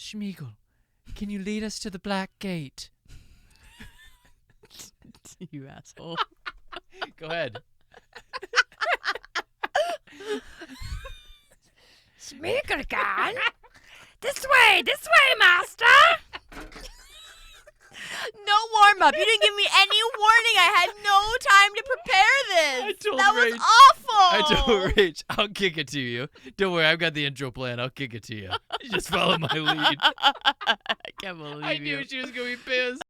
Schmeagol, can you lead us to the Black Gate? You asshole. Go ahead. Schmeagol can. This way, master. No warm-up. You didn't give me any warning. I had no time to prepare this. That was awful. I told Rach, I'll kick it to you. Don't worry, I've got the intro plan. I'll kick it to you. You just follow my lead. I can't believe you. I knew she was going to be pissed.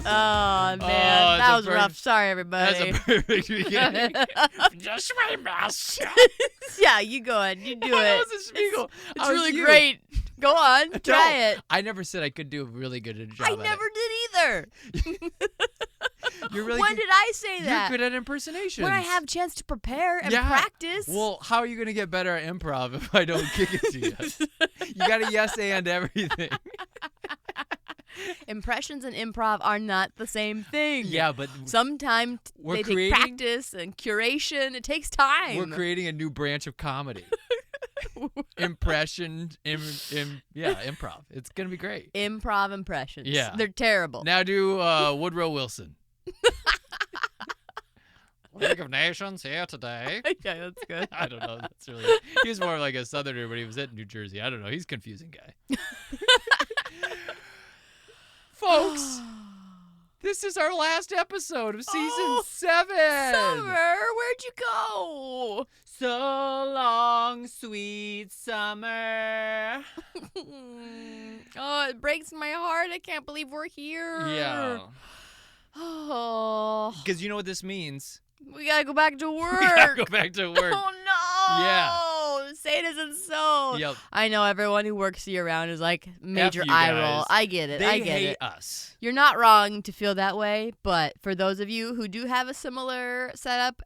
Oh, man. That was rough. Sorry, everybody. That's a perfect beginning. Just my mouse. Yeah, you go ahead. You do it. That was a Schmeagol. It's really great. Go on. Try it. I never said I could do a really good job I never did either. You're really When good. did I say that? You're good at impersonations. When I have a chance to prepare and practice. Well, how are you going to get better at improv if I don't kick it to you? You got to yes and everything. Impressions and improv are not the same thing. Yeah, but sometimes they take practice and curation. It takes time. We're creating a new branch of comedy. Impression, improv. It's going to be great. Improv impressions. Yeah. They're terrible. Now do Woodrow Wilson. League of Nations here today. Yeah, that's good. I don't know. That's really. He was more like a Southerner, but he was at New Jersey. I don't know. He's a confusing guy. Folks, this is our last episode of season 7. Summer, where'd you go? So long, sweet summer. Oh, it breaks my heart. I can't believe we're here. Yeah. Oh. Because you know what this means? We gotta go back to work. We gotta go back to work. Oh, no. Yeah. Say it isn't so. Yep. I know everyone who works year round is like major eye roll. I get it. They hate us. You're not wrong to feel that way, but for those of you who do have a similar setup,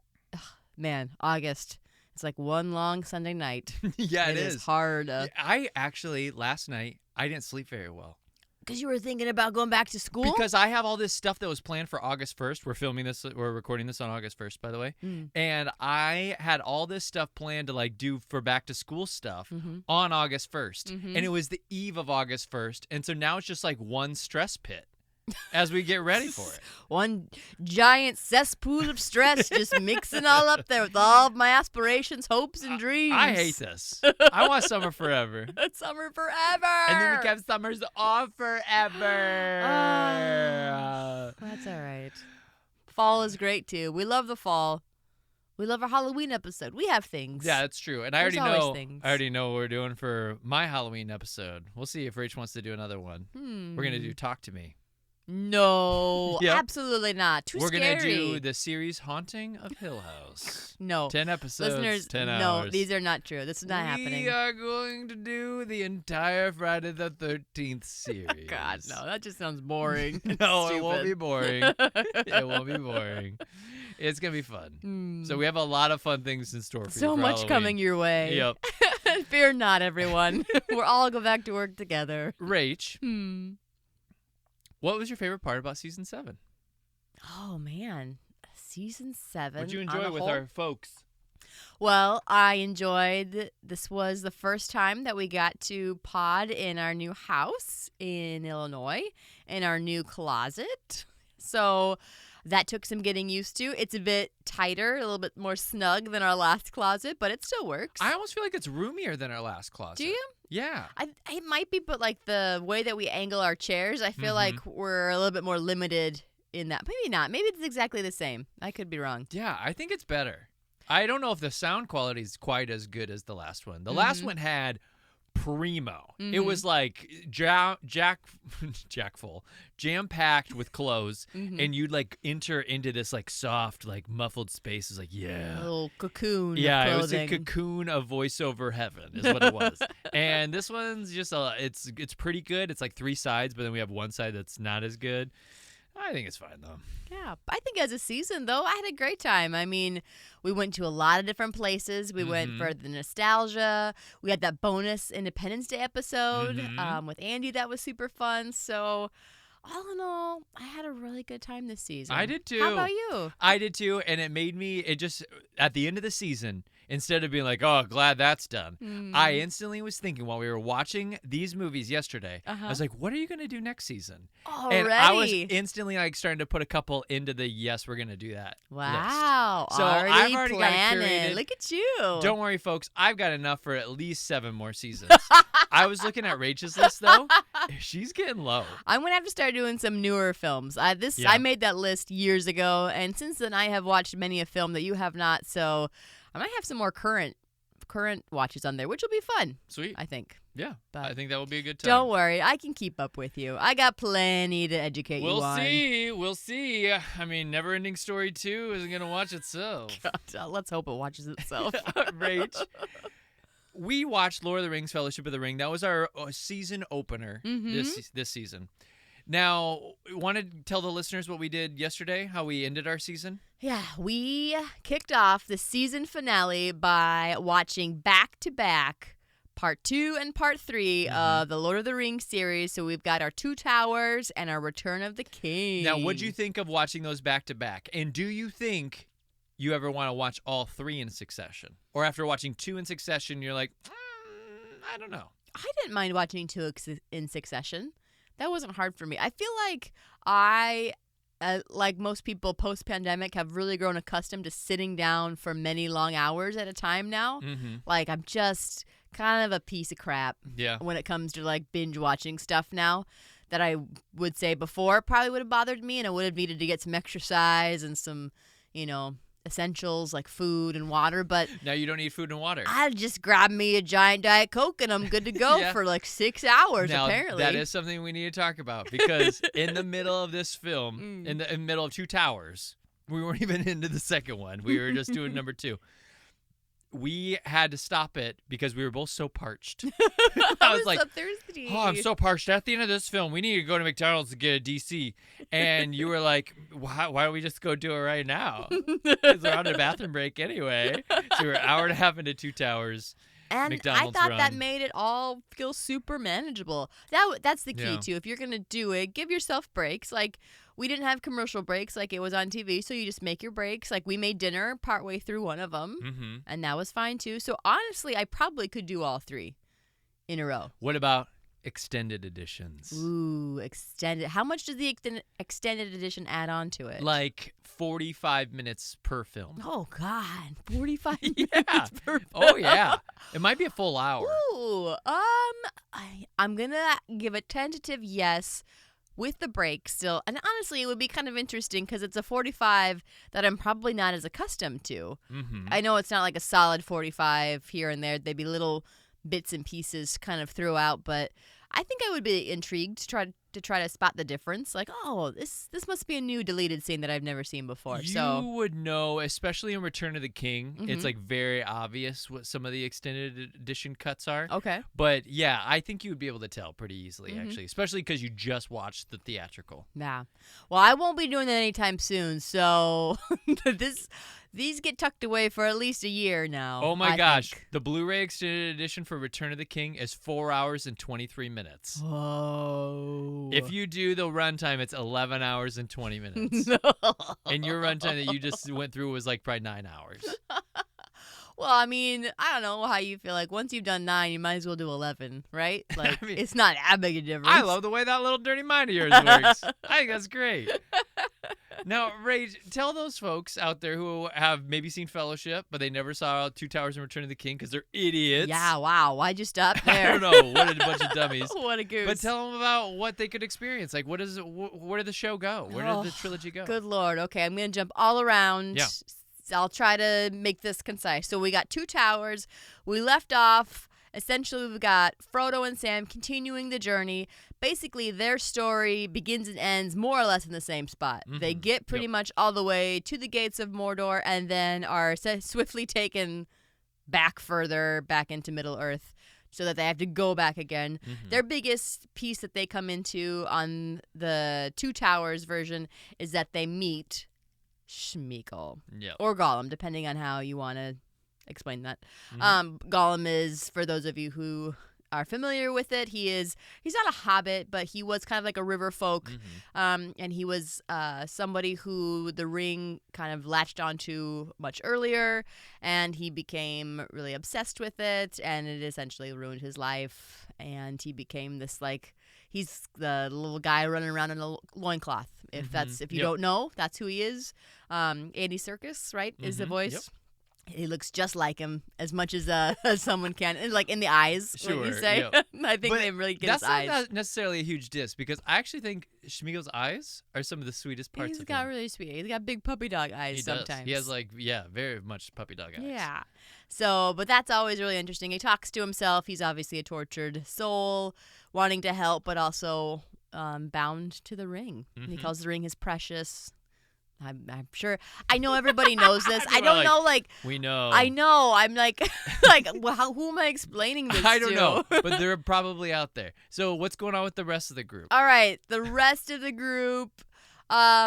man, August, it's like one long Sunday night. Yeah, it is hard. I actually, last night, I didn't sleep very well. Because you were thinking about going back to school? Because I have all this stuff that was planned for August 1st. We're recording this on August 1st, by the way. And I had all this stuff planned to do for back to school stuff on August 1st. And it was the eve of August 1st. And so now it's just like one stress pit as we get ready for it. One giant cesspool of stress just mixing all up there with all of my aspirations, hopes, and dreams. I hate this. I want summer forever. Summer forever. And then we kept summers off forever. That's all right. Fall is great, too. We love the fall. We love our Halloween episode. We have things. Yeah, that's true. And I There's already know what we're doing for my Halloween episode. We'll see if Rach wants to do another one. We're going to do Talk to Me. No, Yep. absolutely not. Too scary. We're going to do the series Haunting of Hill House. No. 10 episodes, Listeners, 10 hours. no, these are not true. This is not happening. We are going to do the entire Friday the 13th series. God, no, that just sounds boring. No, it won't be boring. It won't be boring. It's going to be fun. So we have a lot of fun things in store for you So for much Halloween. coming your way. Yep. Fear not, everyone. We'll all go back to work together. Rach, what was your favorite part about season 7? Oh, man. Season 7. What'd you enjoy with our folks? Well, I enjoyed, this was the first time that we got to pod in our new house in Illinois, in our new closet. So that took some getting used to. It's a bit tighter, a little bit more snug than our last closet, but it still works. I almost feel like it's roomier than our last closet. Do you? Yeah. It might be, but like the way that we angle our chairs, I feel like we're a little bit more limited in that. Maybe not. Maybe it's exactly the same. I could be wrong. Yeah, I think it's better. I don't know if the sound quality is quite as good as the last one. The last one had primo. It was like jam-packed with clothes, and you'd enter into this soft, muffled spaces. A little cocoon. Yeah, of it was a clothing. cocoon of voiceover heaven, is what it was. And this one's just it's pretty good. It's like 3 sides, but then we have one side that's not as good. I think it's fine, though. Yeah, I think as a season, though, I had a great time. I mean, we went to a lot of different places. We went for the nostalgia. We had that bonus Independence Day episode with Andy that was super fun. So, all in all, I had a really good time this season. I did, too. How about you? I did, too, and it just, at the end of the season, instead of being like, oh, glad that's done, I instantly was thinking while we were watching these movies yesterday, I was like, what are you going to do next season? Already? And I was instantly like starting to put a couple into the yes, we're going to do that Wow. list. So already I've already planning. got it curated. Look at you. Don't worry, folks. I've got enough for at least 7 more seasons. I was looking at Rach's list, though. She's getting low. I'm going to have to start doing some newer films. I made that list years ago, and since then I have watched many a film that you have not, so I might have some more current watches on there, which will be fun. Sweet. I think. Yeah, but I think that will be a good time. Don't worry. I can keep up with you. I got plenty to educate you on. We'll see. I mean, Neverending Story 2 isn't going to watch itself. God, let's hope it watches itself. Rach. We watched Lord of the Rings, Fellowship of the Ring. That was our season opener this season. Now, want to tell the listeners what we did yesterday, how we ended our season? Yeah, we kicked off the season finale by watching back-to-back Part 2 and Part 3 of the Lord of the Rings series. So we've got our Two Towers and our Return of the King. Now, what'd you think of watching those back-to-back? And do you think you ever want to watch all 3 in succession? Or after watching 2 in succession, you're like, I don't know. I didn't mind watching 2 in succession. That wasn't hard for me. I feel like I, like most people post-pandemic, have really grown accustomed to sitting down for many long hours at a time now. Like, I'm just kind of a piece of crap when it comes to, like, binge-watching stuff now that I would say before probably would have bothered me, and I would have needed to get some exercise and some, essentials like food and water, but now you don't need food and water. I just grab me a giant Diet Coke and I'm good to go for like 6 hours. Now, apparently, that is something we need to talk about because in the middle of this film, in the middle of Two Towers, we weren't even into the second one. We were just doing number 2. We had to stop it because we were both so parched. I was like, so thirsty. Oh, I'm so parched. At the end of this film, we need to go to McDonald's to get a DC. And you were like, why don't we just go do it right now? Because we're on a bathroom break anyway. So we're an hour and a half into Two Towers. And McDonald's I thought run. that made it all feel super manageable. That's the key, too. If you're going to do it, give yourself breaks. Like, we didn't have commercial breaks like it was on TV, so you just make your breaks. Like, we made dinner partway through one of them, and that was fine, too. So, honestly, I probably could do all 3 in a row. What about extended editions? Ooh, extended. How much does the extended edition add on to it? Like 45 minutes per film. Oh, God. 45 minutes per film? Oh, yeah. It might be a full hour. Ooh. I'm going to give a tentative yes with the break still. And honestly, it would be kind of interesting because it's a 45 that I'm probably not as accustomed to. I know it's not like a solid 45 here and there. They'd be little bits and pieces kind of throughout, but I think I would be intrigued to try to spot the difference. Like, oh, this must be a new deleted scene that I've never seen before. You would know, especially in Return of the King. It's like very obvious what some of the extended edition cuts are. Okay. But yeah, I think you would be able to tell pretty easily, actually, especially because you just watched the theatrical. Yeah. Well, I won't be doing that anytime soon, so these get tucked away for at least a year now. Oh my gosh. think. The Blu-ray extended edition for Return of the King is 4 hours and 23 minutes. Whoa. If you do the runtime, it's 11 hours and 20 minutes. And your runtime that you just went through was like probably 9 hours. Well, I mean, I don't know how you feel. Like, once you've done 9, you might as well do 11, right? Like, I mean, it's not that big a difference. I love the way that little dirty mind of yours works. I think that's great. Now, Ray, tell those folks out there who have maybe seen Fellowship, but they never saw Two Towers and Return of the King because they're idiots. Yeah, wow. Why'd you stop there? I don't know. What a bunch of dummies. What a goose. But tell them about what they could experience. Like, where did the show go? Where did the trilogy go? Good Lord. Okay, I'm going to jump all around. Yeah. I'll try to make this concise. So we got Two Towers. We left off. Essentially, we've got Frodo and Sam continuing the journey. Basically, their story begins and ends more or less in the same spot. They get pretty much all the way to the gates of Mordor and then are swiftly taken back further, back into Middle-earth so that they have to go back again. Mm-hmm. Their biggest piece that they come into on the Two Towers version is that they meet Smeagol Yep. or Gollum, depending on how you want to explain that. Mm-hmm. Gollum is, for those of you who are familiar with it, he's not a hobbit, but he was kind of like a river folk. Mm-hmm. And he was somebody who the ring kind of latched onto much earlier, and he became really obsessed with it, and it essentially ruined his life. And he became this, like, he's the little guy running around in a loincloth. If you Yep. don't know, that's who he is. Andy Serkis, right, is the voice. Yep. He looks just like him as much as someone can, and like in the eyes. What you Sure, say? yep. I think But they really get his that's eyes. not necessarily a huge diss because I actually think Schmiegel's eyes are some of the sweetest parts He's of got him. really sweet. He's got big puppy dog eyes He sometimes. does. He has very much puppy dog eyes. Yeah. So, but that's always really interesting. He talks to himself. He's obviously a tortured soul, wanting to help, but also bound to the ring. He calls the ring his precious. I'm sure. I know everybody knows this. I don't know. Like we know. I know. I'm like, well, who am I explaining this to? I don't know, but they're probably out there. So what's going on with the rest of the group? All right, the rest of the group,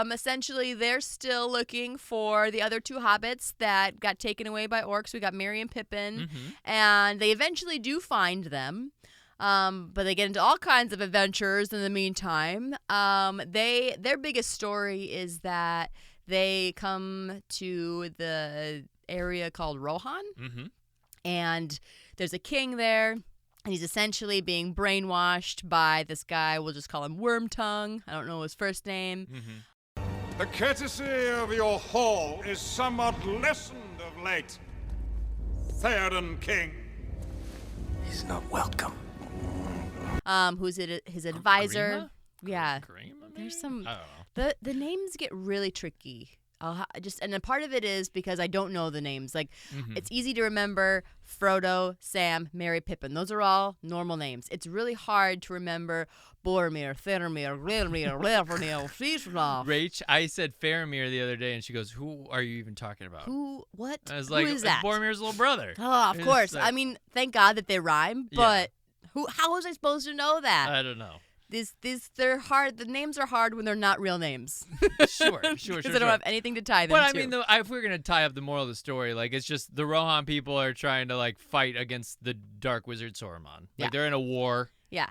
essentially, they're still looking for the other two hobbits that got taken away by orcs. We got Merry and Pippin, and they eventually do find them. But they get into all kinds of adventures in the meantime. Their biggest story is that they come to the area called Rohan, and there's a king there, and he's essentially being brainwashed by this guy. We'll just call him Wormtongue. I don't know his first name. The courtesy of your hall is somewhat lessened of late, Theoden King. He's not welcome. Who's his advisor? Grima? Yeah. Grima, maybe? There's some. I don't know. The names get really tricky. And a part of it is because I don't know the names. Like, it's easy to remember Frodo, Sam, Merry, Pippin. Those are all normal names. It's really hard to remember Boromir, Faramir, Rilmir, Leverniel, Fischloff. Rach, I said Faramir the other day, and she goes, "Who are you even talking about?" Who? What? I was like, Who is that? Boromir's little brother. Oh, of It's course. like- I mean, thank God that they rhyme. But how was I supposed to know that? I don't know. They're hard. The names are hard when they're not real names. Sure. Because I don't have anything to tie them But I to. mean, if we're gonna tie up the moral of the story, like it's just the Rohan people are trying to like fight against the Dark Wizard Saruman. Like they're in a war. Yeah.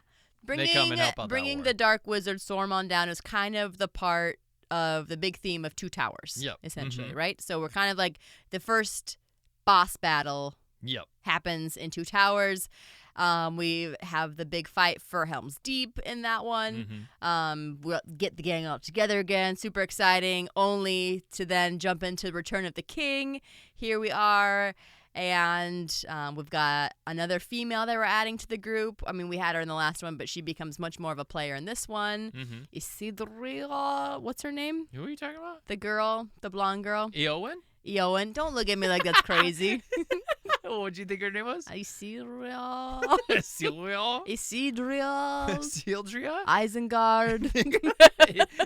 They come and help out that bringing war. the Dark Wizard Saruman down is kind of the part of the big theme of Two Towers. Yep. Essentially, right? So we're kind of like the first boss battle Yep. happens in Two Towers. We have the big fight for Helm's Deep in that one. We'll get the gang all together again. Super exciting. Only to then jump into Return of the King. Here we are. And we've got another female that we're adding to the group. I mean, we had her in the last one, but she becomes much more of a player in this one. Isidria, what's her name? Who are you talking about? The girl, the blonde girl. Eowyn? Eowyn. Don't look at me like that's crazy. What do you think her name was? Isidria. Isildur? Isidria. Isildria? Isengard.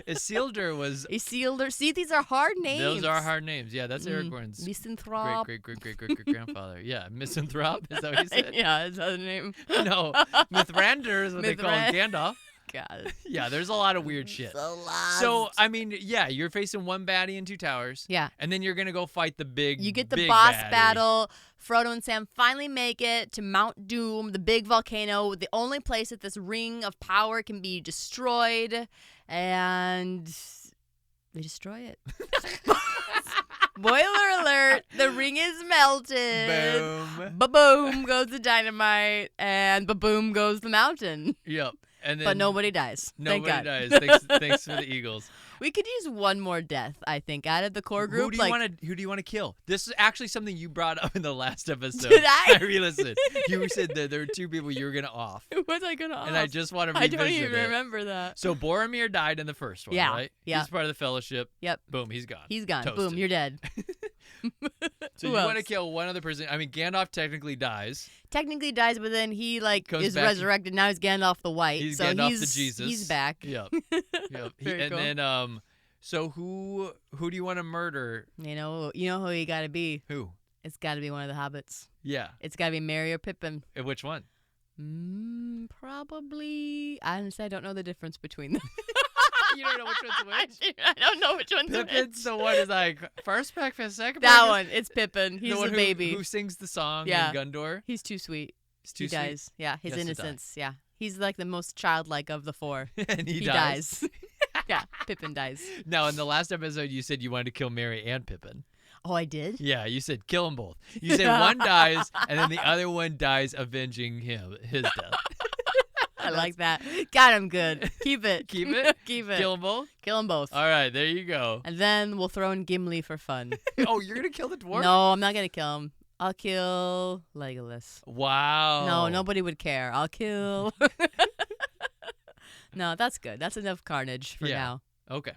Isildur was. Isildur. See, these are hard names. Those are hard names. Yeah, that's Aragorn's Misanthrop. great grandfather. Yeah, Misanthrop. Is that what you said? Yeah, is that the name? No, Mithrandir is what they call him. Gandalf. God. Yeah, there's a lot of weird shit. A lot. So, I mean, yeah, you're facing one baddie in Two Towers. Yeah. And then you're going to go fight the big You get the big boss baddie. battle. Frodo and Sam finally make it to Mount Doom, the big volcano, the only place that this ring of power can be destroyed. And they destroy it. Spoiler alert, the ring is melted. Boom. Ba-boom goes the dynamite, and ba-boom goes the mountain. Yep. And then But nobody dies. Thank nobody God. dies. Thanks for the Eagles. We could use one more death, I think, out of the core group. Who do you want to kill? This is actually something you brought up in the last episode. Did I? re-listened. You said that there were two people you were gonna off, Who was I gonna and I just want to I revisit don't even it. remember that. So Boromir died in the first one, Yeah, right? yeah. He's part of the Fellowship. Yep. Boom, he's gone. He's gone. Toasted. Boom, you're dead. So Who you want to else? kill one other person. I mean, Gandalf technically dies. Technically dies, but then he Goes is back- resurrected. Now he's Gandalf the White. He's so Gandalf he's the Jesus. He's back. Yep. Yep. Very and cool. then so who do you want to murder? You know who you gotta be. Who? It's gotta be one of the hobbits. Yeah. It's gotta be Merry or Pippin. Which one? Probably. Honestly, I don't know the difference between them. You don't know which one's which? I don't know which one's Pippin's which. the one is like first breakfast, second That breakfast. one. It's Pippin. He's the one the baby. who sings the song Yeah. in Gundor. He's too sweet. He's too He sweet. dies. Yeah, his He has to die. innocence. Yeah. He's like the most childlike of the four. And he dies. Yeah, Pippin dies. Now, in the last episode, you said you wanted to kill Merry and Pippin. Oh, I did? Yeah, you said kill them both. You said one dies, and then the other one dies avenging his death. I like that. Got him good. Keep it. Keep it? Keep it. Kill them both? Kill them both. All right, there you go. And then we'll throw in Gimli for fun. Oh, you're going to kill the dwarf? No, I'm not going to kill him. I'll kill Legolas. Wow. No, nobody would care. I'll kill. No, that's good. That's enough carnage for now. Okay.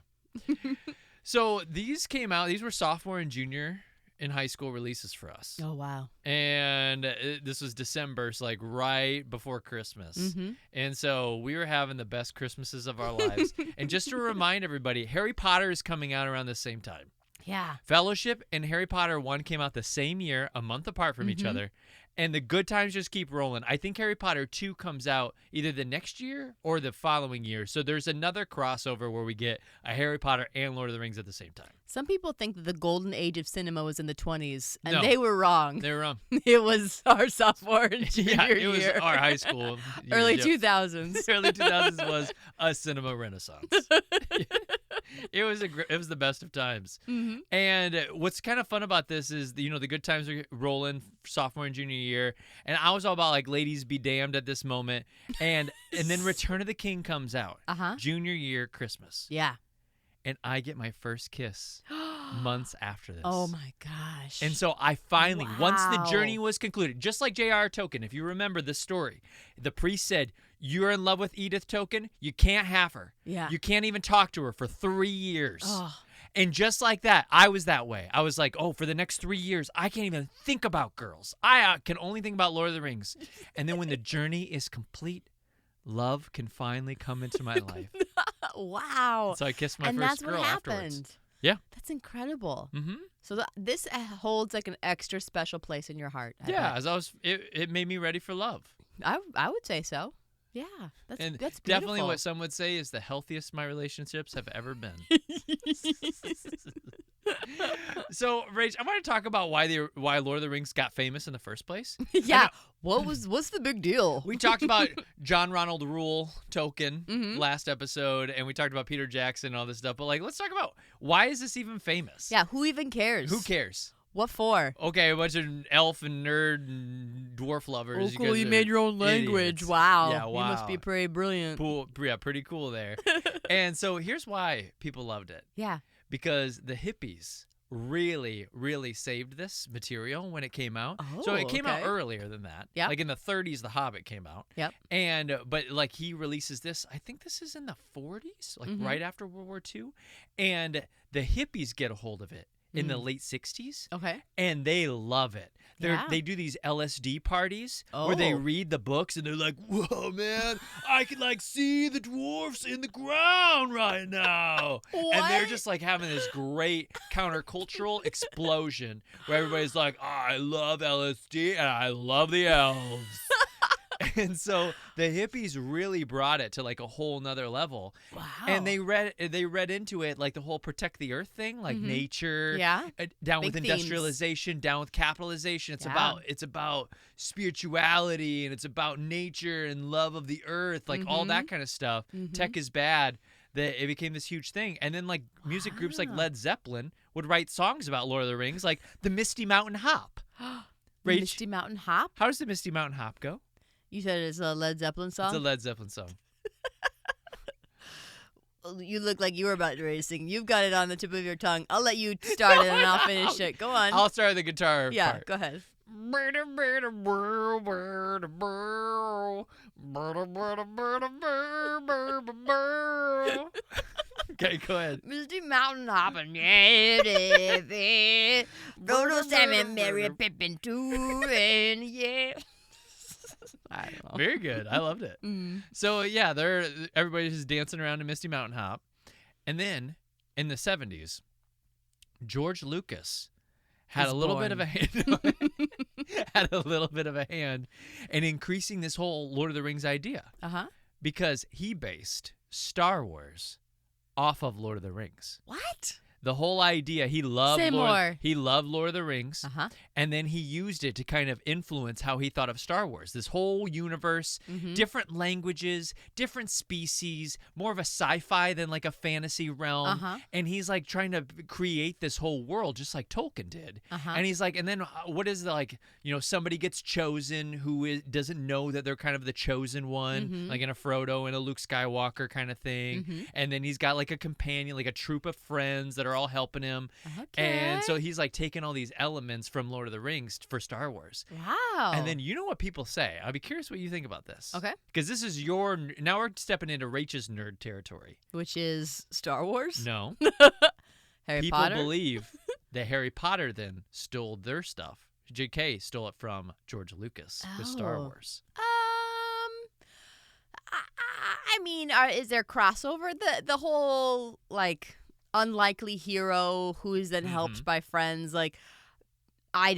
So these came out. These were sophomore and junior in high school releases for us. Oh, wow. And this was December, so like right before Christmas. Mm-hmm. And so we were having the best Christmases of our lives. And just to remind everybody, Harry Potter is coming out around the same time. Yeah. Fellowship and Harry Potter 1 came out the same year, a month apart from each other. And the good times just keep rolling. I think Harry Potter 2 comes out either the next year or the following year. So there's another crossover where we get a Harry Potter and Lord of the Rings at the same time. Some people think that the golden age of cinema was in the 20s, and No. they were wrong. They were wrong. It was our sophomore and junior Yeah, it was year. our high school. Early Yep. 2000s. Early 2000s was a cinema renaissance. It was the best of times. Mm-hmm. And what's kind of fun about this is, the good times are rolling sophomore and junior year. And I was all about like ladies be damned at this moment. And then Return of the King comes out. Uh-huh. Junior year Christmas. Yeah. And I get my first kiss months after this. Oh my gosh. And so I finally, once the Wow. journey was concluded, just like J.R.R. Tolkien, if you remember the story, the priest said, "You're in love with Edith Tolkien. You can't have her. Yeah. You can't even talk to her for 3 years." Oh. And just like that, I was that way. I was like, oh, for the next 3 years, I can't even think about girls. I can only think about Lord of the Rings. And then when the journey is complete, love can finally come into my life. Wow. So I kissed my and first that's girl what afterwards. happened. Yeah. That's incredible. Mm-hmm. So this holds like an extra special place in your heart. I Yeah, bet. as it made me ready for love. I would say so. Yeah, that's And beautiful. definitely what some would say is the healthiest my relationships have ever been. So, Rach, I want to talk about why Lord of the Rings got famous in the first place. Yeah. What's the big deal? We talked about John Ronald Reuel Tolkien last episode, and we talked about Peter Jackson and all this stuff. But let's talk about why is this even famous? Yeah, who even cares? Who cares? What for? Okay, a bunch of elf and nerd and dwarf lovers. Oh, cool! guys You are made your own language. idiots. Wow. Yeah, wow. You must be pretty brilliant. Pretty cool there. And so here's why people loved it. Yeah. Because the hippies really, really saved this material when it came out. So Oh, it came out okay. earlier than that. Yep. Like in the 30s, The Hobbit came out. Yep. And but he releases this. I think this is in the 40s, right after World War II. And the hippies get a hold of it in the late 60s. Okay. And they love it. Yeah. They do these LSD parties where they Oh. read the books and they're like, "Whoa, man, I can see the dwarfs in the ground right now." And they're What? just having this great countercultural explosion where everybody's like, "Oh, I love LSD and I love the elves." And so the hippies really brought it to a whole nother level. Wow. And they read into it the whole protect the earth thing, nature, Yeah. down Big with themes. industrialization, down with capitalization. It's Yeah. about spirituality, and it's about nature and love of the earth, all that kind of stuff. Tech is bad. That it became this huge thing. And then music groups like Led Zeppelin would write songs about Lord of the Rings, like the Misty Mountain Hop. Rach, Misty Mountain Hop? how does the Misty Mountain Hop go? You said it's a Led Zeppelin song? It's a Led Zeppelin song. You look like you were about to sing. You've got it on the tip of your tongue. I'll let you start it and I'll finish it. Go on. I'll start with the guitar yeah, part. go ahead. Okay, go ahead. Misty Mountain hopping. Frodo, Sam, and Merry, Pippin, too, and yeah. I don't know. Very good. I loved it. So yeah, everybody's just dancing around to Misty Mountain Hop. And then in the 70s, George Lucas had was a little bit born. of a hand. Had a little bit of a hand in increasing this whole Lord of the Rings idea. Uh-huh. Because he based Star Wars off of Lord of the Rings. What? The whole idea, he loved Say more. He loved Lord of the Rings, Uh-huh. and then he used it to kind of influence how he thought of Star Wars. This whole universe, different languages, different species, more of a sci-fi than like a fantasy realm. Uh-huh. And he's like trying to create this whole world just like Tolkien did. Uh-huh. And he's like, and then what is the, like, somebody gets chosen who doesn't know that they're kind of the chosen one, like in a Frodo and a Luke Skywalker kind of thing. And then he's got like a companion, like a troop of friends that are all helping him. Okay. And so he's like taking all these elements from Lord of the Rings for Star Wars. Wow. And then you know what people say. I'll be curious what you think about this. Okay. Because this is now we're stepping into Rach's nerd territory. Which is Star Wars? No. Harry People Potter? believe that Harry Potter then stole their stuff. J.K. stole it from George Lucas with Star Oh. Wars. I mean, is there crossover? The whole, like, unlikely hero who is then helped by friends. Like, I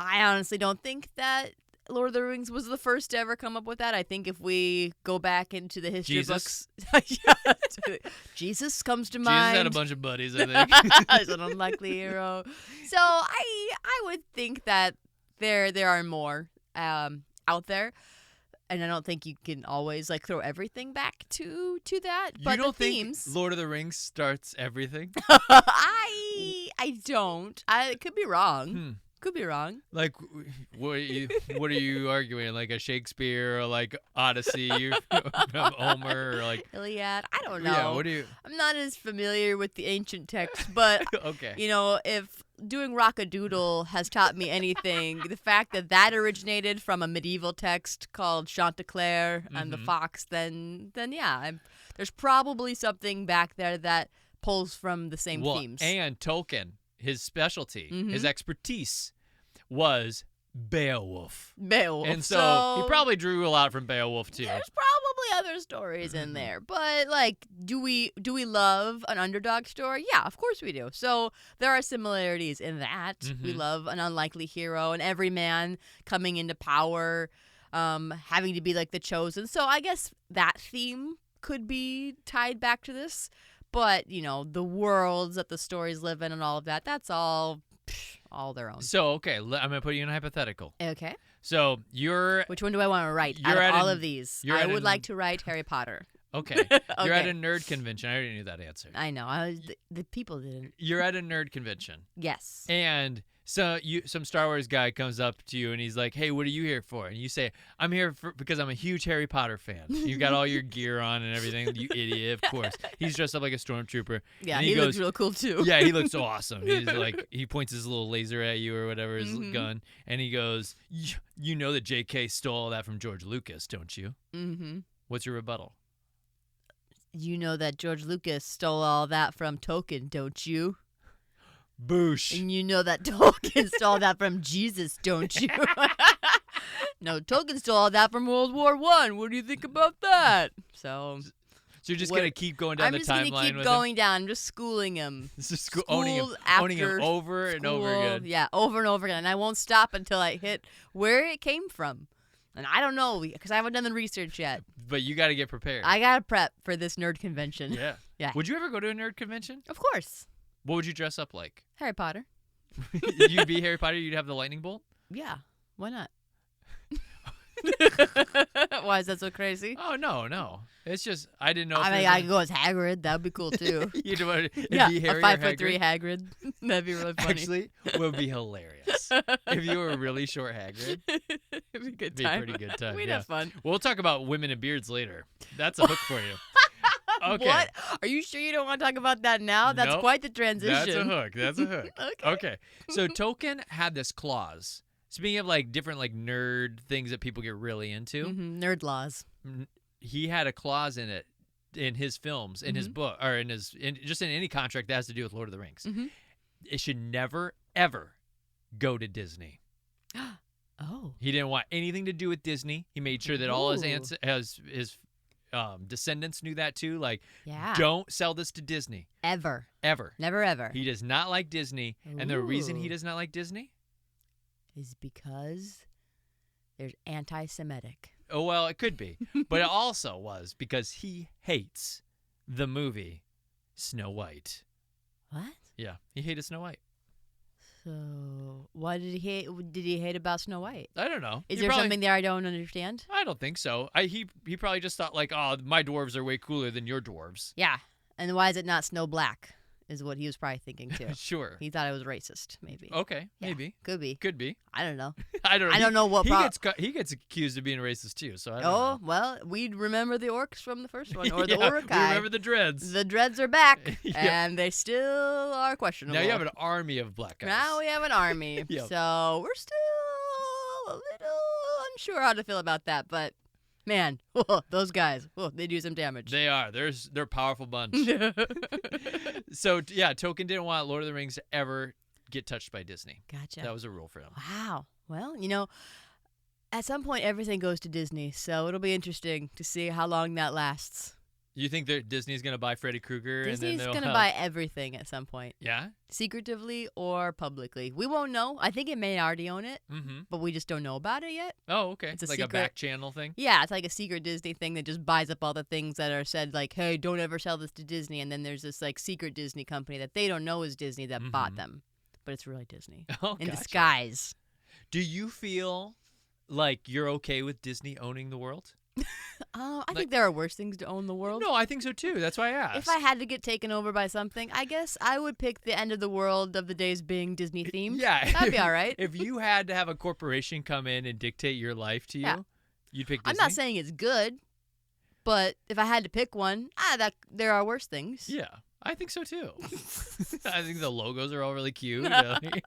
honestly don't think that Lord of the Rings was the first to ever come up with that. I think if we go back into the history Jesus? books, Jesus comes to mind. Jesus had a bunch of buddies, I think. As an unlikely hero. So I would think that there are more out there. And I don't think you can always like throw everything back to that. But You don't the think themes, Lord of the Rings starts everything? I don't. I could be wrong. Could be wrong. Like, what are you arguing? Like a Shakespeare or like Odyssey from Homer or like? Iliad. I don't know. Yeah. What do you? I'm not as familiar with the ancient text, but Okay. if doing Rockadoodle has taught me anything, the fact that originated from a medieval text called Chanticleer and the Fox, then yeah, there's probably something back there that pulls from the same themes. And Tolkien, his specialty, his expertise was Beowulf. Beowulf. And so he probably drew a lot from Beowulf too. There's probably other stories in there, but like, do we love an underdog story? Yeah, of course we do. So there are similarities in that. We love an unlikely hero, and every man coming into power, having to be like the chosen. So I guess that theme could be tied back to this. But the worlds that the stories live in and all of that's all their own. So okay, I'm gonna put you in a hypothetical. Okay. So you're Which one do I want to write You're out at of all a- of these? you're I at would an- like to write Harry Potter. okay. You're at Okay. a nerd convention. I already knew that answer. I know. The people didn't. You're at a nerd convention, Yes. and so some Star Wars guy comes up to you and he's like, "Hey, what are you here for?" And you say, "I'm here because I'm a huge Harry Potter fan." You've got all your gear on and everything. You idiot, of course. He's dressed up like a stormtrooper. Yeah, and he goes, looks real cool too. Yeah, he looks awesome. He's like, he points his little laser at you or whatever, his gun, and he goes, "You know that J.K. stole all that from George Lucas, don't you?" Mm-hmm. What's your rebuttal? You know that George Lucas stole all that from Tolkien, don't you? Boosh. And you know that Tolkien stole that from Jesus, don't you? No, Tolkien stole all that from World War I. What do you think about that? So So you're just gonna keep going down I'm the just timeline gonna keep with going down. I'm just schooling him. him. Just owning him School over and over School, again. Yeah, over and over again. And I won't stop until I hit where it came from. And I don't know because I haven't done the research yet. But you got to get prepared. I gotta prep for this nerd convention. Yeah. Yeah. Would you ever go to a nerd convention? Of course. What would you dress up like? Harry Potter. You'd be Harry Potter. You'd have the lightning bolt. Yeah. Why not? Why is that so crazy? Oh no. It's just I didn't know. I if mean, there's I could go as Hagrid. That'd be cool too. You'd want it'd Yeah, be Harry a or 5'3" Hagrid. Hagrid. That'd be really funny. Actually, would be hilarious if you were a really short Hagrid. It'd be a good Be a time. pretty good time. We'd yeah. have fun. We'll talk about women and beards later. That's a hook for you. Okay. What? Are you sure you don't want to talk about that now? That's Nope. quite the transition. That's a hook. That's a hook. Okay. Okay. So Tolkien had this clause. Speaking of like different like nerd things that people get really into, Nerd laws. he had a clause in it in his films, in Mm-hmm. his book, or just in any contract that has to do with Lord of the Rings. Mm-hmm. It should never ever go to Disney. Oh. He didn't want anything to do with Disney. He made sure that all his Ooh. descendants knew that too. Like, Yeah. don't sell this to Disney. Ever. Ever. Never ever. He does not like Disney. And the reason he Ooh. does not like Disney? Is because there's anti-Semitic. Oh, well, it could be. But it also was because he hates the movie Snow White. What? Yeah, he hated Snow White. So, what did he hate? Did he hate about Snow White? I don't know. Is He there probably- something there I don't understand? I don't think so. He probably just thought like, oh, my dwarves are way cooler than your dwarves. Yeah. And why is it not Snow Black? Is what he was probably thinking too. Sure. He thought it was racist, maybe. Okay, Yeah, maybe. Could be. Could be. I don't know. I don't know. I don't know what he gets accused of being racist too. So I don't Oh, know. well, we'd remember the orcs from the first one, or the Yeah, Urukai. we remember the dreads. The dreads are back, Yep. and they still are questionable. Now you have an army of black guys. Now we have an army. Yep. So we're still a little unsure how to feel about that, but man, those guys, they do some damage. They are. They're a powerful bunch. So yeah, Tolkien didn't want Lord of the Rings to ever get touched by Disney. Gotcha. That was a rule for him. Wow. Well, at some point everything goes to Disney, so it'll be interesting to see how long that lasts. You think that Disney's gonna buy Freddy Krueger? Disney's and then going to they'll buy everything at some point, Yeah. secretively or publicly. We won't know. I think it may already own it, Mm-hmm. but we just don't know about it yet. Oh, okay. It's a like a secret. back channel thing. Yeah, it's like a secret Disney thing that just buys up all the things that are said, like, hey, don't ever sell this to Disney. And then there's this, like, secret Disney company that they don't know is Disney that bought Mhm. them. But it's really Disney. Oh, In gotcha. disguise. Do you feel like you're okay with Disney owning the world? I think there are worse things to own the world. No, I think so too. That's why I asked. If I had to get taken over by something, I guess I would pick the end of the world of the days being Disney themed. Yeah. That'd be all right. If you had to have a corporation come in and dictate your life to you, Yeah. you'd pick I'm Disney? not saying it's good, but if I had to pick one, there are worse things. Yeah, I think so too. I think the logos are all really cute. Like,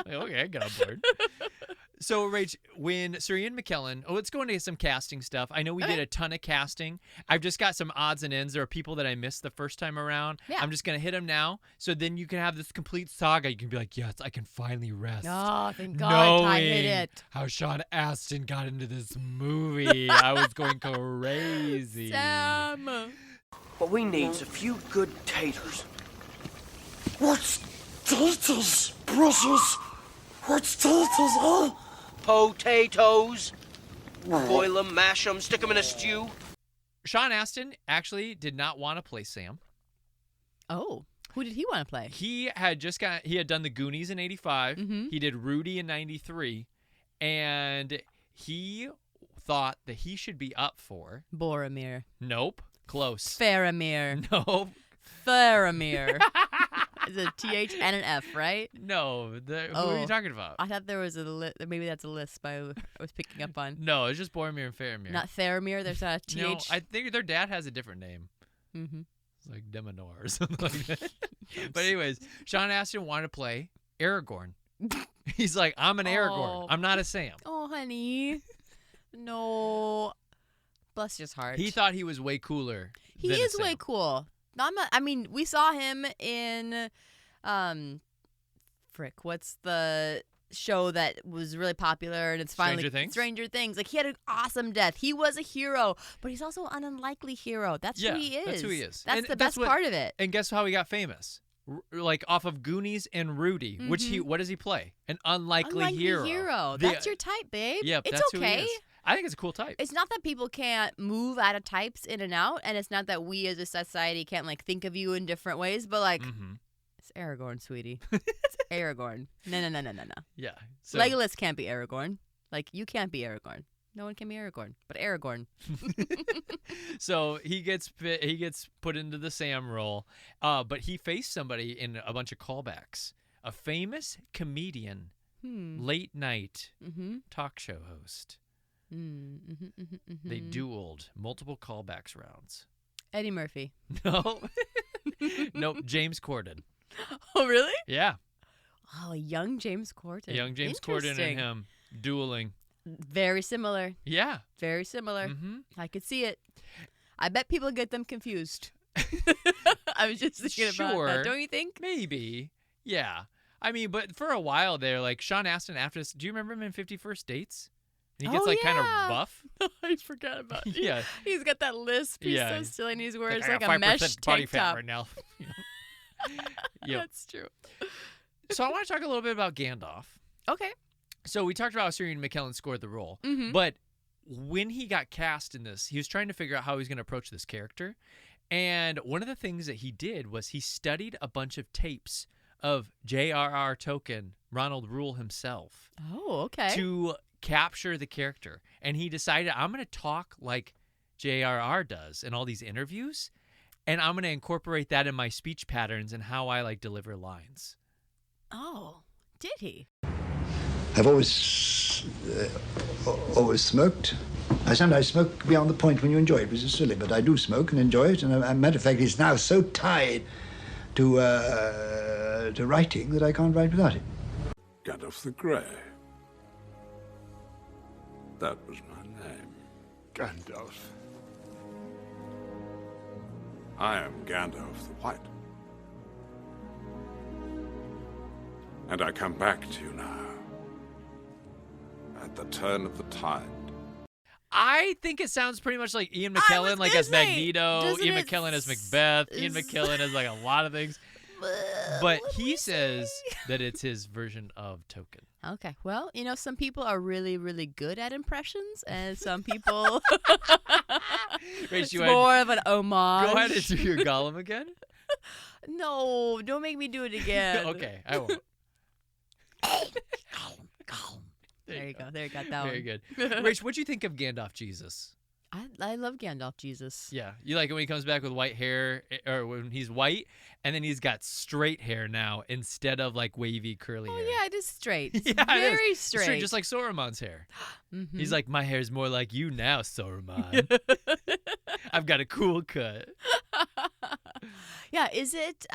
okay, I get on board. So, Rach, when Sir Ian McKellen, let's go into some casting stuff. I know we did a ton of casting. I've just got some odds and ends. There are people that I missed the first time around. Yeah. I'm just going to hit them now. So then you can have this complete saga. You can be like, yes, I can finally rest. Oh, thank God I hit Knowing it. how Sean Astin got into this movie. I was going crazy. Sam. What we need's a few good taters. What's taters, precious? What's taters, huh? Potatoes. Boil them, mash them, stick them in a stew. Sean Astin actually did not want to play Sam. Oh, who did he want to play? He had done the Goonies in 85. Mhm. He did Rudy in 93. And he thought that he should be up for. Boromir. Nope. Close. Faramir. Nope. Faramir. It's a TH and an F, right? No. Who are Oh. you talking about? I thought there was a maybe that's a lisp I was picking up on. No, it's just Boromir and Faramir. Not Faramir. There's not a TH. No, I think their dad has a different name. Mm-hmm. It's like Demonor or something like that. But anyways, Sean Astin wanted to play Aragorn. He's like, I'm an Aragorn. Oh. I'm not a Sam. Oh, honey. No. Bless his heart. He thought he was way cooler. He than a is way Sam. cool. I mean, we saw him in, what's the show that was really popular and it's finally Stranger Things? Stranger Things. Like, he had an awesome death. He was a hero, but he's also an unlikely hero. That's Yeah, who he is. that's who he is. That's And the that's best what- part of it. And guess how he got famous? Like off of Goonies and Rudy. What does he play? An unlikely hero. That's your type, babe. Yep, it's that's okay. who he is. I think it's a cool type. It's not that people can't move out of types in and out, and it's not that we as a society can't like think of you in different ways, but like Mm-hmm. it's Aragorn, sweetie. It's Aragorn. No. Yeah. So, Legolas can't be Aragorn. Like, you can't be Aragorn. No one can be Aragorn, but Aragorn. so he gets put into the Sam role, but he faced somebody in a bunch of callbacks. A famous comedian, late night Mm-hmm. talk show host. Mm-hmm. They dueled multiple callbacks rounds. Eddie Murphy. No. Nope. James Corden. Oh, really? Yeah. Oh, young James Corden. Young James Corden and Interesting. him dueling. Very similar. Yeah. Very similar. Mm-hmm. I could see it. I bet people get them confused. I was just thinking about Sure. that. Don't you think? Maybe. Yeah. I mean, but for a while there, like Sean Astin after this, do you remember him in 50 First Dates? He gets kind of buff. I forgot about it. Yeah. He's got that lisp. He's so silly, and he's wearing I got a mesh 5% body tank fat top. right now. Yep. That's true. So I want to talk a little bit about Gandalf. Okay. So we talked about how Ian McKellen scored the role, Mm-hmm. but when he got cast in this, he was trying to figure out how he was going to approach this character. And one of the things that he did was he studied a bunch of tapes of J.R.R. Tolkien, Ronald Reuel himself, Oh, okay. to capture the character. And he decided, I'm going to talk like J.R.R. does in all these interviews, and I'm going to incorporate that in my speech patterns and how I deliver lines. Oh, did he? I've always smoked. I sometimes smoke beyond the point when you enjoy it, which is silly, but I do smoke and enjoy it. And as a matter of fact, it's now so tied to writing that I can't write without it. Gandalf the Grey. That was my name. Gandalf. I am Gandalf the White. And I come back to you now. At the turn of the tide. I think it sounds pretty much like Ian McKellen, as Magneto, Ian McKellen as Macbeth, Ian McKellen as a lot of things. But he says that it's his version of Tolkien. Okay. Well, some people are really, really good at impressions, and some people it's more of an homage. Go ahead and do your Gollum again. No, don't make me do it again. Okay, I won't. Gollum. There you go. There you got that Very one. good. Rach, what'd you think of Gandalf Jesus? I love Gandalf Jesus. Yeah. You like it when he comes back with white hair, or when he's white, and then he's got straight hair now instead of wavy curly hair. Oh, yeah, it is straight. It's Yeah, very it is. straight. Just like Sauron's hair. Mm-hmm. He's like, my hair's more like you now, Sauron. I've got a cool cut. Yeah, is it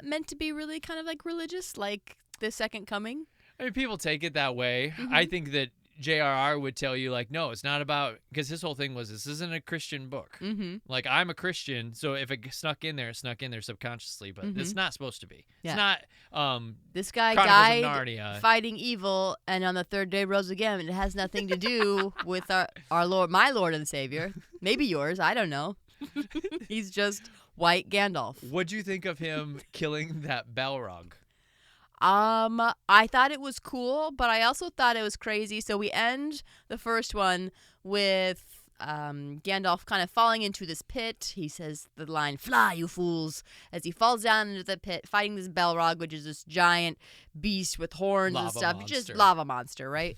meant to be really kind of religious, like the Second Coming? I mean, people take it that way. Mm-hmm. I think that J.R.R. would tell you, no, it's not about, because his whole thing was, this isn't a Christian book. Mm-hmm. I'm a Christian, so if it snuck in there subconsciously, but it's not supposed to be. Yeah. It's not, this guy Chronicles of died Narnia. fighting evil, and on the third day rose again. It has nothing to do with our Lord, my Lord and Savior. Maybe yours, I don't know. He's just white Gandalf. What'd you think of him killing that Balrog? I thought it was cool, but I also thought it was crazy. So we end the first one with Gandalf kind of falling into this pit. He says the line, "Fly, you fools," as he falls down into the pit, fighting this Balrog, which is this giant beast with horns and stuff. Monster. Just lava monster, right?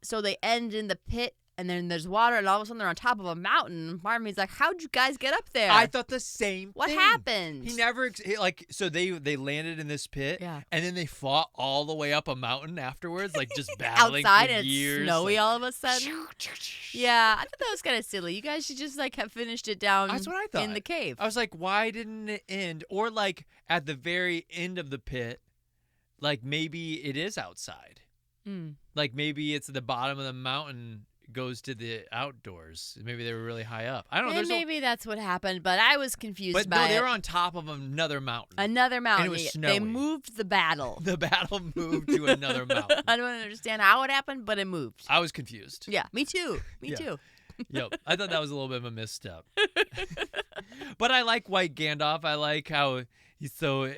So they end in the pit. And then there's water, and all of a sudden they're on top of a mountain. Part of me's like, how'd you guys get up there? I thought the same What thing. happened? He never, so they landed in this pit, Yeah. and then they fought all the way up a mountain afterwards, just battling outside for and years. it's snowy all of a sudden. Yeah, I thought that was kind of silly. You guys should just have finished it down That's what I thought. in the cave. I was like, why didn't it end? Or at the very end of the pit, maybe it is outside. Mm. Maybe it's the bottom of the mountain goes to the outdoors. Maybe they were really high up. I don't know. And maybe that's what happened, but I was confused But by no, it. they were on top of another mountain. Another mountain. And it was They snowy. moved the battle. The battle moved to another mountain. I don't understand how it happened, but it moved. I was confused. Yeah, me too. Me Yeah. too. Yep. I thought that was a little bit of a misstep. But I like White Gandalf. I like how he's so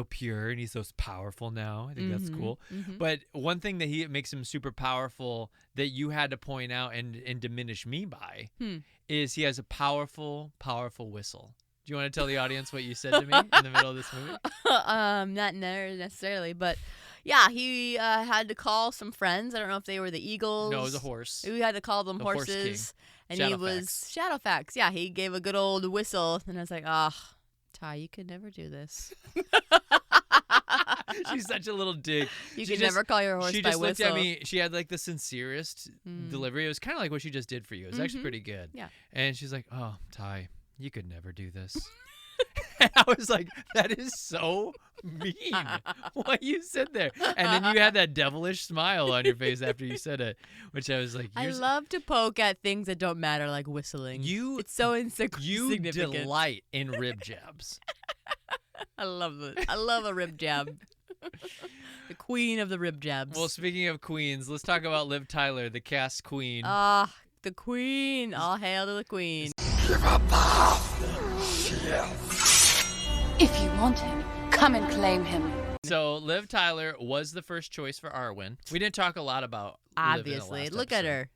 pure and he's so powerful now. I think that's cool. Mm-hmm. But one thing that makes him super powerful that you had to point out and diminish me by is he has a powerful, powerful whistle. Do you want to tell the audience what you said to me in the middle of this movie? Not necessarily, but yeah, he had to call some friends. I don't know if they were the Eagles. No, it was a horse. We had to call them The Horse horses. And Shadowfax. he was Shadowfax. Yeah, he gave a good old whistle. And I was like, Ty, you could never do this. She's such a little dick. You She could just- never call your horse She by just whistle. looked at me. She had the sincerest delivery. It was kind of like what she just did for you. It was actually pretty good. Yeah. And she's like, "Oh, Ty, you could never do this." And I was like, "That is so mean." What you said there, and then you had that devilish smile on your face after you said it, which I was like, I "You're love to poke at things that don't matter, like whistling. It's so you insignificant. delight in rib jabs." I love it. I love a rib jab. The queen of the rib jabs. Well, speaking of queens, let's talk about Liv Tyler, the cast queen. The queen. All hail to the queen. If you want him, come and claim him. So Liv Tyler was the first choice for Arwen. We didn't talk a lot about Liv in the Obviously. last Look at episode. her.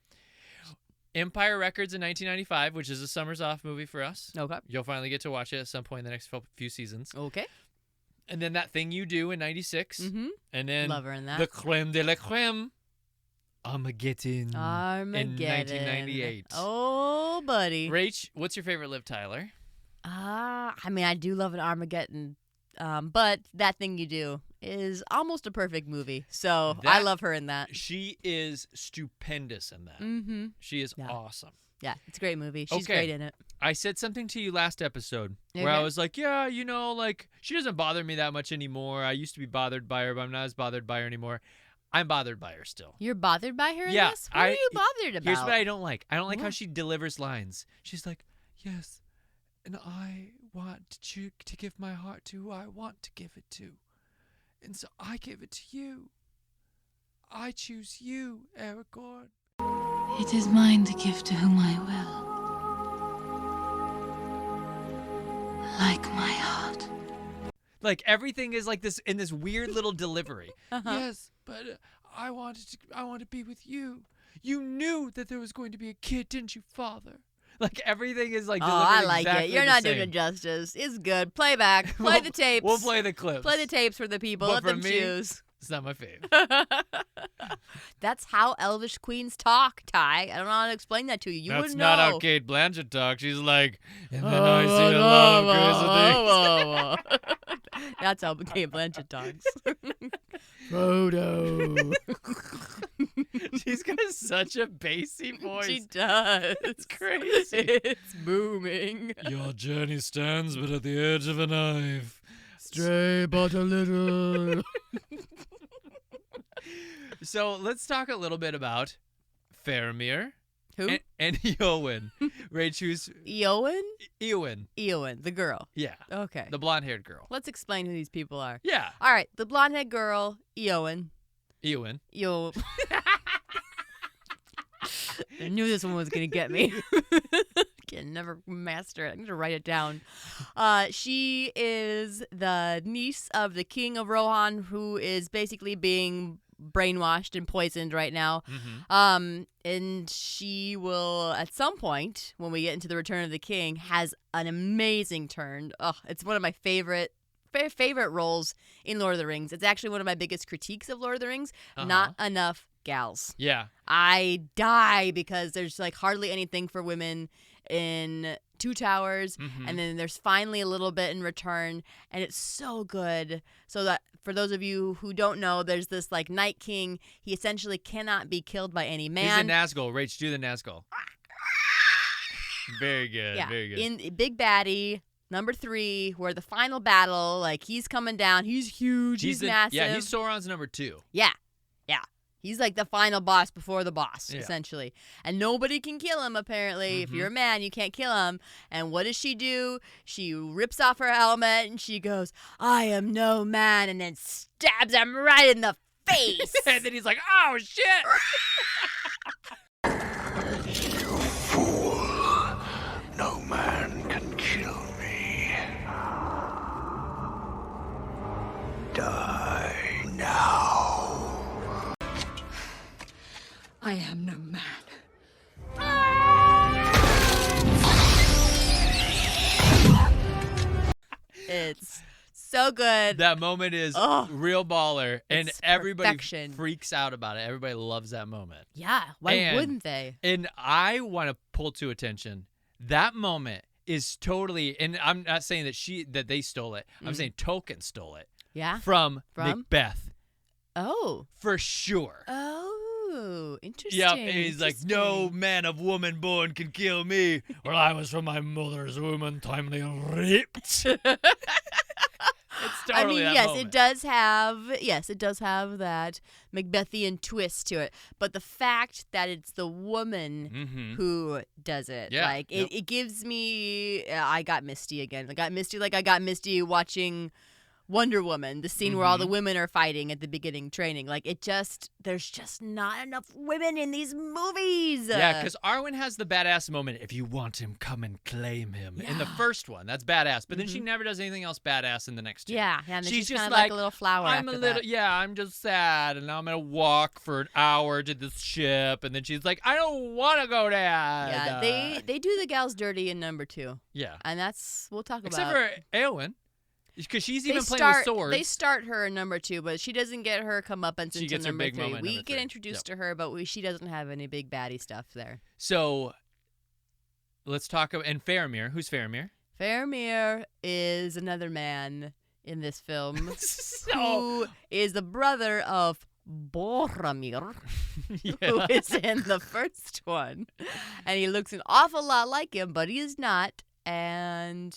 Empire Records in 1995, which is a Summers Off movie for us. Okay. You'll finally get to watch it at some point in the next few seasons. Okay. And then That Thing You Do in 96. Mm-hmm. And then Love her in that. The Creme de la Creme, Armageddon. Armageddon. In 1998. Oh, buddy. Rach, what's your favorite Liv Tyler? I mean, I do love an Armageddon, but That Thing You Do is almost a perfect movie. So I love her in that. She is stupendous in that. Mm-hmm. She is awesome. Yeah, it's a great movie. She's Okay. great in it. I said something to you last episode where I Okay. was like, yeah, you know, like, she doesn't bother me that much anymore. I used to be bothered by her, but I'm not as bothered by her anymore. I'm bothered by her still. You're bothered by her in Yeah, this? What are you bothered about? Here's what I don't like. I don't like how What? she delivers lines. She's like, yes, and I want to give my heart to who I want to give it to. And so I give it to you. I choose you, Aragorn. It is mine to give to whom I will. Like my heart. Like, everything is like this in this weird little delivery. Uh-huh. Yes, but I want to be with you. You knew that there was going to be a kid, didn't you, Father? Like, everything is like Oh, delivered I like exactly it. You're the not same. doing it justice. It's good. Play back. Play the tapes. We'll play the clips. Play the tapes for the people. But Let for them me, choose. It's not my fave. That's how Elvish queens talk, Ty. I don't know how to explain that to you. You That's wouldn't not know. how Kate Blanchett talks. She's like, and then I see a lot of crazy things. That's how Kate Blanchett talks. Frodo. She's got such a bassy voice. She does. It's crazy. It's booming. Your journey stands but at the edge of a knife. Stray but a little. So let's talk a little bit about Faramir Who? and Eowyn. Rach, who's Eowyn? Eowyn? Eowyn, the girl. Yeah, Okay. the blonde-haired girl. Let's explain who these people are. Yeah, All right, the blonde-haired girl, Eowyn. Eowyn. I knew this one was gonna get me. Can never master it. I'm gonna write it down. She is the niece of the king of Rohan, who is basically being brainwashed and poisoned right now. Mm-hmm. And she will, at some point, when we get into the Return of the King, has an amazing turn. Oh, it's one of my favorite roles in Lord of the Rings. It's actually one of my biggest critiques of Lord of the Rings. Not enough gals. Yeah. I die because there's like hardly anything for women in Two Towers, and then there's finally a little bit in Return, and it's so good. So that for those of you who don't know, there's this like Night King. He essentially cannot be killed by any man. He's a Nazgul. Rach, do the Nazgul. Very good. Yeah, Very good. in Big Baddie number 3, where the final battle, like he's coming down. He's huge. He's massive. Yeah, he's Sauron's number 2. Yeah. He's like the final boss before the boss, Yeah. essentially. And nobody can kill him, apparently. If you're a man, you can't kill him. And what does she do? She rips off her helmet and she goes, I am no man, and then stabs him right in the face. And then he's like, oh, shit. No man can kill me. Die now. I am no man. It's so good. That moment is Oh, real baller, and it's everybody perfection. freaks out about it. Everybody loves that moment. Yeah, why And- wouldn't they? And I want to pull to attention that moment is totally, and I'm not saying that they stole it. I'm saying Tolkien stole it Yeah? from From? Macbeth Oh. for sure. Oh, interesting. Yep, and he's like, no man of woman born can kill me. Well, I was from my mother's womb untimely ripped. It's totally I mean, that yes, moment. it does have that Macbethian twist to it. But the fact that it's the woman who does it, Yeah, like it gives me. I got misty again. I got misty watching Wonder Woman, the scene where all the women are fighting at the beginning training. Like, there's just not enough women in these movies. Yeah, because Arwen has the badass moment, if you want him, come and claim him. In the first one, that's badass. But then she never does anything else badass in the next two. Yeah, and then she's just kind of like a little flower I'm after a little, that. yeah, I'm just sad, and I'm going to walk for an hour to this ship. And then she's like, I don't want to go there. Yeah, they do the gals dirty in number 2. Yeah. And we'll talk Except about. for Eowyn. Because she's even playing with swords. They start her in number 2, but she doesn't get her comeuppance She until gets her number big 3. moment We number get 3. introduced to her, but she doesn't have any big baddie stuff there. So, let's talk about, and Faramir. Who's Faramir? Faramir is another man in this film who is the brother of Boromir, who is in the first one. And he looks an awful lot like him, but he is not. And,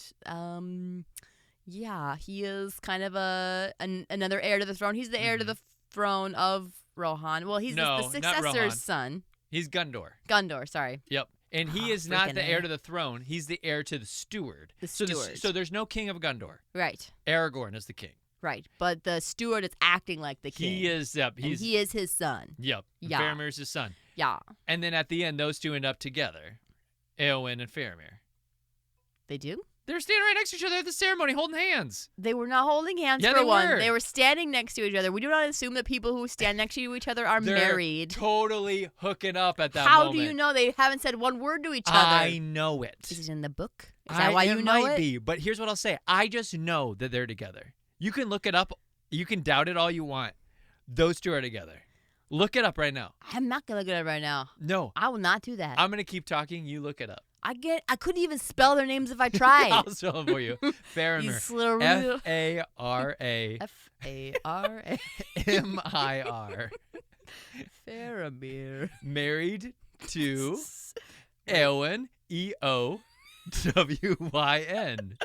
yeah, he is kind of another heir to the throne. He's the heir to the throne of Rohan. Well, he's the not Rohan. successor's son. He's Gondor. Gondor, sorry. Yep. And he is not freaking the A. heir to the throne. He's the heir to the steward. So there's no king of Gondor. Right. Aragorn is the king. Right. But the steward is acting like the king. He is, yep. And he is his son. Yep. Yeah. Faramir's his son. Yeah. And then at the end, those two end up together. Eowyn and Faramir. They do? They're standing right next to each other at the ceremony, holding hands. They were not holding hands Yeah, for they one. were. They were standing next to each other. We do not assume that people who stand next to each other are They're married. totally hooking up at that How moment. do you know they haven't said one word to each other? I know it. Is it in the book? Is that why you know might it? be, but here's what I'll say. I just know that they're together. You can look it up. You can doubt it all you want. Those two are together. Look it up right now. I'm not going to look it up right now. No. I will not do that. I'm going to keep talking. You look it up. I couldn't even spell their names if I tried. I'll spell them for you. Faramir. F-A-R-A. F-A-R-A. M-I-R. Faramir. Married to Eowyn. E-O-W-Y-N.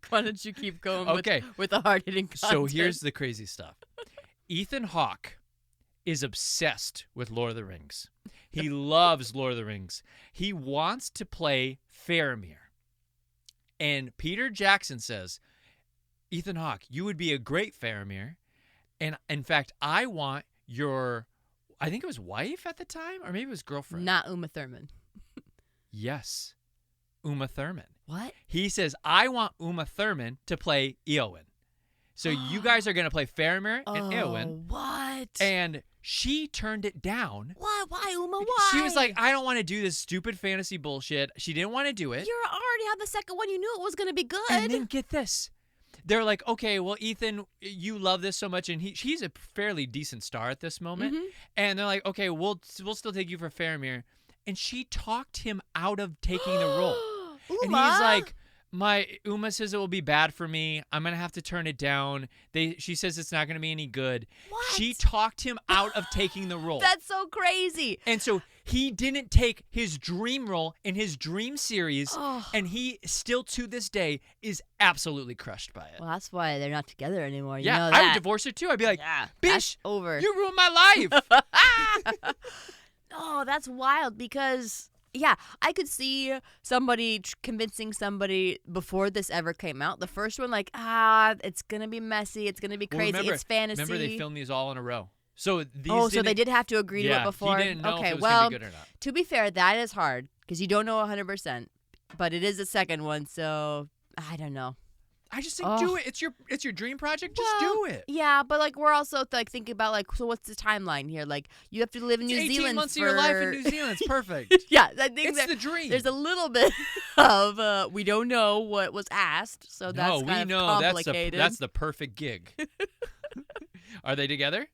Why don't you keep going Okay. with the hard-hitting content? So here's the crazy stuff. Ethan Hawke is obsessed with Lord of the Rings. He loves Lord of the Rings. He wants to play Faramir. And Peter Jackson says, Ethan Hawke, you would be a great Faramir. And in fact, I want your, I think it was wife at the time, or maybe it was girlfriend. Not Uma Thurman. Yes. Uma Thurman. What? He says, I want Uma Thurman to play Eowyn. So you guys are going to play Faramir and Eowyn. What? And she turned it down. Why? Why, Uma? Why? She was like, I don't want to do this stupid fantasy bullshit. She didn't want to do it. You already had the second one. You knew it was going to be good. And then get this. They're like, okay, well, Ethan, you love this so much. And he's a fairly decent star at this moment. Mm-hmm. And they're like, okay, we'll still take you for Faramir. And she talked him out of taking the role. Uma? And he's like, Uma says it will be bad for me. I'm going to have to turn it down. She says it's not going to be any good. What? She talked him out of taking the role. That's so crazy. And so he didn't take his dream role in his dream series, and he still to this day is absolutely crushed by it. Well, that's why they're not together anymore. You Yeah, know I that. would divorce her too. I'd be like, Yeah, bitch, that's over. you ruined my life. Oh, that's wild because, yeah, I could see somebody convincing somebody before this ever came out. The first one, like, it's going to be messy. It's going to be Well, crazy. remember- It's fantasy. Remember they filmed these all in a row. So these so they did have to agree to it before? He didn't know okay, if it was well, going to be good or not. to be fair, that is hard because you don't know 100%. But it is the second one, so I don't know. I just think do it. It's your dream project. Just do it. Yeah, but like we're also like thinking about like, so what's the timeline here? Like you have to live in It's New 18 Zealand months for of your life in New Zealand. It's perfect. Yeah, I think It's the dream. There's a little bit of we don't know what was asked, so that's No, we kind of know complicated. that's the perfect gig. Are they together?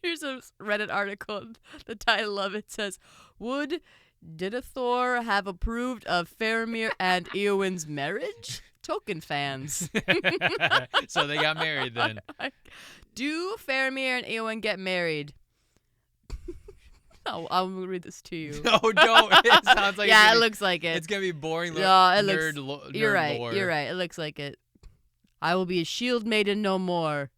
Here's a Reddit article. The title of it says, "Would Denethor have approved of Faramir and Eowyn's marriage?" Token fans. So they got married then. Do Faramir and Eowyn get married? I'll read this to you. No, don't. It sounds like Yeah, it looks like it. It's gonna be boring. Yeah, it nerd, looks. nerd You're right. lore. You're right. It looks like it. I will be a shield maiden no more,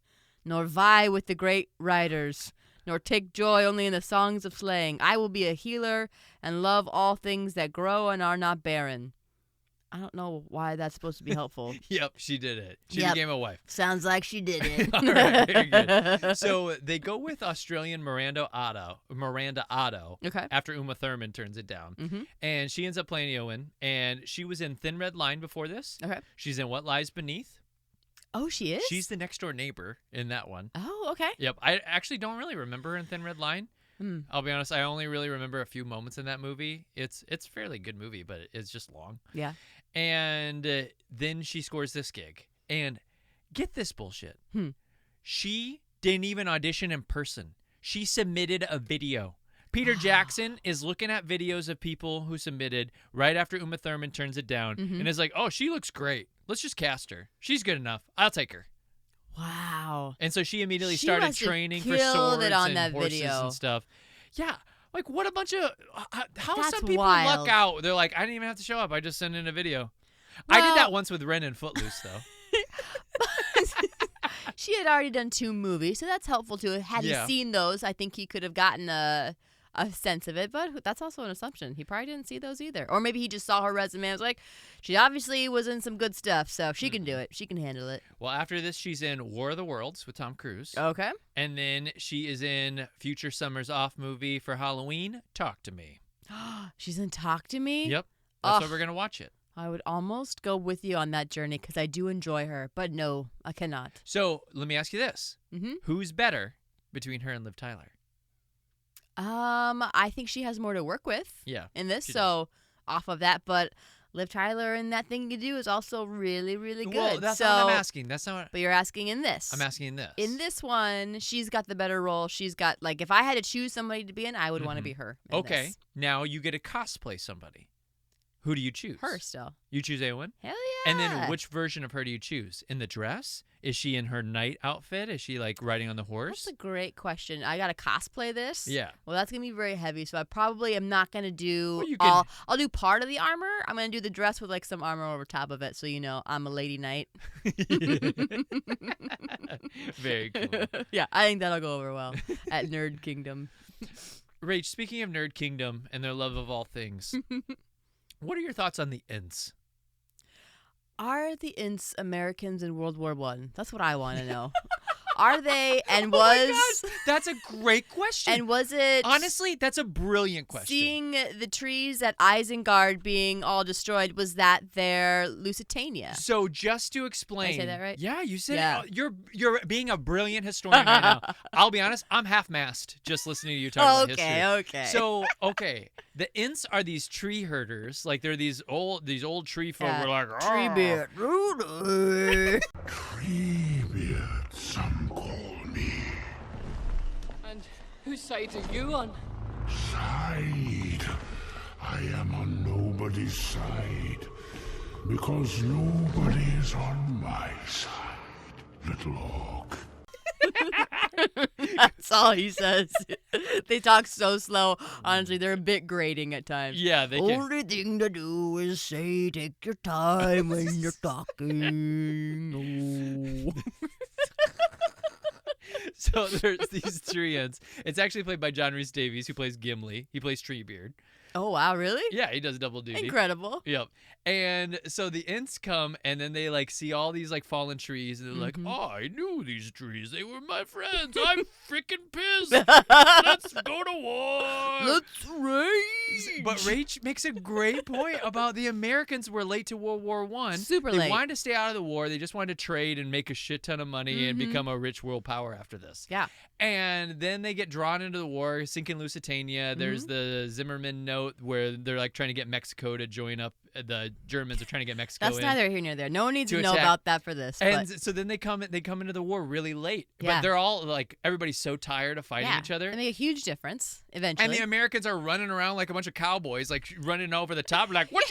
nor vie with the great riders, nor take joy only in the songs of slaying. I will be a healer and love all things that grow and are not barren. I don't know why that's supposed to be helpful. Yep, she did it. She Yep. became a wife. Sounds like she did it. All right, very good. So they go with Australian Miranda Otto Okay. after Uma Thurman turns it down. Mm-hmm. And she ends up playing Eowyn. And she was in Thin Red Line before this. Okay. She's in What Lies Beneath. Oh, she is? She's the next door neighbor in that one. Oh, okay. Yep. I actually don't really remember her in Thin Red Line. I'll be honest. I only really remember a few moments in that movie. It's a fairly good movie, but it's just long. Yeah. And then she scores this gig. And get this bullshit. She didn't even audition in person. She submitted a video. Peter Jackson is looking at videos of people who submitted right after Uma Thurman turns it down and is like, oh, she looks great. Let's just cast her. She's good enough. I'll take her. Wow. And so she immediately She started must have training for killed swords it on and that horses video. and stuff. Yeah. Like, what a bunch of... How That's some people wild. luck out. They're like, I didn't even have to show up. I just sent in a video. I did Well- that once with Ren and Footloose, though. She had already done 2 movies, so that's helpful too. Had Yeah. he seen those, I think he could have gotten a sense of it, but that's also an assumption. He probably didn't see those either. Or maybe he just saw her resume and was like, she obviously was in some good stuff, so she can do it. She can handle it. Well, after this, she's in War of the Worlds with Tom Cruise. Okay. And then she is in future Summer's Off movie for Halloween, Talk to Me. She's in Talk to Me? Yep. That's why Ugh. we're going to watch it. I would almost go with you on that journey because I do enjoy her, but no, I cannot. So let me ask you this. Mm-hmm. Who's better between her and Liv Tyler? I think she has more to work with Yeah. in this, she so off of that, but Liv Tyler in That Thing You Do is also really, really good. Well, that's so, not what I'm asking. That's not what But you're asking in this. I'm asking this. In this one, she's got the better role. She's got, like, if I had to choose somebody to be in, I would want to be her. in Okay. this. Now you get to cosplay somebody. Who do you choose? Her still. You choose Eowyn? Hell yeah. And then which version of her do you choose? In the dress? Is she in her knight outfit? Is she like riding on the horse? That's a great question. I got to cosplay this. Yeah. Well, that's going to be very heavy, so I probably am not going to do Well, you all. I'll do part of the armor. I'm going to do the dress with, like, some armor over top of it, so you know I'm a lady knight. Very cool. Yeah, I think that'll go over well at Nerd Kingdom. Rach, speaking of Nerd Kingdom and their love of all things, what are your thoughts on the Ents? Are the Ints Americans in World War I? That's what I want to know. Are they? And Oh my was gosh, that's a great question. and was it Honestly, that's a brilliant question. seeing the trees at Isengard being all destroyed? Was that their Lusitania? So just to explain, that right? Yeah, you said Yeah. it. You're being a brilliant historian right now. I'll be honest, I'm half-mast just listening to you talk about history. Okay. So the Ints are these tree herders, like they're these old tree folk. Yeah. We're like Tree "Arr." beard. Treebeard, some call me. And whose side are you on? Side. I am on nobody's side. Because nobody is on my side, little hawk. That's all he says. They talk so slow. Honestly, they're a bit grating at times. Yeah, they can. Only thing to do is say, take your time when you're talking. Oh. So there's these tree Ents. It's actually played by John Rhys Davies, who plays Gimli. He plays Treebeard. Oh, wow, really? Yeah, he does double duty. Incredible. Yep. And so the Ents come and then they like see all these like fallen trees and they're like, oh, I knew these trees. They were my friends. I'm freaking pissed. Let's go to war. Let's rage. But Rach makes a great point about the Americans were late to World War I. Super They late. wanted to stay out of the war. They just wanted to trade and make a shit ton of money and become a rich world power after this. Yeah. And then they get drawn into the war, sinking Lusitania. There's the Zimmerman note where they're like trying to get Mexico to join up. The Germans are trying to get Mexico That's in. neither here nor there. No one needs to to know attack. about that for this. And but so then they come into the war really late. Yeah. But they're all like, everybody's so tired of fighting yeah, each other. They make a huge difference eventually. And the Americans are running around like a bunch of cowboys, like running over the top, like, what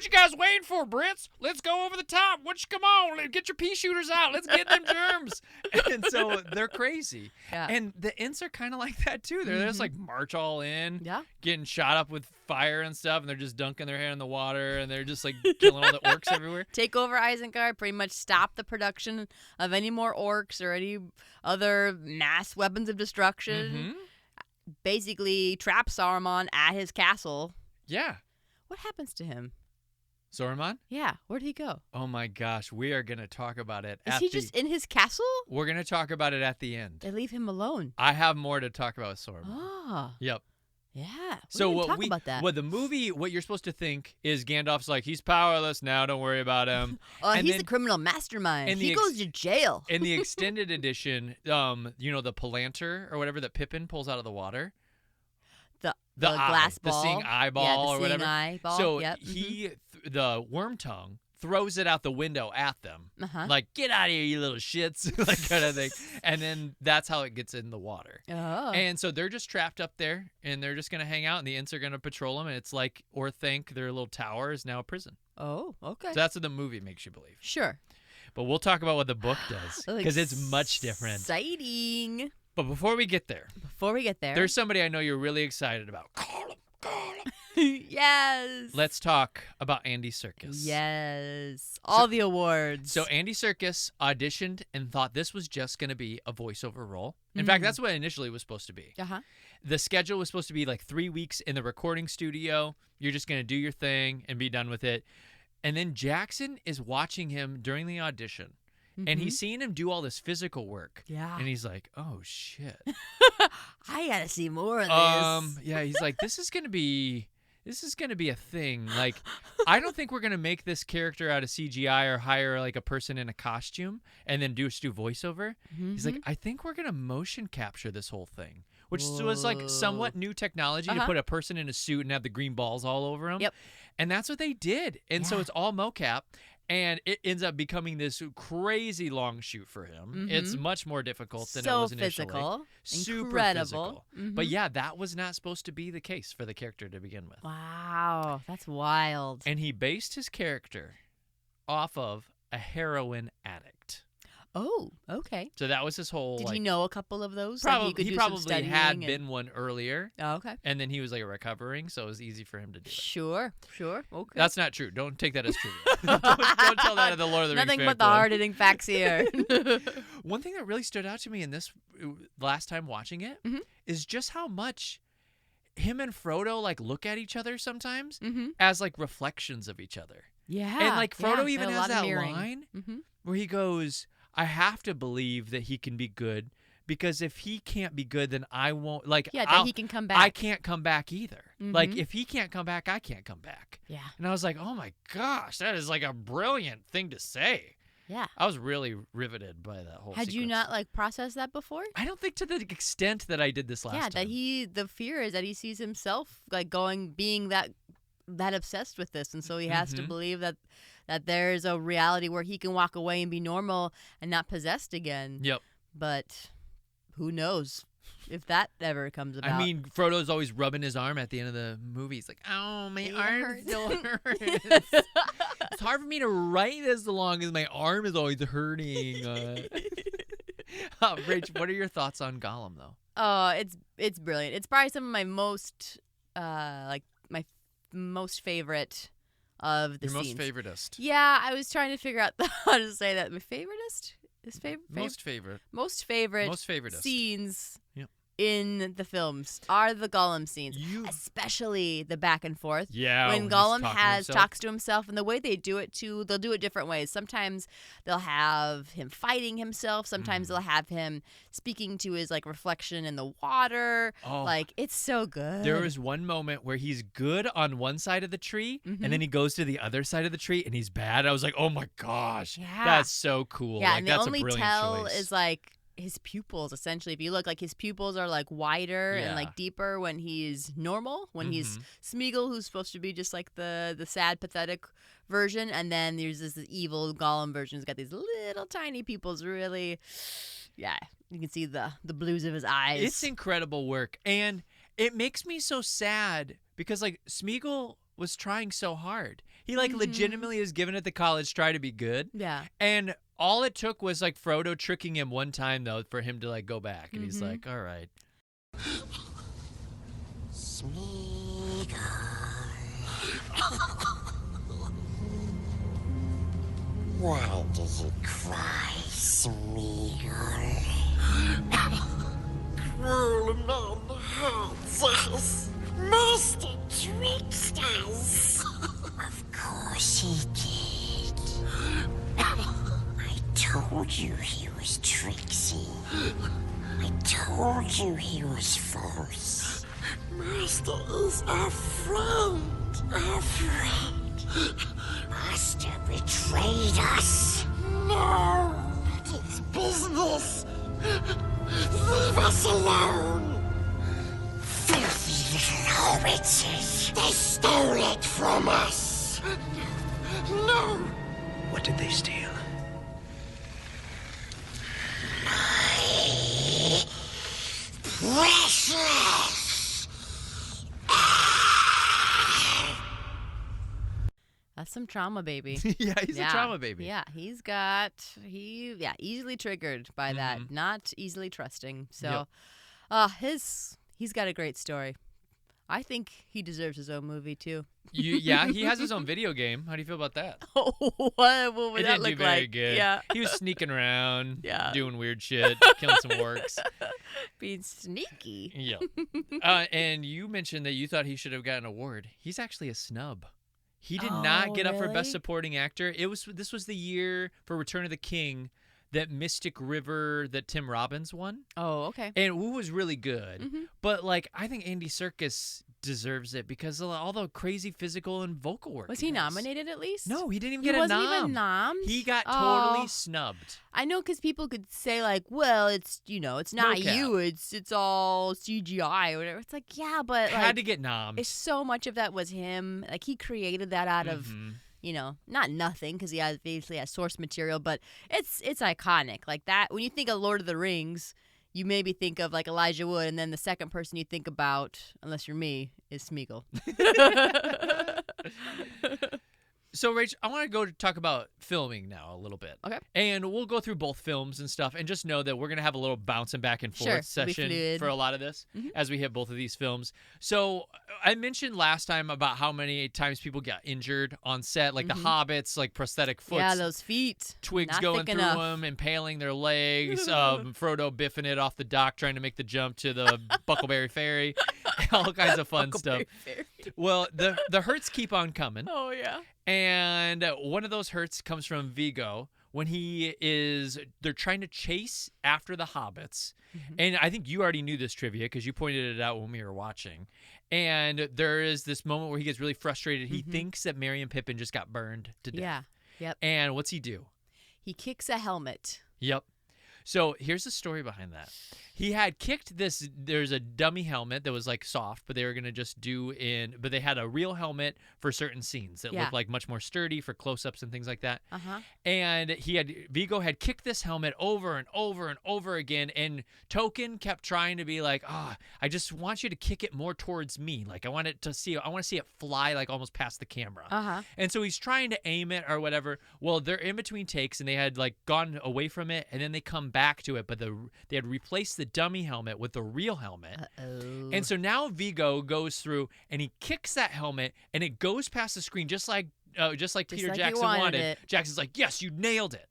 you guys waiting for, Brits? Let's go over the top. Come on, get your pea shooters out. Let's get them germs. And so they're crazy. Yeah. And the Ents are kind of like that too. They're just like march all in, Yeah. getting shot up with fire and stuff, and they're just dunking their head in the water, and they're just like killing all the orcs everywhere. Take over Isengard, pretty much stop the production of any more orcs or any other mass weapons of destruction. Basically trap Saruman at his castle. Yeah. What happens to him? Saruman? Yeah, where'd he go? Oh my gosh, we are going to talk about it. Is he just in his castle? We're going to talk about it at the end. They leave him alone. I have more to talk about with Saruman. Oh. Yep. Yeah. So talk about that. What the movie, what you're supposed to think is Gandalf's like, he's powerless now, don't worry about him. And he's the criminal mastermind. He goes to jail. In the extended edition, the Palantir or whatever that Pippin pulls out of the water. The glass ball. The seeing eyeball or whatever. Eyeball. So the worm tongue throws it out the window at them. Like, get out of here, you little shits, like kind of thing. And then that's how it gets in the water. Oh. And so they're just trapped up there, and they're just going to hang out, and the Ents are going to patrol them, and it's like, or think their little tower is now a prison. Oh, okay. So that's what the movie makes you believe. Sure. But we'll talk about what the book does, because it's much different. Exciting. But before we get there, there's somebody I know you're really excited about. Gollum. Yes. Let's talk about Andy Serkis. Yes. All the awards. So Andy Serkis auditioned and thought this was just going to be a voiceover role. In fact, that's what it initially was supposed to be. The schedule was supposed to be like 3 weeks in the recording studio. You're just going to do your thing and be done with it. And then Jackson is watching him during the audition. And he's seeing him do all this physical work. Yeah. And he's like, oh, shit. I got to see more of this. Yeah, he's like, this is going to be a thing. Like, I don't think we're going to make this character out of CGI or hire like a person in a costume and then just do voiceover. He's like, I think we're going to motion capture this whole thing, which was like somewhat new technology to put a person in a suit and have the green balls all over him. Yep. And that's what they did. And so it's all mocap. And it ends up becoming this crazy long shoot for him. It's much more difficult than it was initially. Physical. Super Incredible. physical. But yeah, that was not supposed to be the case for the character to begin with. Wow, that's wild. And he based his character off of a heroin addict. Oh, okay. So that was his whole. Did he know a couple of those? Probably, he probably had been one earlier. Oh, okay. And then he was like recovering, so it was easy for him to do it. Sure. Okay. That's not true. Don't take that as true. don't tell that to the Lord of the Rings. Nothing but the hard-hitting facts here. One thing that really stood out to me in this last time watching it is just how much him and Frodo like look at each other sometimes as like reflections of each other. Yeah. And like Frodo even has that mirroring. line where he goes, I have to believe that he can be good, because if he can't be good, then I won't. Like, then he can come back. I can't come back either. Like, if he can't come back, I can't come back. Yeah. And I was like, oh my gosh, that is like a brilliant thing to say. Yeah. I was really riveted by that whole Had you sequence. not like processed that before? I don't think to the extent that I did this last time. Yeah, the fear is that he sees himself like being that obsessed with this, and so he has to believe that there's a reality where he can walk away and be normal and not possessed again. Yep. But who knows if that ever comes about. I mean, Frodo's always rubbing his arm at the end of the movie. He's like, oh, my arm still hurts. It's hard for me to write as long as my arm is always hurting. Rach, what are your thoughts on Gollum, though? Oh, it's brilliant. It's probably some of my most most favorite of the Your scenes. most favoritist. Yeah, I was trying to figure out how to say that. My favoritist? Most favorite. Most favorite Most favoritist. scenes Yep. in the films are the Gollum scenes, especially the back and forth. Yeah, when when Gollum he's talks to himself, and the way they do it too, they'll do it different ways. Sometimes they'll have him fighting himself. Sometimes they'll have him speaking to his like reflection in the water. Oh. Like, it's so good. There was one moment where he's good on one side of the tree, and then he goes to the other side of the tree, and he's bad. I was like, oh my gosh, that's so cool. Yeah, like, and the that's only a brilliant tell choice. is like his pupils, essentially. If you look, like his pupils are like wider and like deeper when he's normal, when he's Smeagol, who's supposed to be just like the sad, pathetic version, and then there's this evil Gollum version who's got these little tiny pupils. Really, yeah, you can see the blues of his eyes. It's incredible work, and it makes me so sad because like Smeagol was trying so hard. He like legitimately is giving it the college try to be good. Yeah. And all it took was like Frodo tricking him one time though for him to like go back, and he's like, all right. Smeagol. Why does he cry, Smeagol? Crawling on the hearts of his master tricksters. Of course he told you he was tricksy. I told you he was false. Master is our friend. Our friend. Master betrayed us. No, it's business. Leave us alone. Filthy little hobbitses. They stole it from us. No. What did they steal? My precious. That's some trauma, baby. Yeah, he's a trauma baby. Yeah, easily triggered by that. Not easily trusting. So, he's got a great story. I think he deserves his own movie too. Yeah, he has his own video game. How do you feel about that? Oh, what would It that didn't look do very like? good. Yeah, He was sneaking around, Yeah. doing weird shit, killing some orcs. being sneaky. Yeah. And you mentioned that you thought he should have gotten an award. He's actually a snub. He did not get up for Best really? Supporting Actor. This was the year for Return of the King, that Mystic River that Tim Robbins won. Oh, okay. And it was really good. Mm-hmm. But I think Andy Serkis deserves it because of all the crazy physical and vocal work. Was he does. nominated at least? No, he didn't even He get a wasn't nom. even nommed? He got Oh. totally snubbed. I know, because people could say well, it's it's not Mocap. you, it's all CGI or whatever. It's yeah, but Had to get nommed. it's so much of that was him. He created that out of not nothing, because he obviously has source material, but it's iconic. That when you think of Lord of the Rings, you maybe think of Elijah Wood, and then the second person you think about, unless you're me, is Smeagol. So, Rach, I want to go to talk about filming now a little bit. Okay. And we'll go through both films and stuff, and just know that we're going to have a little bouncing back and forth Sure, it'll be session fluid. for a lot of this as we hit both of these films. So, I mentioned last time about how many times people got injured on set, the hobbits, prosthetic foot. Yeah, those feet. Twigs Not going thick through enough. them, impaling their legs, Frodo biffing it off the dock, trying to make the jump to the Buckleberry Ferry, all kinds of fun stuff. Well, the hurts keep on coming. Oh, yeah. And one of those hurts comes from Viggo when they're trying to chase after the hobbits. And I think you already knew this trivia because you pointed it out when we were watching. And there is this moment where he gets really frustrated. He thinks that Merry and Pippin just got burned to death. Yeah. Yep. And what's he do? He kicks a helmet. Yep. So here's the story behind that. He had kicked there's a dummy helmet that was soft, but they were going to just but they had a real helmet for certain scenes that looked much more sturdy for close-ups and things like that. Uh-huh. And Viggo had kicked this helmet over and over and over again, and Tolkien kept trying to be I just want you to kick it more towards me. I want to see it fly almost past the camera. Uh-huh. And so he's trying to aim it or whatever. Well, they're in between takes, and they had gone away from it, and then they come back to it, but they had replaced the dummy helmet with the real helmet. Uh-oh. And so now Viggo goes through and he kicks that helmet, and it goes past the screen just like Peter like he Jackson wanted it. Jackson's like, yes, you nailed it.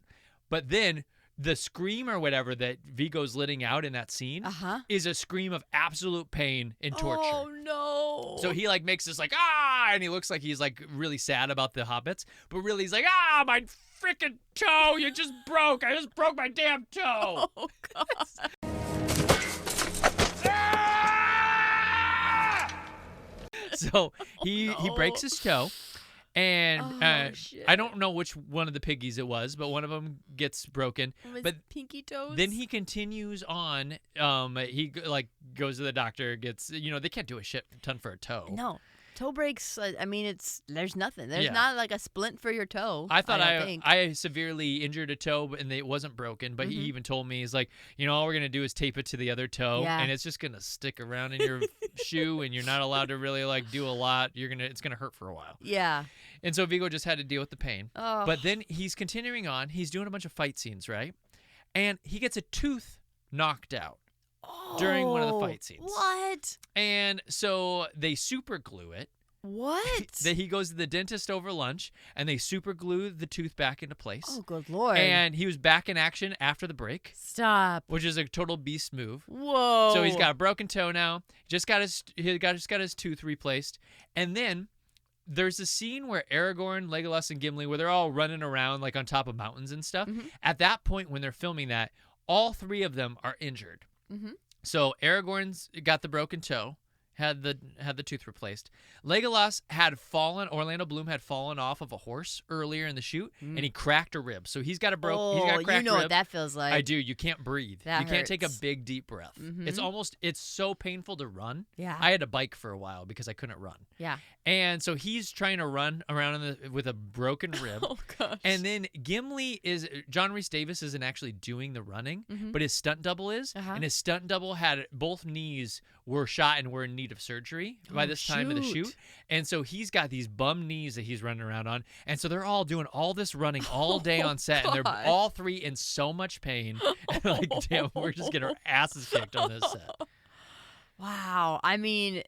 But then the scream or whatever that Viggo's letting out in that scene is a scream of absolute pain and torture. Oh, no. So he makes this and he looks like he's really sad about the hobbits, but really he's my freaking toe, you just broke. I just broke my damn toe. Oh, God. So he breaks his toe, and shit. I don't know which one of the piggies it was, but one of them gets broken. But pinky toes? Then he continues on. He goes to the doctor, gets they can't do a shit ton for a toe. No. Toe breaks, there's nothing. There's Yeah. not a splint for your toe. I thought don't think. I severely injured a toe, and it wasn't broken. But he even told me, he's all we're gonna do is tape it to the other toe, Yeah. and it's just gonna stick around in your shoe, and you're not allowed to really do a lot. It's gonna hurt for a while. Yeah. And so Viggo just had to deal with the pain. Oh. But then he's continuing on. He's doing a bunch of fight scenes, right? And he gets a tooth knocked out during one of the fight scenes. What? And so they super glue it. What? That he goes to the dentist over lunch, and they super glue the tooth back into place. Oh, good Lord. And he was back in action after the break, Stop. which is a total beast move. Whoa. So he's got a broken toe now. He just got his tooth replaced, and then there's a scene where Aragorn, Legolas, and Gimli, where they're all running around like on top of mountains and stuff. Mm-hmm. At that point, when they're filming that, all three of them are injured. Mm-hmm. So Aragorn's got the broken toe, had the tooth replaced. Legolas Orlando Bloom had fallen off of a horse earlier in the shoot, and he cracked a rib. So he's got a he's got a cracked you know rib. what that feels like. I do. You can't breathe. That You can't take a hurts. big deep breath. Mhm. It's so painful to run. Yeah. I had to bike for a while because I couldn't run. Yeah. And so he's trying to run around with a broken rib. Oh gosh. And then John Rhys Davis isn't actually doing the running, but his stunt double is. Uh-huh. And his stunt double had both knees were shot and were in need of surgery by this time of the shoot. And so he's got these bum knees that he's running around on. And so they're all doing all this running all day on set. And they're gosh. all three in so much pain. And like, damn, we're just getting our asses kicked on this set. Wow. I mean,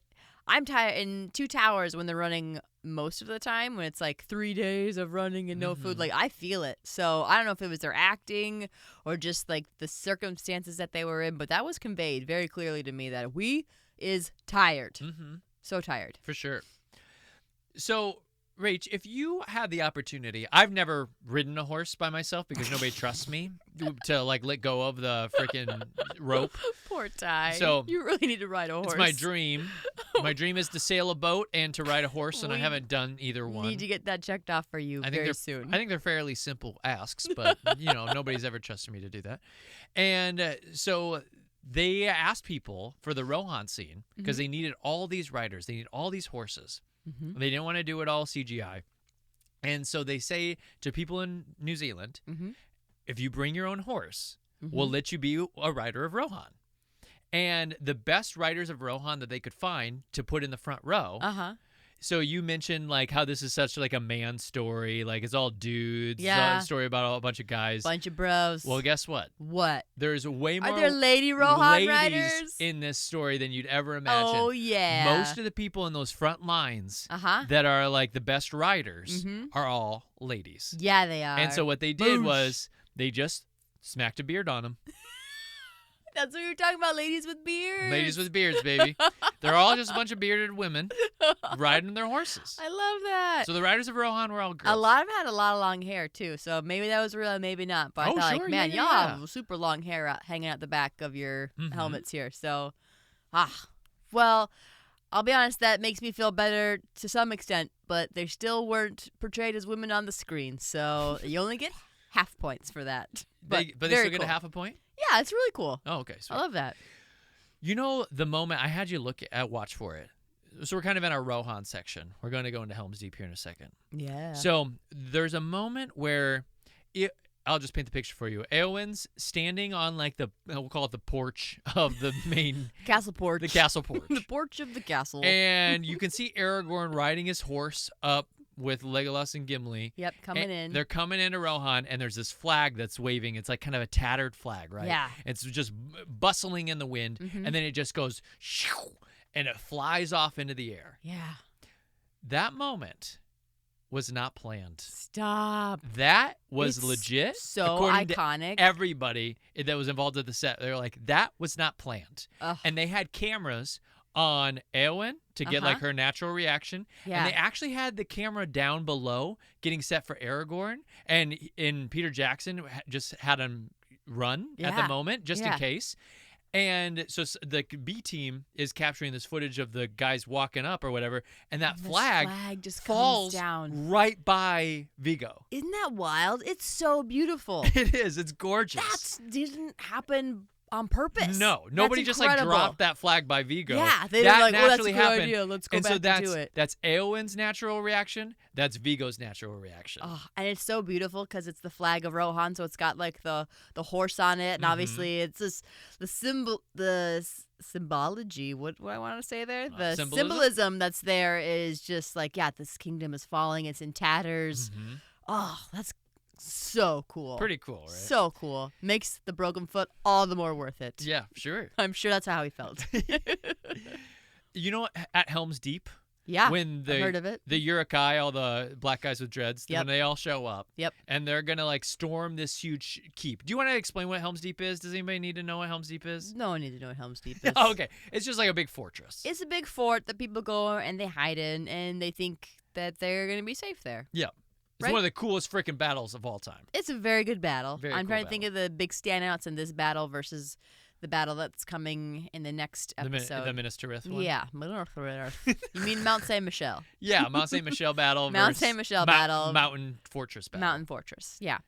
I'm tired in Two Towers when they're running most of the time, when it's like 3 days of running and no food. Like, I feel it. So I don't know if it was their acting or just like the circumstances that they were in, but that was conveyed very clearly to me that we is tired. Mm-hmm. So tired. For sure. So, Rach, if you had the opportunity, I've never ridden a horse by myself because nobody trusts me to like let go of the freaking rope. Poor Ty. So, you really need to ride a horse. It's my dream. My dream is to sail a boat and to ride a horse, and I We haven't done either one. Need to get that checked off for you very soon. I think they're fairly simple asks, but nobody's ever trusted me to do that. And so they asked people for the Rohan scene because they needed all these riders. They needed all these horses. They didn't want to do it all CGI. And so they say to people in New Zealand, if you bring your own horse, we'll let you be a rider of Rohan. And the best riders of Rohan that they could find to put in the front row. So you mentioned like how this is such like a man story, like it's all dudes. Yeah. It's a story about a bunch of guys. Bunch of bros. Well, guess what? What? There's way more Are there lady Rohan ladies riders in this story than you'd ever imagine. Oh yeah. Most of the people in those front lines that are like the best riders are all ladies. Yeah, they are. And so what they did was they just smacked a beard on them. That's what you were talking about, ladies with beards. Ladies with beards, baby. They're all just a bunch of bearded women riding their horses. I love that. So the riders of Rohan were all girls. A lot of them had a lot of long hair too, so maybe that was real, maybe not. But I thought, sure, like, man, yeah, y'all yeah. have super long hair hanging out the back of your helmets here. So, well, I'll be honest, that makes me feel better to some extent, but they still weren't portrayed as women on the screen, so you only get half points for that. But they very still get a cool. half a point? Yeah, it's really cool. Oh, okay. Sweet. I love that. You know, the moment I had you watch for it. So we're kind of in our Rohan section. We're going to go into Helm's Deep here in a second. Yeah. So there's a moment where I'll just paint the picture for you. Eowyn's standing on like we'll call it the porch of the main castle porch. The castle porch. The porch of the castle. And you can see Aragorn riding his horse up with Legolas and Gimli. Yep, coming in. They're coming into Rohan, and there's this flag that's waving. It's like kind of a tattered flag, right? Yeah. It's just bustling in the wind, and then it just goes, shoo, and it flies off into the air. Yeah. That moment was not planned. Stop. That was It's legit. so according iconic. To everybody that was involved at the set, they were like, that was not planned. Ugh. And they had cameras on Eowyn to get like her natural reaction. Yeah. And they actually had the camera down below getting set for Aragorn. And Peter Jackson just had him run at the moment just in case. And so the B team is capturing this footage of the guys walking up or whatever, and that flag just falls comes down right by Viggo. Isn't that wild? It's so beautiful. It is. It's gorgeous. That didn't happen on purpose. No, nobody That's just like incredible. dropped that flag by Viggo. Yeah, they that were like, "Oh, that's a naturally good happened. idea. Let's go and back so that's, and do it." That's Eowyn's natural reaction. That's Viggo's natural reaction. Oh, and it's so beautiful because it's the flag of Rohan, so it's got like the horse on it, and obviously it's just the symbology. What do I want to say there? The symbolism that's there is just like, yeah, this kingdom is falling. It's in tatters. Oh, that's so cool. Pretty cool, right? So cool. Makes the broken foot all the more worth it. Yeah, sure. I'm sure that's how he felt. You know, at Helm's Deep, yeah, when I've heard of it. The Uruk-hai, all the black guys with dreads, Yep. when they all show up, Yep. and they're gonna like storm this huge keep. Do you want to explain what Helm's Deep is? Does anybody need to know what Helm's Deep is? No one needs to know what Helm's Deep is. Oh, okay, it's just like a big fortress. It's a big fort that people go and they hide in, and they think that they're going to be safe there. Yeah. It's Right? one of the coolest freaking battles of all time. It's a very good battle. Very I'm cool trying to think of the big standouts in this battle versus the battle that's coming in the next episode. The Minas Tirith one? Yeah. You mean Mount Saint Michel? Yeah, Mount St. Michel battle Mount versus Saint Michel battle. Mountain Fortress battle. Mountain Fortress. Yeah.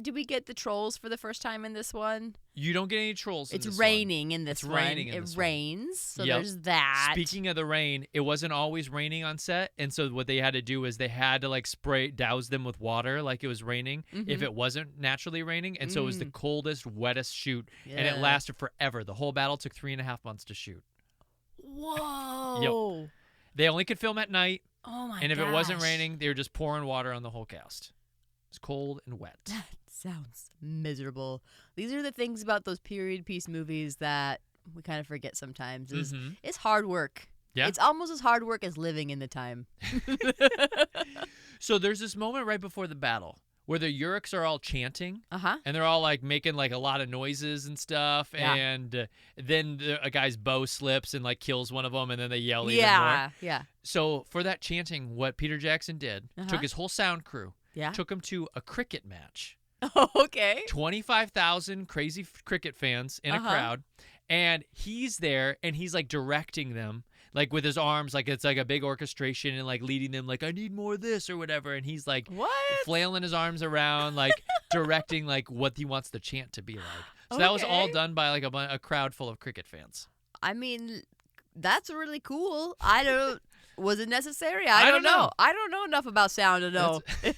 Did we get the trolls for the first time in this one? You don't get any trolls in It's this raining one. in this It's one. raining in this It one. rains, so Yep. there's that. Speaking of the rain, it wasn't always raining on set, and so what they had to do is they had to like douse them with water like it was raining if it wasn't naturally raining, and so it was the coldest, wettest shoot, and it Yeah. lasted forever. The whole battle took 3.5 months to shoot. Whoa. They only could film at night, Oh my and if it wasn't gosh. raining, they were just pouring water on the whole cast. It's cold and wet. That sounds miserable. These are the things about those period piece movies that we kind of forget sometimes. It's hard work. Yeah. It's almost as hard work as living in the time. So there's this moment right before the battle where the Yurks are all chanting, Uh-huh. and they're all like making like a lot of noises and stuff, Yeah. and then a guy's bow slips and like kills one of them, and then they yell even more. Yeah. Yeah. So for that chanting, what Peter Jackson did, took his whole sound crew, Yeah. took him to a cricket match. Okay. 25,000 crazy cricket fans in a crowd, and he's there, and he's like directing them, like with his arms, like it's like a big orchestration, and like leading them, like I need more of this or whatever, and he's like What? flailing his arms around, like directing like what he wants the chant to be like. So that was all Okay. done by like a crowd full of cricket fans. I mean, that's really cool. Was it necessary? I I don't don't know. know. I don't know enough about sound to know if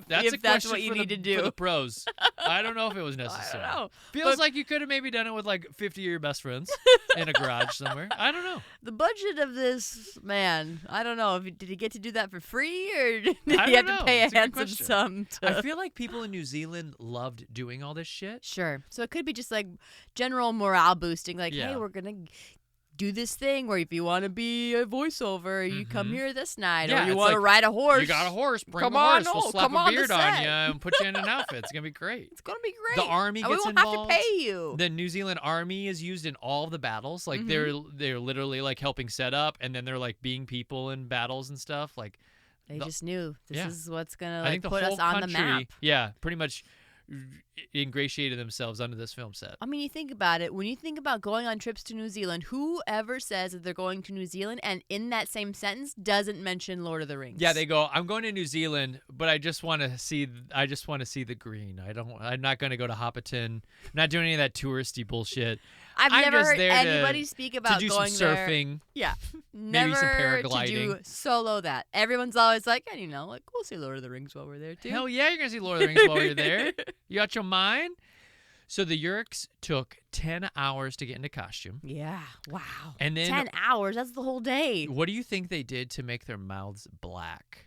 That's a that's question what you for need to for do. the pros. I don't know if it was necessary. know. Feels But- like you could have maybe done it with like 50 of your best friends in a garage somewhere. I don't know. The budget of this, man, I don't know. Did he get to do that for free or did he I have don't to know. pay a It's a good handsome question. sum to... I feel like people in New Zealand loved doing all this shit. Sure. So it could be just like general morale boosting. Like, Yeah. hey, we're going to do this thing where if you want to be a voiceover, you come here this night. Yeah, or you it's want to like, ride a horse. You got a horse, bring Come a on, horse. We'll oh, slap come a on the beard on set. you and put you in an outfit. It's going to be great. It's going to be great. The army And gets we won't involved. have to pay you. The New Zealand Army is used in all of the battles. Like they're literally like helping set up, and then they're like being people in battles and stuff. Like They just knew this Yeah. is what's going to I like think the put whole us on country, the map. yeah, pretty much ingratiated themselves onto this film set. I mean, you think about it. When you think about going on trips to New Zealand, whoever says that they're going to New Zealand and in that same sentence doesn't mention Lord of the Rings? Yeah, they go, I'm going to New Zealand, but I just want to see the green. I'm not going to go to Hoppiton. I'm not doing any of that touristy bullshit. I've I'm never just heard there to- anybody speak about to do going some there. surfing. Yeah, Maybe some never to do paragliding. solo that. Everyone's always like, and like we'll see Lord of the Rings while we're there too. Hell yeah, you're going to see Lord of the Rings while you're there. You got your mind? So the Yurks took 10 hours to get into costume. Yeah, wow. And then 10 hours. That's the whole day. what do you think they did to make their mouths black?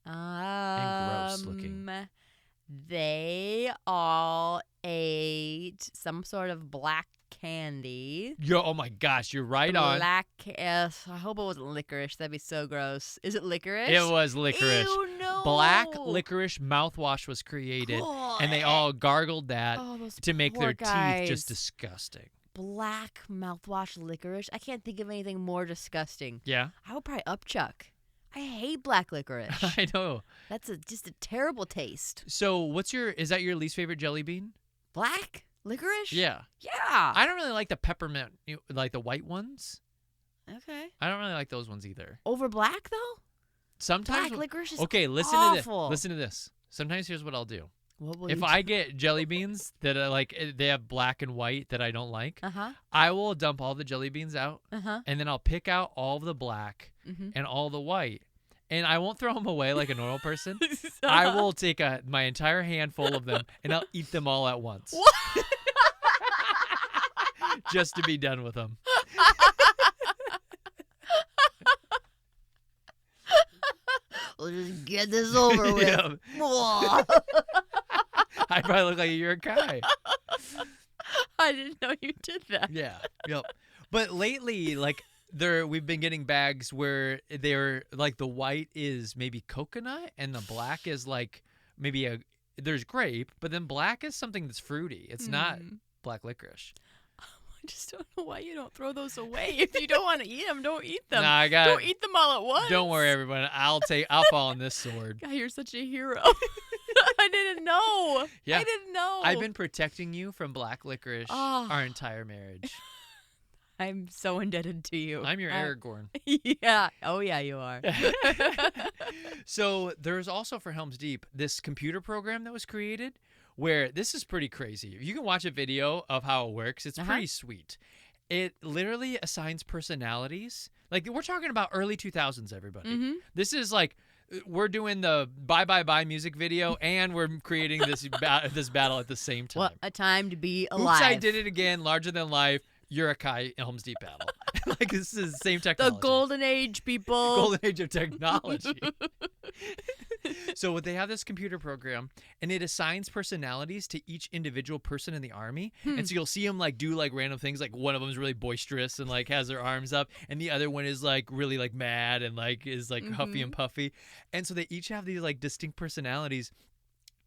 gross looking. They all ate some sort of black candy. Oh my gosh, you're right on. Black. I hope it wasn't licorice. That'd be so gross. Is it licorice? It was licorice. Ew, no. Black licorice mouthwash was created, and they all gargled that Oh, those to make their poor guys. teeth just disgusting. Black mouthwash licorice. I can't think of anything more disgusting. Yeah, I would probably upchuck. I hate black licorice. I know. That's just a terrible taste. So, is that your least favorite jelly bean? Black licorice? Yeah. Yeah. I don't really like the peppermint, like the white ones. Okay. I don't really like those ones either. Over black though? Sometimes. Black licorice is Okay, listen awful. to this. Listen to this. Sometimes here's what I'll do. What will If you I get jelly beans that are like they have black and white that I don't like, Uh-huh. I will dump all the jelly beans out, Uh-huh. and then I'll pick out all of the black Mhm. and all the white, and I won't throw them away like a normal person. I will take my entire handful of them and I'll eat them all at once, What? just to be done with them. We'll just get this over with. Yeah. Mwah. I probably look like a Yurkai. I didn't know you did that. Yeah. Yep. But lately, like we've been getting bags where they're like the white is maybe coconut and the black is like maybe there's grape, but then black is something that's fruity. It's not black licorice. Oh I just don't know why you don't throw those away. If you don't want to eat them, don't eat them. Nah, don't eat them all at once. Don't worry, everyone. I'll fall on this sword. God, you're such a hero. I didn't know. Yeah. I didn't know. I've been protecting you from black licorice our entire marriage. I'm so indebted to you. I'm your Aragorn. Yeah. Oh, yeah, you are. So there's also for Helm's Deep this computer program that was created where this is pretty crazy. You can watch a video of how it works. It's pretty sweet. It literally assigns personalities. Like, we're talking about early 2000s, everybody. Mm-hmm. This is like, we're doing the Bye Bye Bye music video, and we're creating this this battle at the same time. What a time to be alive. Oops, I did it again. Larger than life. Urukai Helm's Deep battle. Like, this is the same technology. The golden age, people. Golden age of technology. So they have this computer program, and it assigns personalities to each individual person in the army. And so you'll see them like do like random things. Like, one of them is really boisterous and like has their arms up, and the other one is like really like mad and like is like huffy and puffy. And so they each have these like distinct personalities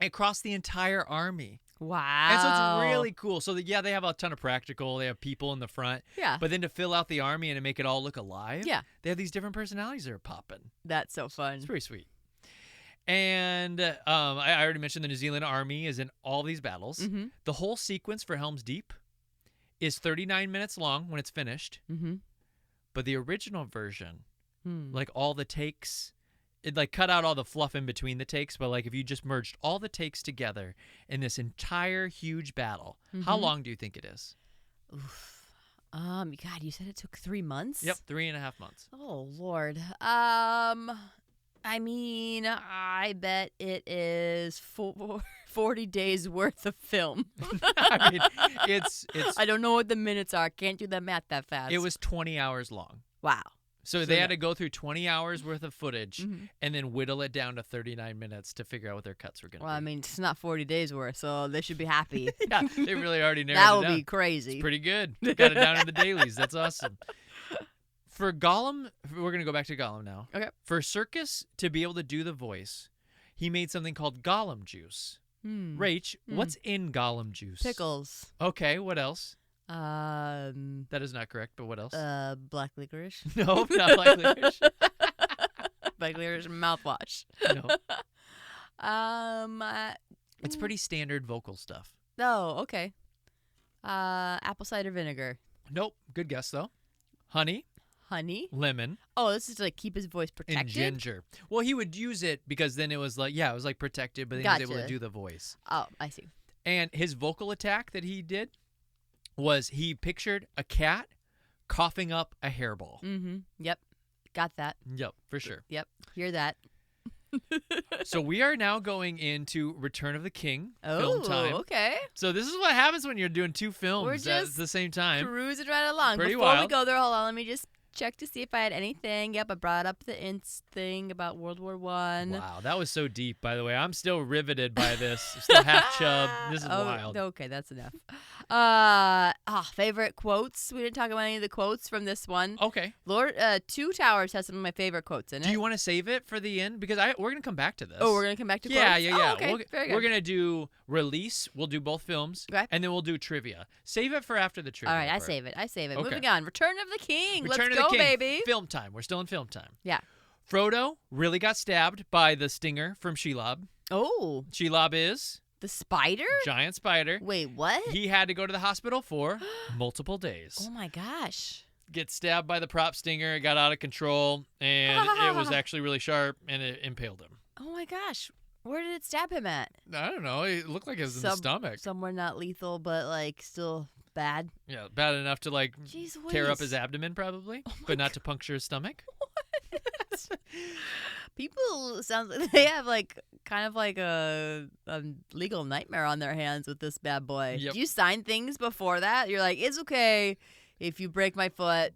across the entire army. Wow. And so it's really cool. So, they have a ton of practical. They have people in the front. Yeah. But then to fill out the army and to make it all look alive, yeah, they have these different personalities that are popping. That's so fun. It's pretty sweet. And I already mentioned the New Zealand Army is in all these battles. Mm-hmm. The whole sequence for Helm's Deep is 39 minutes long when it's finished. Mm-hmm. But the original version, like all the takes, it like cut out all the fluff in between the takes, but like if you just merged all the takes together in this entire huge battle, how long do you think it is? Oof. God, you said it took 3 months? Yep, 3.5 months. Oh, Lord. I mean, I bet it is 40 days worth of film. I mean, it's. I don't know what the minutes are. Can't do the math that fast. It was 20 hours long. Wow. So they had to go through 20 hours worth of footage and then whittle it down to 39 minutes to figure out what their cuts were going to be. Well, I mean, it's not 40 days worth, so they should be happy. Yeah, they really already narrowed that it would down. be crazy. It's pretty good. Got it down in the dailies. That's awesome. For Gollum, we're going to go back to Gollum now. Okay. For Circus to be able to do the voice, he made something called Gollum juice. Rach, what's in Gollum juice? Pickles. Okay, what else? That is not correct, but what else? Black licorice. No, not black licorice. Black licorice mouthwash. No. It's pretty standard vocal stuff. Oh, okay. Apple cider vinegar. Nope. Good guess, though. Honey. Lemon. Oh, this is to like keep his voice protected? And ginger. Well, he would use it because then it was like, it was like protected, but then he was able to do the voice. Oh, I see. And his vocal attack that he did was he pictured a cat coughing up a hairball. Mm-hmm. Yep. Got that. Yep, for sure. Yep. Hear that. So we are now going into Return of the King film time. Okay. So this is what happens when you're doing two films We're at just the same time. Cruising right along. Pretty Before we wild. go there, hold on. Let me just check to see if I had anything. Yep, I brought up the Ints thing about World War I. Wow, that was so deep, by the way. I'm still riveted by this. I'm still half chub. This is wild. Okay, that's enough. Favorite quotes. We didn't talk about any of the quotes from this one. Okay. Two Towers has some of my favorite quotes in it. Do you want to save it for the end? Because we're going to come back to this. Oh, we're going to come back to quotes? Yeah. Oh, okay, very good. We're going to do release. We'll do both films. Okay. And then we'll do trivia. Save it for after the trivia. All right, part. I save it. Okay. Moving on. Return of the King. Return Let's of go, the King. baby. Film time. We're still in film time. Yeah. Frodo really got stabbed by the stinger from Shelob. Oh. Shelob is? The spider? Giant spider. Wait, what? He had to go to the hospital for multiple days. Oh, my gosh. Get stabbed by the prop stinger. It got out of control, and it was actually really sharp, and it impaled him. Oh, my gosh. Where did it stab him at? I don't know. It looked like it was in the stomach. Somewhere not lethal, but, like, still bad. Yeah, bad enough to, like, Jeez tear up Louise. his abdomen, probably, but not to puncture his stomach. People sounds like they have like kind of like a legal nightmare on their hands with this bad boy. Yep. Do you sign things before that? You're like, it's okay if you break my foot,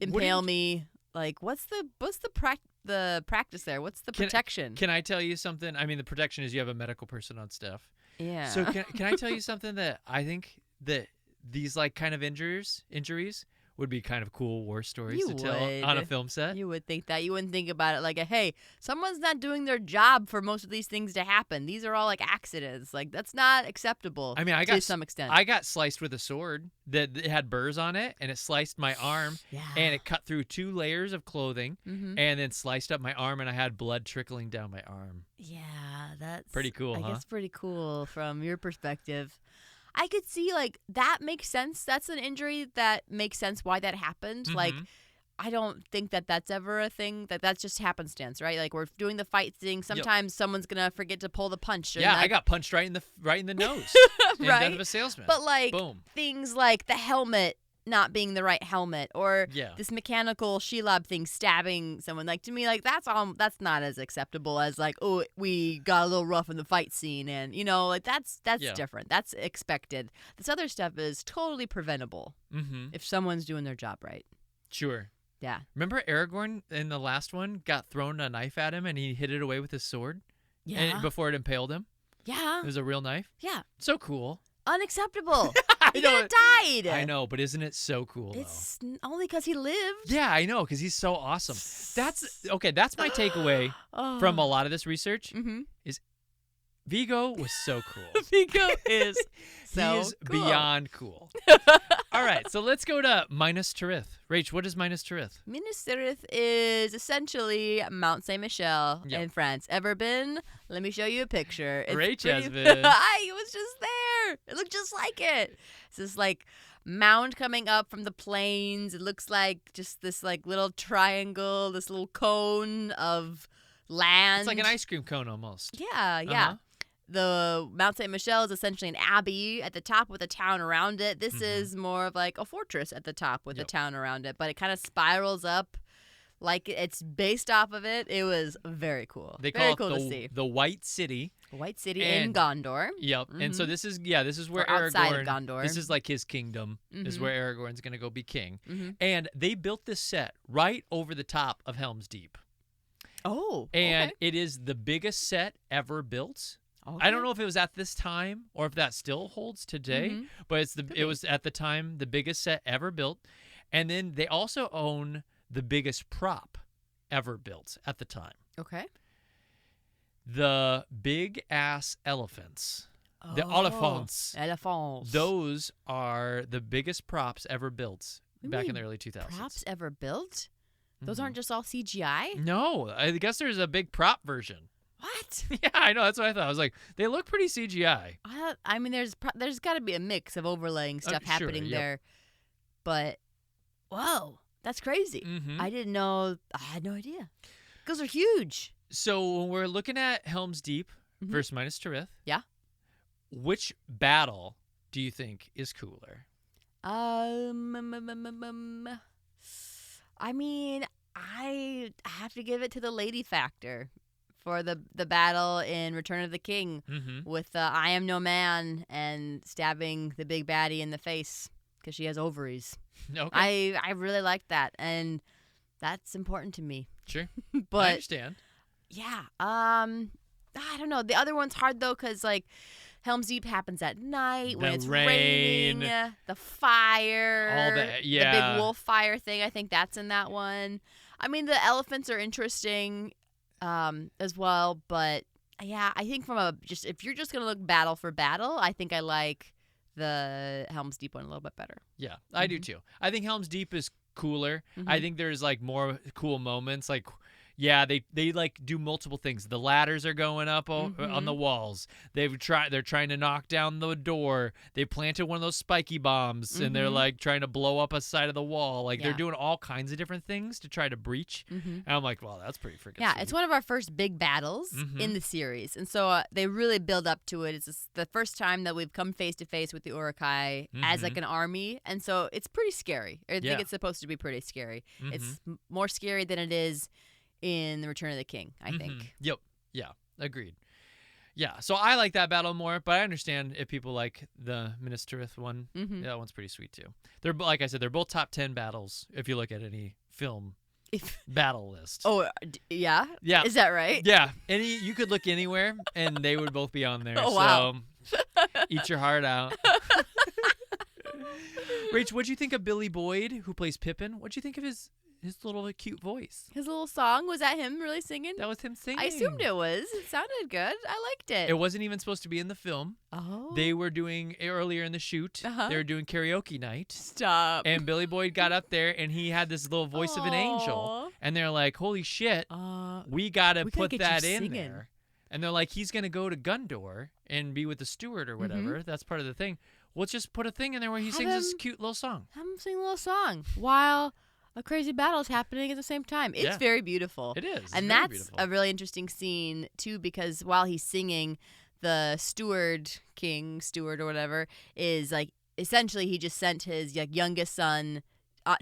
impale me. Like, what's the practice there? What's the protection? Can I tell you something? I mean, the protection is you have a medical person on staff. Yeah. So can I tell you something that I think that these like kind of injuries would be kind of cool war stories You to tell would. on a film set. You would think that. You wouldn't think about it like, hey, someone's not doing their job for most of these things to happen. These are all like accidents. Like, that's not acceptable. I mean, to some extent. I got sliced with a sword that it had burrs on it, and it sliced my arm, and it cut through 2 layers of clothing, and then sliced up my arm, and I had blood trickling down my arm. Yeah, that's pretty cool, I huh? guess pretty cool from your perspective. I could see, like, that makes sense. That's an injury that makes sense why that happened. Like, I don't think that that's ever a thing. That's just happenstance, right? Like, we're doing the fight thing. Sometimes someone's gonna forget to pull the punch. Yeah, like, I got punched right in the nose. In right? Death of a Salesman. But like Boom. things like the helmet not being the right helmet, or this mechanical Shelob thing stabbing someone. Like, to me, like, that's not as acceptable as like, oh, we got a little rough in the fight scene, and like that's different. That's expected. This other stuff is totally preventable if someone's doing their job right. Sure. Yeah. Remember Aragorn in the last one got thrown a knife at him and he hit it away with his sword? Yeah. And before it impaled him? Yeah. It was a real knife? Yeah. So cool. Unacceptable. He know could have died. I know, but isn't it so cool? It's only because he lived. Yeah, I know, because he's so awesome. That's my takeaway from a lot of this research is Viggo was so cool. Viggo is so He is cool. beyond cool. All right, so let's go to Minas Tirith. Rach, what is Minas Tirith? Minas Tirith is essentially Mount Saint Michel Yep. in France. Ever been? Let me show you a picture. It's Rach has pretty- been. I was just there. It looked just like it. It's this like mound coming up from the plains. It looks like just this like little triangle, this little cone of land. It's like an ice cream cone almost. Yeah, yeah. Uh-huh. The Mount Saint Michel is essentially an abbey at the top with a town around it. This is more of like a fortress at the top with a town around it, but it kind of spirals up like it's based off of it. It was very cool. They very call cool it to see. the White City. White City And- in Gondor. Yep. And so this is where Or outside of Aragorn. Gondor. This is like his kingdom. Is where Aragorn's gonna go be king. Mhm. And they built this set right over the top of Helm's Deep. Oh, And okay. it is the biggest set ever built. Okay. I don't know if it was at this time or if that still holds today, but it was at the time the biggest set ever built. And then they also own the biggest prop ever built at the time. Okay. The big ass elephants. The elephants. Elephants. Those are the biggest props ever built What do you back in mean, the early 2000s. Props ever built? Those aren't just all CGI? No, I guess there's a big prop version. What? Yeah, I know. That's what I thought. I was like, they look pretty CGI. I mean, there's got to be a mix of overlaying stuff Sure, happening yep. there, but whoa, that's crazy. Mhm. I didn't know. I had no idea. Those are huge. So when we're looking at Helm's Deep versus Minas Tirith, Yeah. which battle do you think is cooler? I mean, I have to give it to the lady factor for the battle in Return of the King with I Am No Man and stabbing the big baddie in the face because she has ovaries. Okay. I really like that, and that's important to me. Sure. But I understand. yeah, I don't know. The other one's hard though because like Helm's Deep happens at night when The it's rain. raining, the fire, All that- the yeah. big wolf fire thing. I think that's in that one. I mean, the elephants are interesting as well, but yeah, I think if you're just gonna look battle for battle, I think I like the Helm's Deep one a little bit better. Yeah, I do too. I think Helm's Deep is cooler. I think there's like more cool moments. Like, yeah, they like do multiple things. The ladders are going up on the walls. They're trying to knock down the door. They planted one of those spiky bombs and they're like trying to blow up a side of the wall. Like they're doing all kinds of different things to try to breach. And I'm like, well, that's pretty freaking Yeah, sweet. it's one of our first big battles in the series, and so they really build up to it. It's the first time that we've come face to face with the Uruk-hai as like an army, and so it's pretty scary. I think it's supposed to be pretty scary. It's more scary than it is in The Return of the King, I think. Yep. Yeah. Agreed. Yeah. So I like that battle more, but I understand if people like the Minas Tirith one. Yeah, that one's pretty sweet too. They're like I said, they're both top 10 battles if you look at any film battle list. Oh, yeah? Yeah. Is that right? Yeah. You could look anywhere and they would both be on there. Oh, wow. So eat your heart out. Rach, what'd you think of Billy Boyd, who plays Pippin? What'd you think of his little cute voice? His little song, was that him really singing? That was him singing. I assumed it was. It sounded good. I liked it. It wasn't even supposed to be in the film. Oh. They were doing, earlier in the shoot, they were doing karaoke night. Stop. And Billy Boyd got up there, and he had this little voice of an angel. Aw. And they're like, holy shit, we got to put get that you in singing. there. And they're like, he's going to go to Gundor and be with the steward or whatever. That's part of the thing. Let's just put a thing in there where he sings this cute little song. Have him sing a little song while a crazy battle is happening at the same time. It's very beautiful. It is. And very that's beautiful. a really interesting scene, too, because while he's singing, the steward or whatever, is like, essentially he just sent his youngest son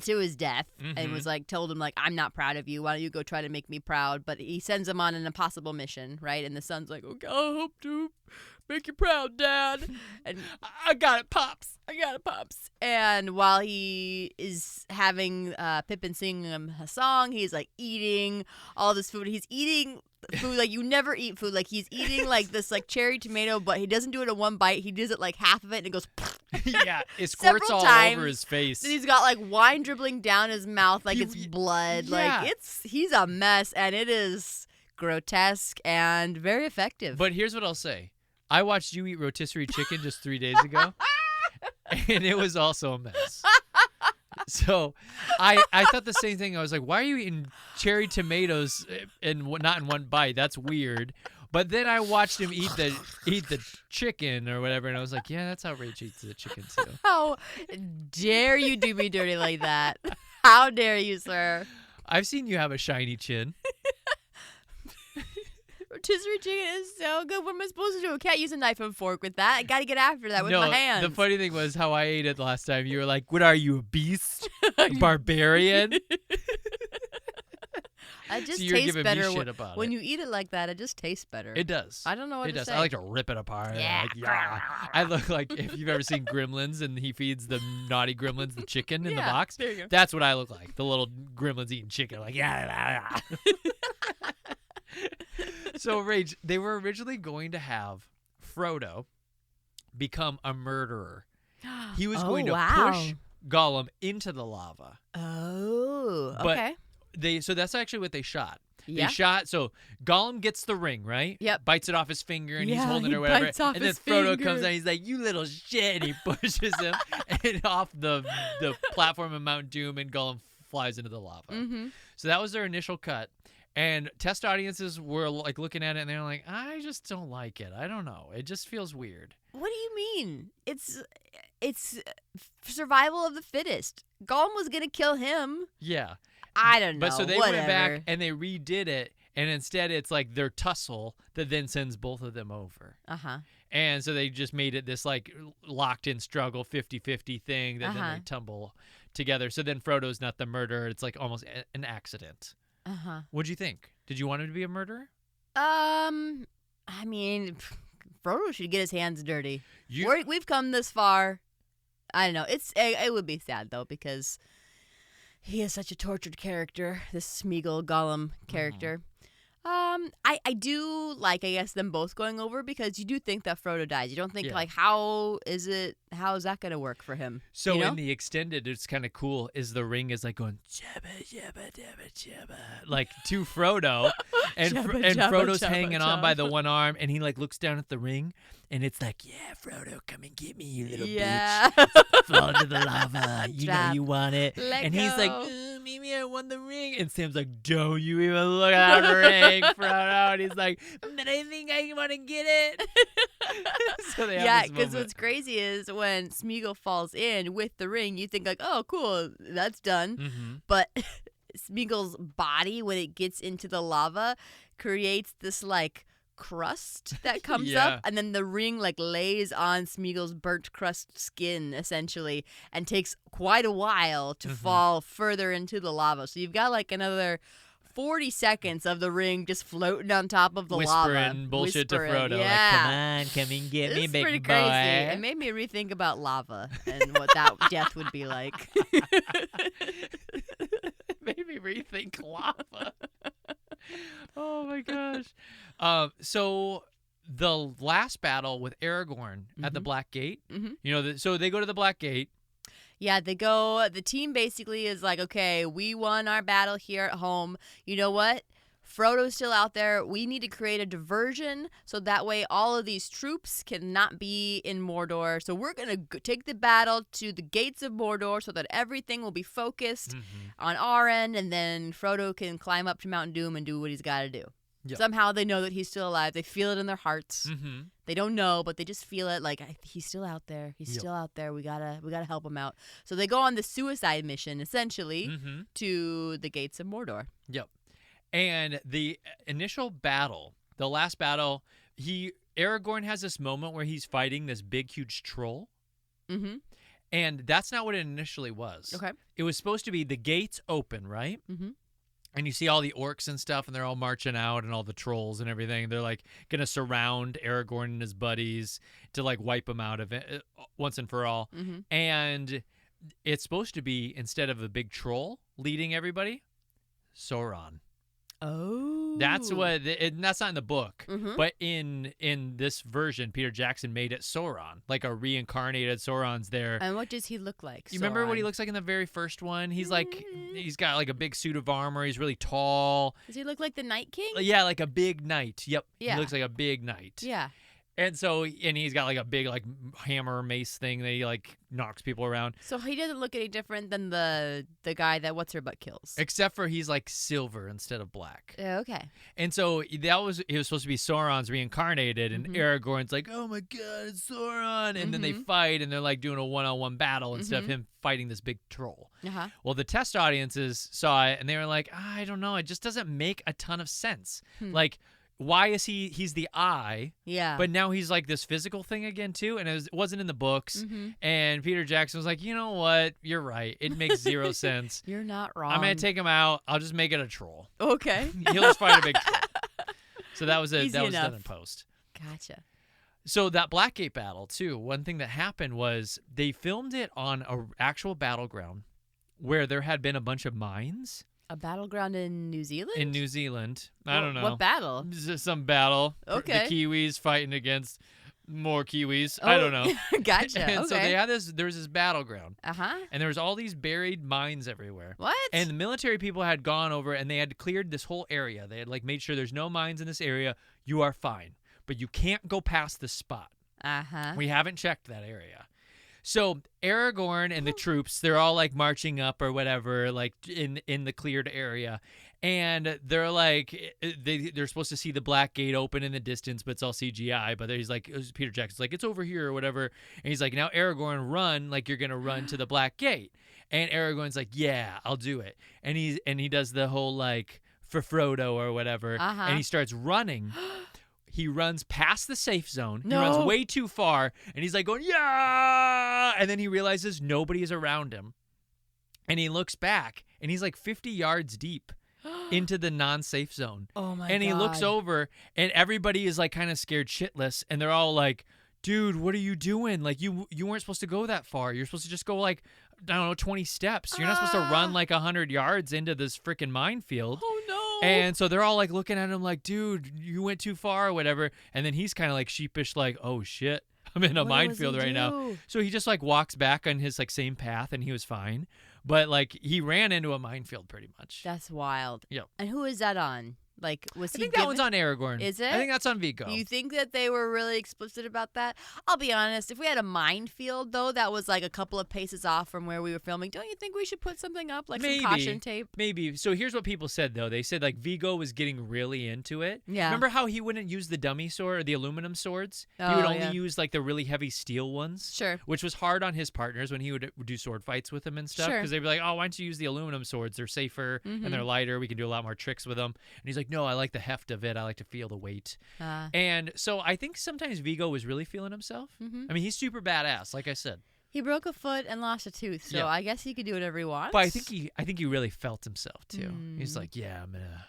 to his death and was like, told him like, I'm not proud of you. Why don't you go try to make me proud? But he sends him on an impossible mission, right? And the son's like, okay, I hope to make you proud, Dad. And I got it, Pops. And while he is having Pippin sing him a song, he's like eating all this food. He's eating food like you never eat food. Like he's eating like this like cherry tomato, but he doesn't do it in one bite. He does it like half of it and it goes yeah, it squirts several all times. over his face. And he's got like wine dribbling down his mouth like it's blood. Yeah. Like he's a mess, and it is grotesque and very effective. But here's what I'll say. I watched you eat rotisserie chicken just 3 days ago, and it was also a mess. So I thought the same thing. I was like, why are you eating cherry tomatoes and not in one bite? That's weird. But then I watched him eat the chicken or whatever, and I was like, yeah, that's how Rach eats the chicken too. How dare you do me dirty like that? How dare you, sir? I've seen you have a shiny chin. Rotisserie chicken is so good. What am I supposed to do? I can't use a knife and fork with that. I got to get after that with my hands. The funny thing was how I ate it last time. You were like, what are you, a beast? A barbarian? It just So you're tastes giving me better shit about when it. you eat it like that. It just tastes better. It does. I don't know what it to does. say. I like to rip it apart. Yeah. Like, yeah. I look like if you've ever seen Gremlins and he feeds the naughty Gremlins the chicken in the box. There you go. That's what I look like. The little Gremlins eating chicken. Like, yeah. So, Rach, they were originally going to have Frodo become a murderer. He was going to push Gollum into the lava. Oh, But okay. So that's actually what they shot. Yeah. They shot, so Gollum gets the ring, right? Yep. Bites it off his finger, and he's Yeah, holding it he or whatever. bites off And then his Frodo finger. comes out, he's like, you little shit, and he pushes him and off the platform of Mount Doom, and Gollum flies into the lava. Mm-hmm. So that was their initial cut. And test audiences were like looking at it, and they're like, I just don't like it. I don't know. It just feels weird. What do you mean? It's survival of the fittest. Gollum was going to kill him. Yeah. I don't know. But so they whatever. went back, and they redid it, and instead it's like their tussle that then sends both of them over. Uh-huh. And so they just made it this like locked in struggle 50-50 thing that then they tumble together. So then Frodo's not the murderer. It's like almost an accident. Uh-huh. What'd you think? Did you want him to be a murderer? I mean, Frodo should get his hands dirty. You- We've come this far. I don't know. It would be sad though because he is such a tortured character. This Smeagol Gollum character. I do like, I guess, them both going over because you do think that Frodo dies. You don't think like how is that gonna work for him? So you know? in the extended, it's kind of cool. Is the ring is like going jabba jabba jabba jabba like to Frodo, and Jabba, and jabba, Frodo's jabba, hanging on by jabba. the one arm, and he like looks down at the ring, and it's like, yeah, Frodo, come and get me, you little bitch. Fall into the lava. You know Trap. you want it. Let And he's like, go. maybe I won the ring. And Sam's like, don't you even look at that ring, Frodo. And he's like, but I think I want to get it. So they have Yeah, this because moment. what's crazy is when Smeagol falls in with the ring, you think like, oh, cool, that's done. Mm-hmm. But Smeagol's body, when it gets into the lava, creates this like crust that comes Yeah. up, and then the ring like lays on Smeagol's burnt crust skin essentially, and takes quite a while to fall further into the lava. So you've got like another 40 seconds of the ring just floating on top of the lava. Whispering bullshit to Whispering, Frodo. Yeah. Like, come and get me, It's big pretty boy. crazy. It made me rethink about lava and what that death would be like. Made me rethink lava. Oh my gosh. So the last battle with Aragorn at the Black Gate, Mhm. you know, so they go to the Black Gate, Yeah, the team basically is like, okay, we won our battle here at home. You know what? Frodo's still out there. We need to create a diversion so that way all of these troops cannot be in Mordor. So we're going to take the battle to the gates of Mordor so that everything will be focused on our end, and then Frodo can climb up to Mount Doom and do what he's got to do. Yep. Somehow they know that he's still alive. They feel it in their hearts. They don't know, but they just feel it. Like he's still out there. He's still out there. We gotta help him out. So they go on the suicide mission, essentially, to the gates of Mordor. Yep. And the initial battle, the last battle, Aragorn has this moment where he's fighting this big, huge troll. And that's not what it initially was. Okay. It was supposed to be the gates open, right? And you see all the orcs and stuff, and they're all marching out, and all the trolls and everything. They're like gonna surround Aragorn and his buddies to like wipe him out of it once and for all. And it's supposed to be, instead of a big troll leading everybody, Sauron. Oh, that's what. That's not in the book, but in this version, Peter Jackson made it Sauron, like a reincarnated Sauron's there. And what does he look like? You remember what he looks like in the very first one? He's like, he's got like a big suit of armor. He's really tall. Does he look like the Night King? Yeah, like a big knight. Yep. Yeah. He looks like a big knight. Yeah. And so, and he's got like a big like hammer mace thing that he like knocks people around. So he doesn't look any different than the guy that What's Her Butt kills. Except for he's like silver instead of black. Okay. And so he was supposed to be Sauron's reincarnated, and Aragorn's like, oh my god, it's Sauron. And then they fight, and they're like doing a one-on-one battle instead of him fighting this big troll. Well, the test audiences saw it, and they were like, I don't know, it just doesn't make a ton of sense. Like, why is he's the eye, but now he's like this physical thing again too, and it wasn't in the books. And Peter Jackson was like, you know what, you're right, it makes zero sense. You're not wrong. I'm gonna take him out, I'll just make it a troll. Okay. He'll just fight a big troll. So that was Easy that was enough. done in post. Gotcha. So that Blackgate battle too, one thing that happened was they filmed it on an actual battleground where there had been a bunch of mines. A battleground in New Zealand? In New Zealand. I don't know. What battle? Just some battle. Okay. The Kiwis fighting against more Kiwis. I don't know. Gotcha. And okay. so they had there was this battleground. Uh-huh. And there was all these buried mines everywhere. What? And the military people had gone over and they had cleared this whole area. They had like made sure there's no mines in this area. You are fine. But you can't go past this spot. Uh-huh. We haven't checked that area. So Aragorn and the troops, they're all like marching up or whatever, like in the cleared area, and they're like they're supposed to see the Black Gate open in the distance, but it's all CGI. But he's like, Peter Jackson's like, it's over here or whatever, and he's like, now Aragorn, run like you're gonna run to the Black Gate, and Aragorn's like, yeah, I'll do it, and he does the whole like for Frodo or whatever, and he starts running. He runs past the safe zone. No. He runs way too far, and he's like going, yeah! And then he realizes nobody is around him. And he looks back, and he's like 50 yards deep into the non-safe zone. Oh, my God. And he looks over, and everybody is like kind of scared shitless, and they're all like, dude, what are you doing? Like, you weren't supposed to go that far. You're supposed to just go like, I don't know, 20 steps. You're not supposed to run like 100 yards into this freaking minefield. Oh, no. And so they're all like looking at him like, dude, you went too far or whatever. And then he's kind of like sheepish, like, oh shit, I'm in a minefield right now. So he just like walks back on his like same path, and he was fine. But like he ran into a minefield pretty much. That's wild. Yep. And who is that on? Like, was I he think that one's on Aragorn. Is it? I think that's on Viggo. You think that they were really explicit about that? I'll be honest. If we had a minefield, though, that was like a couple of paces off from where we were filming, don't you think we should put something up, like some caution tape? Maybe. So here's what people said, though. They said, like, Viggo was getting really into it. Yeah. Remember how he wouldn't use the dummy sword or the aluminum swords? He would only use, like, the really heavy steel ones. Sure. Which was hard on his partners when he would do sword fights with them and stuff. Sure. Because they'd be like, oh, why don't you use the aluminum swords? They're safer and they're lighter. We can do a lot more tricks with them. And he's like, no, I like the heft of it. I like to feel the weight. And so I think sometimes Viggo was really feeling himself. I mean, he's super badass, like I said. He broke a foot and lost a tooth, so I guess he could do whatever he wants. But I think he really felt himself too. He's like, yeah,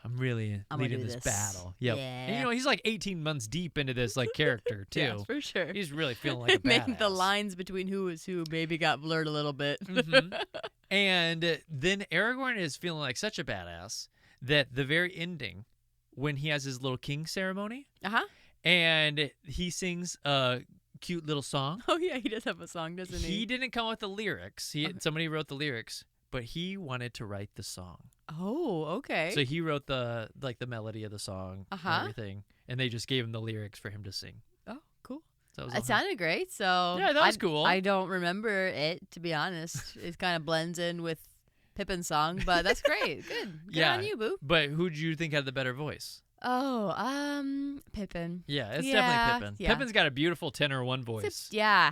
I'm really leading this battle. Yep. Yeah. And you know, he's like 18 months deep into this like character too. Yeah, for sure. He's really feeling like a Maybe badass. the lines between who is who maybe got blurred a little bit. And then Aragorn is feeling like such a badass that the very ending, when he has his little king ceremony, and he sings cute little song. Oh yeah, he does have a song, doesn't he? He didn't come up with the lyrics. Somebody wrote the lyrics, but he wanted to write the song. Oh, okay. So he wrote the melody of the song and everything, and they just gave him the lyrics for him to sing. Oh, cool. So it sounded great. So yeah, that was cool. I don't remember it, to be honest. It kind of blends in with Pippin's song, but that's great. Good on you, boo. But who do you think had the better voice? Oh, Pippin. Yeah, it's definitely Pippin. Yeah. Pippin's got a beautiful tenor one voice. Yeah.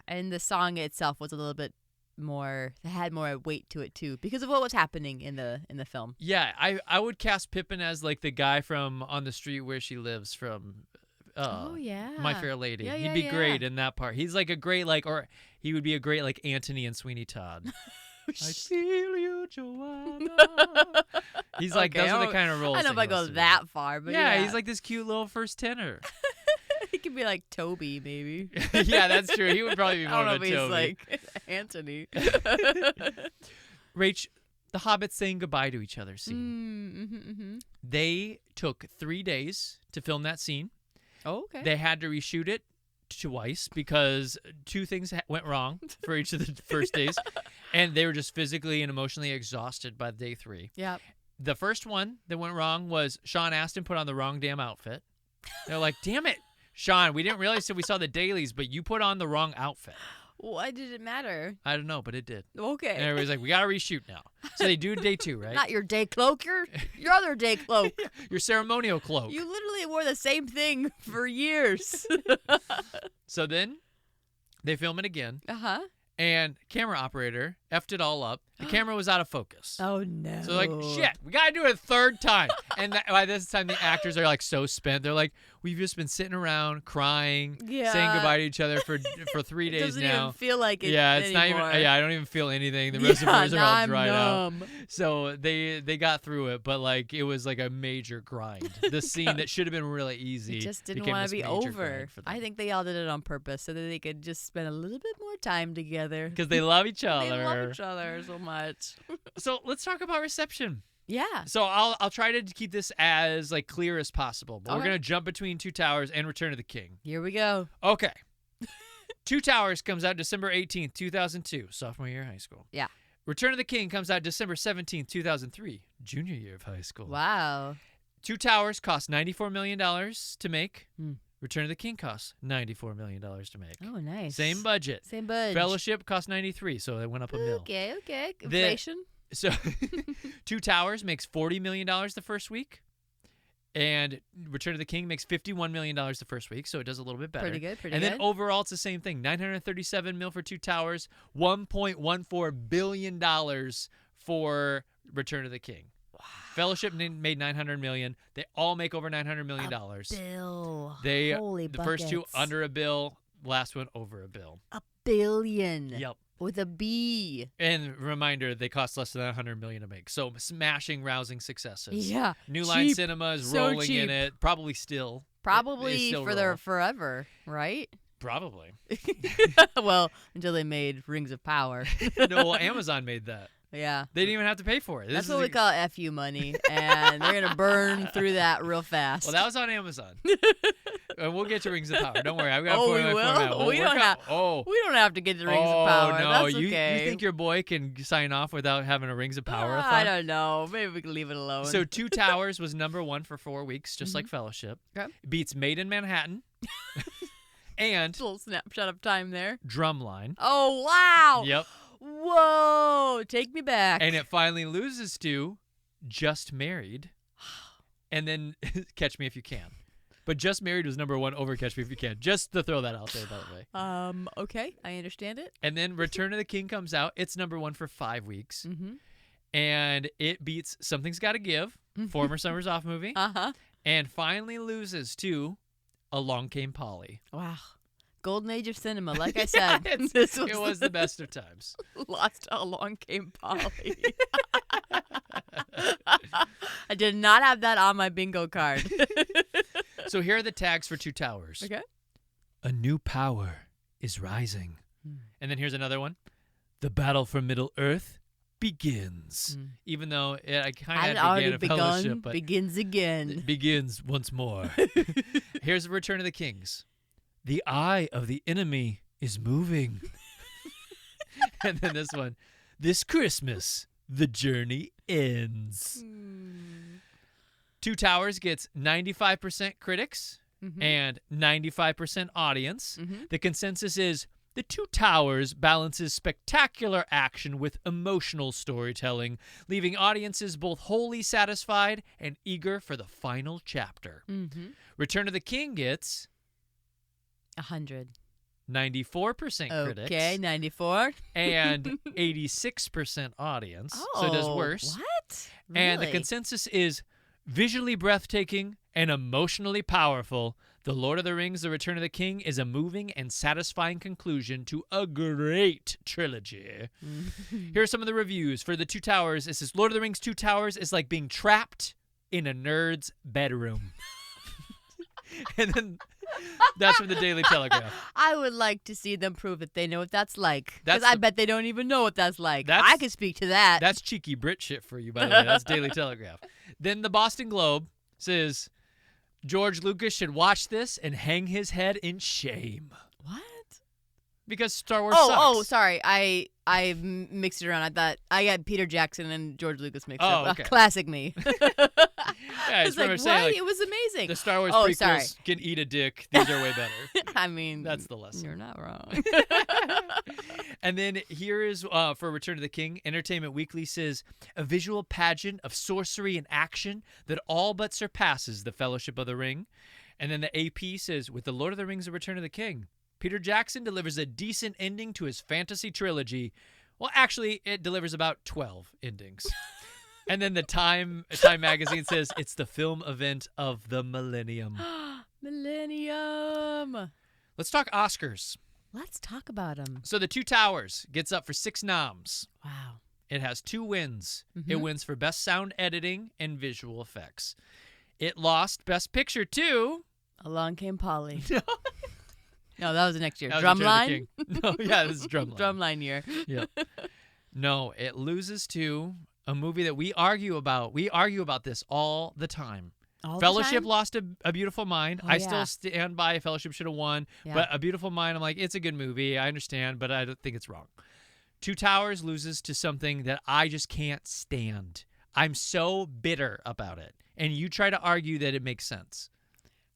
And the song itself was a little bit more, it had more weight to it too because of what was happening in the film. Yeah, I would cast Pippin as like the guy from On the Street Where She Lives from My Fair Lady. Yeah, He'd be great in that part. He's like a great or he would be a great like Anthony and Sweeney Todd. I feel you, Joanna. He's like, those are the kind of roles. I don't know if I go that far, but yeah, he's like this cute little first tenor. He could be like Toby, maybe. Yeah, that's true. He would probably be more I don't of know a if Toby. he's like Anthony. Rach, the hobbits saying goodbye to each other scene. They took 3 days to film that scene. Oh, okay. They had to reshoot it twice because 2 things went wrong for each of the first days, and they were just physically and emotionally exhausted by day 3. Yeah. The first one that went wrong was Sean Astin put on the wrong damn outfit. They're like, damn it, Sean, we didn't realize till we saw the dailies, but you put on the wrong outfit. Why did it matter? I don't know, but it did. Okay. And everybody's like, we got to reshoot now. So they do day 2, right? Not your day cloak, your other day cloak. Your ceremonial cloak. You literally wore the same thing for years. So then they film it again. Uh-huh. And camera operator effed it all up. The camera was out of focus. Oh, no. So like, shit, we got to do it a third time. And by this time, the actors are like so spent. They're like, we've just been sitting around crying, saying goodbye to each other for 3 days doesn't now. Even feel like it Yeah, it's anymore. not even. Yeah, I don't even feel anything. The reservoirs are all dried numb. out. So they got through it, but like it was like a major grind. The scene that should have been really easy It just didn't became want to this be major over. grind for them. I think they all did it on purpose so that they could just spend a little bit more time together. Because they love each other. They love each other so much. So let's talk about reception. Yeah. So I'll try to keep this as like clear as possible, but we're Okay. gonna jump between Two Towers and Return of the King. Here we go. Okay. Two Towers comes out December 18th, 2002, sophomore year of high school. Yeah. Return of the King comes out December 17th, 2003, junior year of high school. Wow. Two Towers cost $94 million to make. Hmm. Return of the King costs $94 million to make. Oh, nice. Same budget. Same budget. Fellowship cost 93, so it went up a mil. Okay. Inflation. So Two Towers makes $40 million the first week. And Return of the King makes $51 million the first week, so it does a little bit better. Pretty good. And then overall, it's the same thing. $937 million for Two Towers, $1.14 billion for Return of the King. Wow. Fellowship made $900 million. They all make over $900 million. Bill. They Holy the first 2 buckets. under a bill, last one over a bill. $1 billion. Yep. With a B. And reminder, they cost less than $100 million to make. So smashing, rousing successes. Yeah. New Line Cheap. Cinema is So rolling cheap. in it. Probably still. Probably still for their forever, right? Probably. Well, until they made Rings of Power. No, well, Amazon made that. Yeah. They didn't even have to pay for it. That's what we call FU money, and they're going to burn through that real fast. Well, that was on Amazon. And we'll get to Rings of Power. Don't worry. I've got Oh, to we my will? format. We'll We work don't out- have- We don't have to get to Rings of Power. No, That's you okay. think your boy can sign off without having a Rings of Power? I don't know. Maybe we can leave it alone. So Two Towers was #1 for 4 weeks, just like Fellowship. Okay. Beats Made in Manhattan. And Just a little snapshot of time there. Drumline. Oh, wow. Yep. Whoa. Take me back. And it finally loses to Just Married. And then Catch Me If You Can. But Just Married was #1 over Catch Me If You Can. Just to throw that out there, by the way. Okay. I understand it. And then Return of the King comes out. It's #1 for 5 weeks. Mm-hmm. And it beats Something's Gotta Give, former Summers Off movie. Uh-huh. And finally loses to Along Came Polly. Wow. Golden age of cinema, like I said. It was the best of times. Lost Along Came Polly. I did not have that on my bingo card. So here are the tags for Two Towers. Okay. A new power is rising. And then here's another one. The battle for Middle Earth begins. Even though I kind of began a fellowship, but begins again. it begins once more. Here's Return of the Kings. The eye of the enemy is moving. And then this one, this Christmas, the journey ends. Two Towers gets 95% critics and 95% audience. The consensus is The Two Towers balances spectacular action with emotional storytelling, leaving audiences both wholly satisfied and eager for the final chapter. Return of the King gets 100. 94% critics. Okay, 94. And 86% audience. So it does worse. What? And the Really? consensus is visually breathtaking and emotionally powerful. The Lord of the Rings, The Return of the King is a moving and satisfying conclusion to a great trilogy. Here are some of the reviews for The Two Towers. It says, Lord of the Rings Two Towers is like being trapped in a nerd's bedroom. And then that's from the Daily Telegraph. I would like to see them prove that they know what that's like. Because That's I bet they don't even know what that's like. That's- I could speak to that. That's cheeky Brit shit for you, by the way. That's Daily Telegraph. Then the Boston Globe says, George Lucas should watch this and hang his head in shame. What? Because Star Wars sucks. Oh, sorry. I mixed it around. I thought I got Peter Jackson and George Lucas mixed up. Okay. Classic me. Yeah, I It's just like, remember what? saying, like, It was amazing. the Star Wars Oh, prequels sorry. can eat a dick. These are way better. I mean, That's the lesson. You're not wrong. And then here is, for Return of the King, Entertainment Weekly says, a visual pageant of sorcery and action that all but surpasses the Fellowship of the Ring. And then the AP says, with The Lord of the Rings, The Return of the King, Peter Jackson delivers a decent ending to his fantasy trilogy. Well, actually, it delivers about 12 endings. And then the Time magazine says, it's the film event of the millennium. Millennium. Let's talk Oscars. Let's talk about them. So The Two Towers gets up for 6 noms. Wow. It has 2 wins. It wins for Best Sound Editing and Visual Effects. It lost Best Picture to... Along Came Polly. No, that was the next year. That was Return of the Drumline? King. No, yeah, this is Drumline. Drumline year. Yep. No, it loses to a movie that we argue about. We argue about this all the time. All the Fellowship time? lost A Beautiful Mind. Oh, I yeah. still stand by Fellowship should have won. Yeah. But A Beautiful Mind, I'm like, it's a good movie. I understand, but I don't think it's wrong. Two Towers loses to something that I just can't stand. I'm so bitter about it. And you try to argue that it makes sense.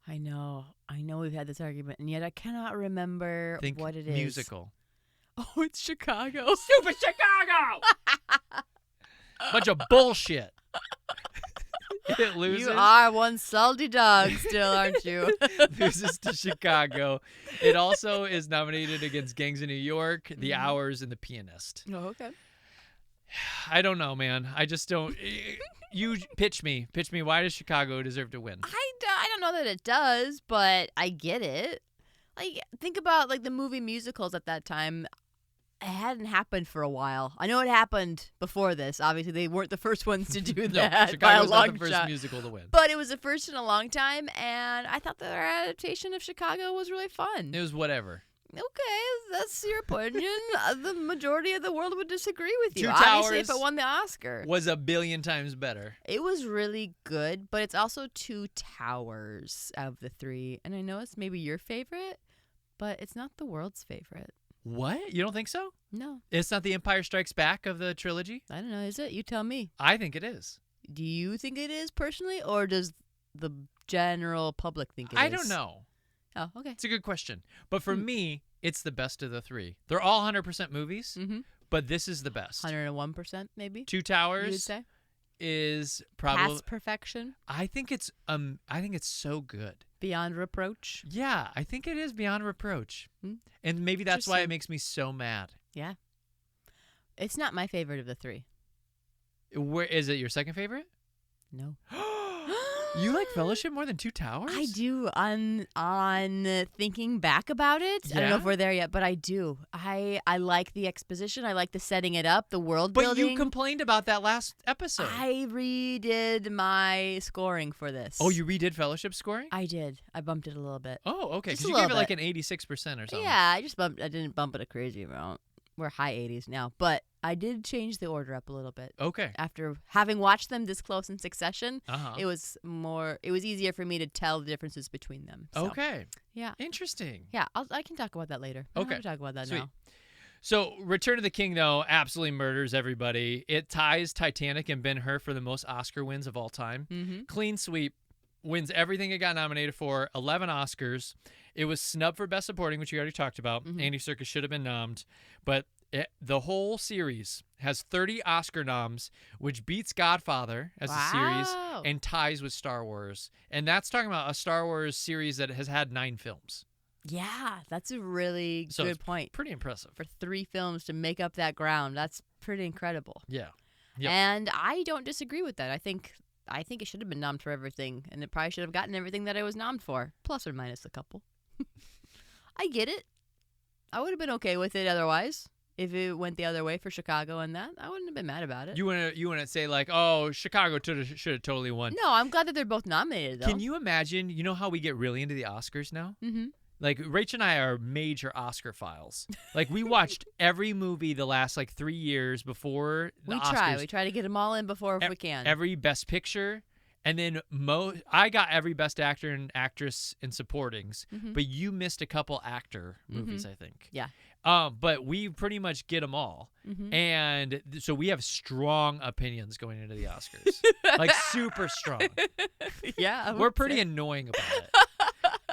I know we've had this argument, and yet I cannot remember Think what it is. musical. Oh, it's Chicago. Stupid Chicago! Bunch of bullshit. It loses. You are one salty dog still, aren't you? Loses to Chicago. It also is nominated against Gangs of New York, The Hours, and The Pianist. Oh, okay. I don't know, man. I just don't. You pitch me. Why does Chicago deserve to win? I don't know that it does, but I get it. Like, think about, like, the movie musicals at that time. It hadn't happened for a while. I know it happened before this. Obviously, they weren't the first ones to do that by a Chicago's long not the first shot. musical to win. But it was the first in a long time, and I thought their adaptation of Chicago was really fun. It was whatever. Okay, that's your opinion. The majority of the world would disagree with you. Two Obviously, if Towers it won the Oscar. Was a billion times better. It was really good, but it's also Two Towers of the 3. And I know it's maybe your favorite, but it's not the world's favorite. What? You don't think so? No, It's not The Empire Strikes Back of the trilogy? I don't know. Is it? You tell me. I think it is. Do you think it is personally, or does the general public think it is? I don't know. Oh, okay. It's a good question. But for me, it's the best of the 3. They're all 100% movies, but this is the best. 101% maybe? Two You would Towers say? is probably... Past perfection? I think it's so good. Beyond reproach? Yeah, I think it is beyond reproach. Hmm. And maybe that's why it Interesting. makes me so mad. Yeah. It's not my favorite of the 3. Where is it your second favorite? No. You like Fellowship more than Two Towers? I do. On thinking back about it, I don't know Yeah? if we're there yet, but I do. I like the exposition. I like the setting it up, the world But building. you complained about that last episode. I redid my scoring for this. Oh, you redid Fellowship scoring? I did. I bumped it a little bit. Oh, okay. Just Because a you gave it little like bit. an 86% or something. Yeah, I didn't bump it a crazy amount. we're high 80s now, but I did change the order up a little bit. Okay. After having watched them this close in succession, Uh-huh. it was easier for me to tell the differences between them. So, Okay. yeah. Interesting. Yeah, I can talk about that later. I don't Okay. have to talk about that Sweet. now. So, Return of the King, though, absolutely murders everybody. It ties Titanic and Ben-Hur for the most Oscar wins of all time. Mm-hmm. Clean sweep. Wins everything it got nominated for, 11 Oscars. It was snubbed for Best Supporting, which you already talked about. Mm-hmm. Andy Serkis should have been nommed. But the whole series has 30 Oscar noms, which beats Godfather as a series Wow. and ties with Star Wars. And that's talking about a Star Wars series that has had 9 films. Yeah, that's a really So good it's point. Pretty impressive. For 3 films to make up that ground, that's pretty incredible. Yeah. Yep. And I don't disagree with that. I think it should have been nommed for everything, and it probably should have gotten everything that it was nommed for, plus or minus a couple. I get it. I would have been okay with it otherwise. If it went the other way for Chicago and that, I wouldn't have been mad about it. You wanna say like, oh, Chicago should have totally won. No, I'm glad that they're both nominated, though. Can you imagine? You know how we get really into the Oscars now? Mm-hmm. Like, Rach and I are major Oscar files. Like, we watched every movie the last, 3 years before the Oscars. We try to get them all in before if we can. Every Best Picture. And then I got every Best Actor and Actress in Supportings. Mm-hmm. But you missed a couple actor movies, I think. Yeah. But we pretty much get them all. Mm-hmm. And so we have strong opinions going into the Oscars. Like, super strong. Yeah. We're pretty annoying about it.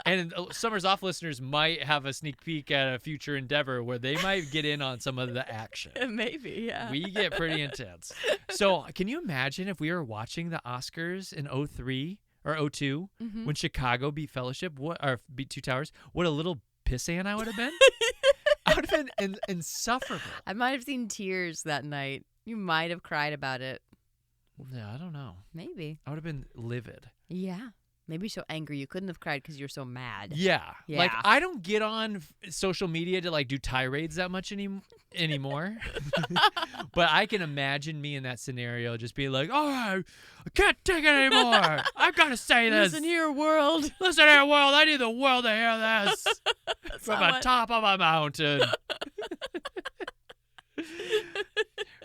And Summers Off listeners might have a sneak peek at a future endeavor where they might get in on some of the action. Maybe, yeah. We get pretty intense. So can you imagine if we were watching the Oscars in 2003 or 2002 when Chicago beat Fellowship, or beat Two Towers? What a little pissant I would have been. I would have been insufferable. I might have seen tears that night. You might have cried about it. Yeah, I don't know. Maybe. I would have been livid. Yeah. Maybe so angry you couldn't have cried because you're so mad. Yeah. Yeah. Like, I don't get on social media to do tirades that much anymore. But I can imagine me in that scenario just being like, oh, I can't take it anymore. I've got to say this. Listen here, world. Listen here, world. I need the world to hear this from the top of a mountain.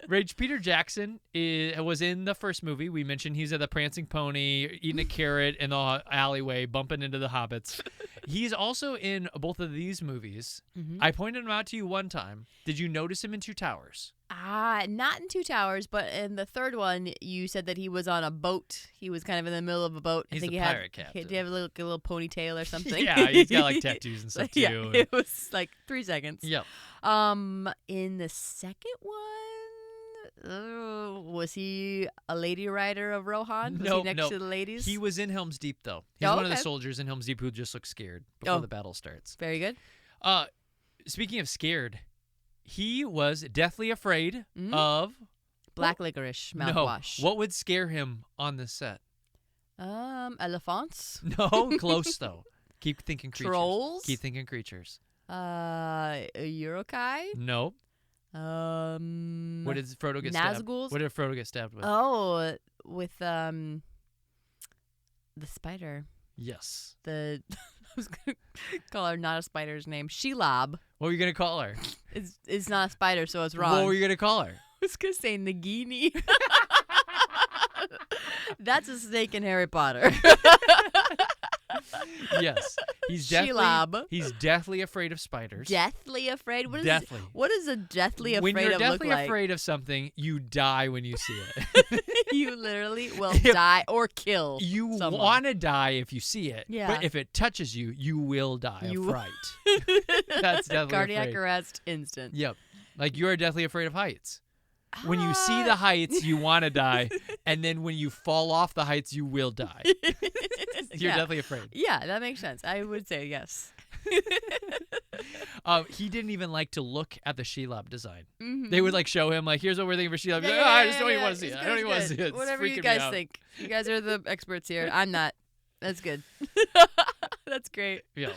Rach, Peter Jackson was in the first movie. We mentioned he's at the Prancing Pony, eating a carrot in the alleyway, bumping into the hobbits. He's also in both of these movies. Mm-hmm. I pointed him out to you one time. Did you notice him in Two Towers? Not in Two Towers, but in the third one, you said that he was on a boat. He was kind of in the middle of a boat. He's I think the he pirate had, captain. Did he have a little ponytail or something? Yeah, he's got tattoos and stuff too. Yeah, it was 3 seconds. Yep. In the second one, was he a lady rider of Rohan? Was he next to the ladies? He was in Helm's Deep, though. He's one of the soldiers in Helm's Deep who just looks scared before the battle starts. Very good. Speaking of scared, he was deathly afraid of black licorice mouthwash. What would scare him on the set? Elephants. No, close though. Keep thinking creatures. Trolls. Keep thinking creatures. Urukai. Nope. What did Frodo get stabbed? Nazguls? What did Frodo get stabbed with? Oh, with the spider. Yes. I was gonna call her not a spider's name. Shelob. What were you gonna call her? It's not a spider, so it's wrong. What were you gonna call her? I was gonna say Nagini. That's a snake in Harry Potter. Yes. He's Shelob. deathly afraid of spiders. Deathly afraid? Deathly. What does a deathly afraid when you're of deathly look like? afraid of something, you die when you see it. You literally will die or kill You someone. want to die if you see it, Yeah. but if it touches you, you will die of fright. That's deathly Cardiac afraid. arrest instant. Yep. Like, you are deathly afraid of heights. When you see the heights, you want to die, and then when you fall off the heights, you will die. You're deathly afraid. Yeah, that makes sense. I would say yes. He didn't even like to look at the Shelob design. Mm-hmm. They would show him here's what we're thinking for Shelob. Yeah, I just don't even want to see it. It's I don't even want to see good. it. It's Whatever you freaking me guys out. think. You guys are the experts here. I'm not. That's good. That's great. Yeah.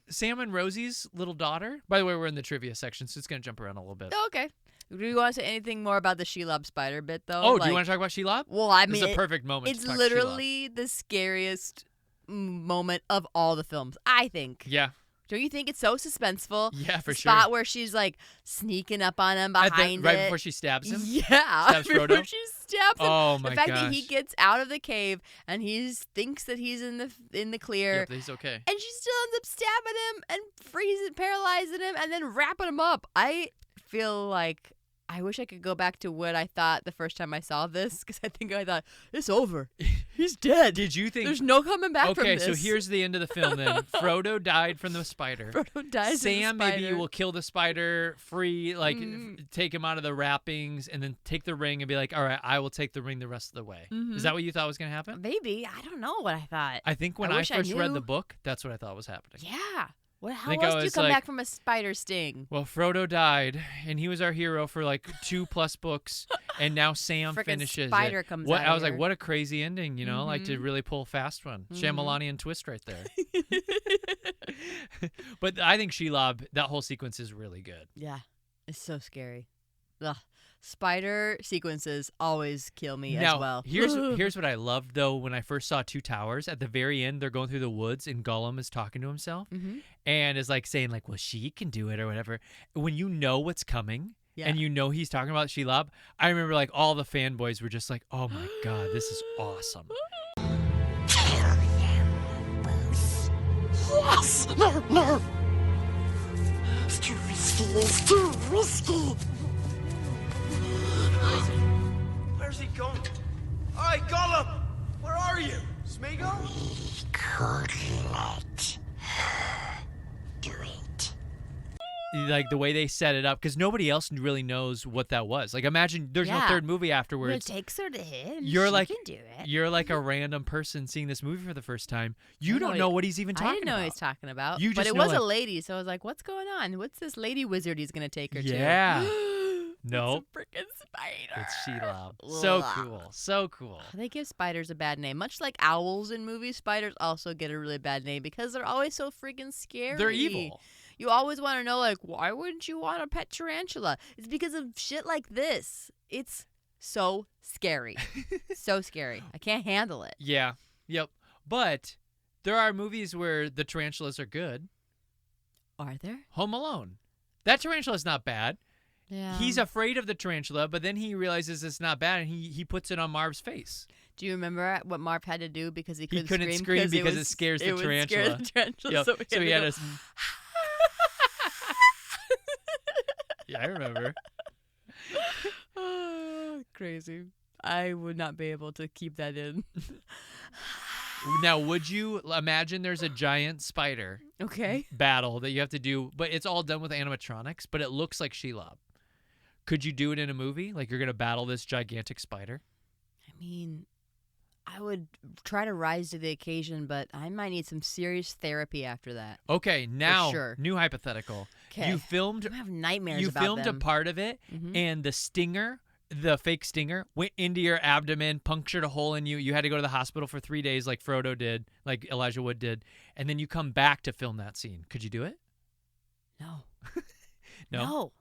Sam and Rosie's little daughter. By the way, we're in the trivia section, so it's gonna jump around a little bit. Oh, okay. Do you want to say anything more about the Shelob spider bit, though? Oh, do you want to talk about Shelob? Well, I This mean, is a perfect moment. It's to talk literally the scariest moment of all the films, I think. Yeah. Don't you think it's so suspenseful? Yeah, for the sure. spot where she's like sneaking up on him behind right it. before she stabs him? Yeah. Stabs Before Frodo? she stabs him. Oh, my The fact that he gosh. gets out of the cave and he thinks that he's in the clear. Yep, he's okay. And she still ends up stabbing him and paralyzing him, and then wrapping him up. I feel like I wish I could go back to what I thought the first time I saw this, because I think I thought, it's over. He's dead. Did you think... There's no coming back from Okay, this. so here's the end of the film then. Frodo died from the spider. Frodo dies Sam in the spider. maybe will kill the spider free, like take him out of the wrappings, and then take the ring and be like, all right, I will take the ring the rest of the way. Is that what you thought was going to happen? Maybe. I don't know what I thought. I think when I wish I first read knew. the book, that's what I thought was happening. Yeah. How think else I do you was come like- back from a spider sting? Well, Frodo died, and he was our hero for like 2+ books, and now Sam Frickin' finishes spider it. comes What out I was here. like, what a crazy ending, you know, like to really pull a fast one. Shyamalanian twist right there. But I think Shelob, that whole sequence is really good. Yeah. It's so scary. Ugh. Spider sequences always kill me Now, as well. here's what I loved though. When I first saw Two Towers, at the very end, they're going through the woods, and Gollum is talking to himself, and is like saying like, "Well, she can do it" or whatever. When you know what's coming, Yeah. and you know he's talking about Shelob, I remember like all the fanboys were just like, "Oh my god, this is awesome." Kill them both. Yes! No! It's too risky, it's too risky! Where's he going? All right, Gollum! Where are you? Smeagol? We could let her do it. Like the way they set it up, because nobody else really knows what that was. Like imagine there's no Yeah. third movie Well, it afterwards. takes her to him. You're she like can do it. You're like a random person seeing this movie for the first time. You don't what know he- what he's even talking I didn't know about. what he's talking about. You but just it know, was a like- lady, so I was like, what's going on? What's this lady wizard he's going to take her Yeah. to? Nope. It's a freaking spider. It's Shelob. So Ugh. cool. So cool. They give spiders a bad name. Much like owls in movies, spiders also get a really bad name because they're always so freaking scary. They're evil. You always want to know, like, why wouldn't you want a pet tarantula? It's because of shit like this. It's so scary. So scary. I can't handle it. Yeah. Yep. But there are movies where the tarantulas are good. Are there? Home Alone. That tarantula's not bad. Yeah. He's afraid of the tarantula, but then he realizes it's not bad, and he puts it on Marv's face. Do you remember what Marv had to do because he couldn't, couldn't scream because it scares the would scare tarantula. the tarantula. Yep. So he had to go, Yeah, I remember. crazy. I would not be able to keep that in. Now, would you imagine there's a giant spider Okay. battle that you have to do, but it's all done with animatronics, but it looks like Shelob. Could you do it in a movie? Like you're going to battle this gigantic spider? I mean, I would try to rise to the occasion, but I might need some serious therapy after that. Okay, now, sure. new hypothetical. 'Kay. You filmed I have nightmares you about filmed them. a part of it, and the stinger, the fake stinger, went into your abdomen, punctured a hole in you. You had to go to the hospital for 3 days like Frodo did, like Elijah Wood did, and then you come back to film that scene. Could you do it? No. No?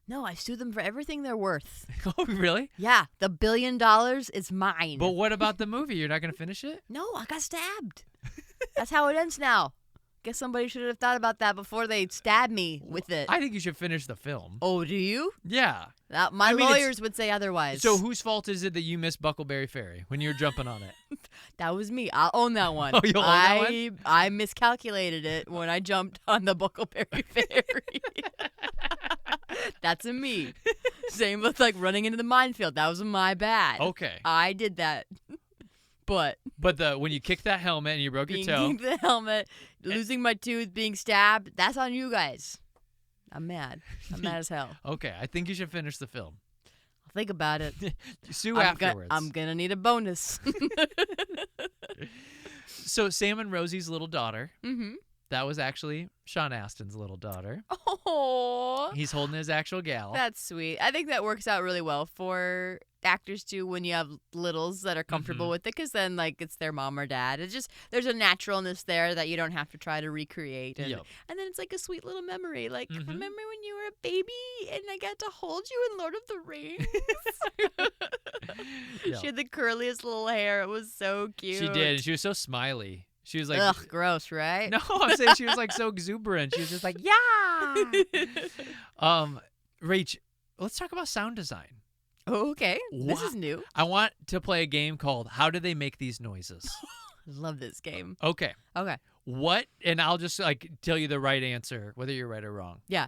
No, I sue them for everything they're worth. Oh, really? Yeah, the $1 billion is mine. But what about the movie? You're not going to finish it? No, I got stabbed. That's how it ends now. Guess somebody should have thought about that before they stabbed me with it. I think you should finish the film. Oh, do you? Yeah. My I mean, it's- lawyers would say otherwise. So whose fault is it that you missed Buckleberry Ferry when you were jumping on it? That was me. I'll own that one. Oh, you'll own that one? I miscalculated it when I jumped on the Buckleberry Ferry. That's a me. Same with like running into the minefield. That was my bad. Okay. I did that. But But when you kicked that helmet and you broke your being toe, kicked in the helmet, losing my tooth, being stabbed, that's on you guys. I'm mad. I'm mad as hell. okay, I think you should finish the film. I'll think about it. Sue afterwards. I'm gonna need a bonus. So Sam and Rosie's little daughter, Mm-hmm. that was actually Sean Astin's little daughter. Oh, He's holding his actual gal. that's sweet. I think that works out really well for actors too when you have littles that are comfortable with it, because then like it's their mom or dad. It's just there's a naturalness there that you don't have to try to recreate, and, Yep. and then it's like a sweet little memory. Like Mhm. remember when you were a baby and I got to hold you in Lord of the Rings? Yeah. She had the curliest little hair. It was so cute. She did. She was so smiley. She was like, ugh, gross, right? no, I'm saying she was like so exuberant. She was just like, yeah. Rach, let's talk about sound design. Oh, okay. This is new. I want to play a game called How Do They Make These Noises? Love this game. Okay. Okay. What? And I'll just like tell you the right answer, whether you're right or wrong. Yeah.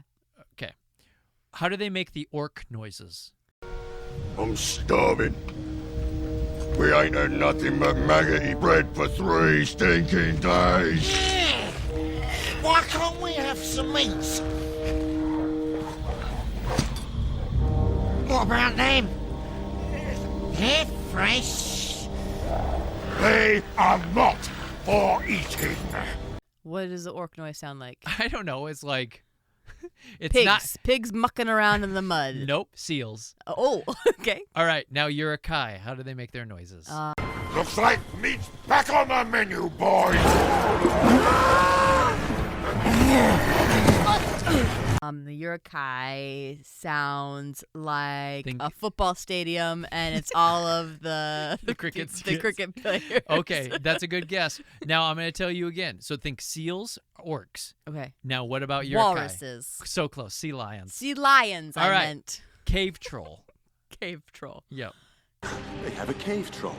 Okay. How do they make the orc noises? I'm starving. We ain't had nothing but maggoty bread for 3 stinking days. Why can't we have some meat? What about them? They're fresh. They are not for eating. What does the orc noise sound like? I don't know. It's like it's Pigs. not. Pigs mucking around in the mud. Nope. Seals. Oh, okay. All right. Now you're a Kai. How do they make their noises? Looks like meat's back on the menu, boys. The Urukai sounds like Think- a football stadium, and it's all of the The cricket the skits. cricket players. Okay, that's a good guess. Now I'm going to tell you again. So think seals, orcs. Okay. Now what about your Walruses. So close. Sea lions. Sea lions, All I right. meant. Cave troll. Cave troll. Yep. They have a cave troll.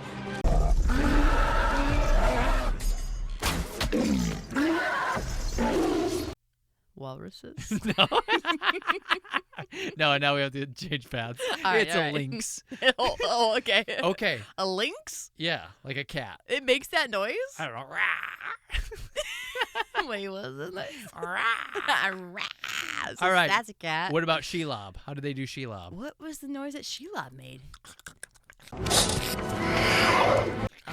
Walruses. No. No, now we have to change paths. All right, It's all a right. lynx. oh, okay. Okay. A lynx? Yeah, like a cat. It makes that noise? I don't know. Wait, what is it? So All right. That's a cat. What about Shelob? How do they do Shelob? What was the noise that Sheila made?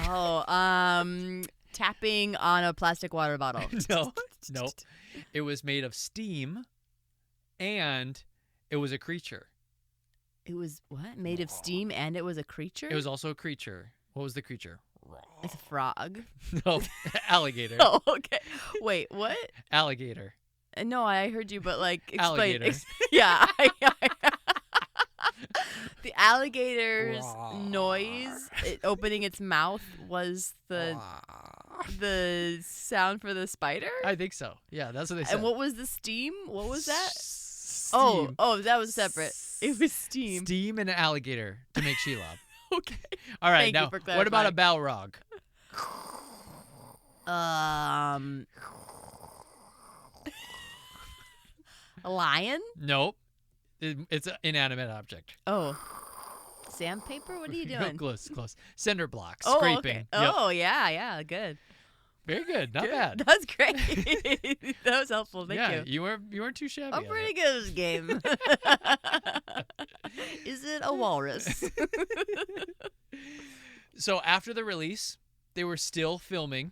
Oh, tapping on a plastic water bottle. No. Nope. It was made of steam and it was a creature. It was what? Made of steam, and it was a creature? It was also a creature. What was the creature? It's a frog. No, alligator. Oh, okay. Wait, what? Alligator. No, I heard you, but like explain. Alligator. Yeah. The alligator's noise, opening its mouth, was the sound for the spider. I think so. Yeah, that's what they said. And what was the steam? What was that? Steam. Oh, that was separate. It was steam. Steam and an alligator to make Shelob. Okay. All right, Thank you now for what about a clarifying. Balrog? A lion? Nope. It's an inanimate object. Oh. Sandpaper? What are you doing? Close. Cinder blocks. Oh, Scraping. okay. Yep. Oh, yeah, good. Very good. Not bad. That's great. That was helpful. Thank you. You weren't too shabby. I'm at pretty it. good at this game. Is it a walrus? So after the release, they were still filming,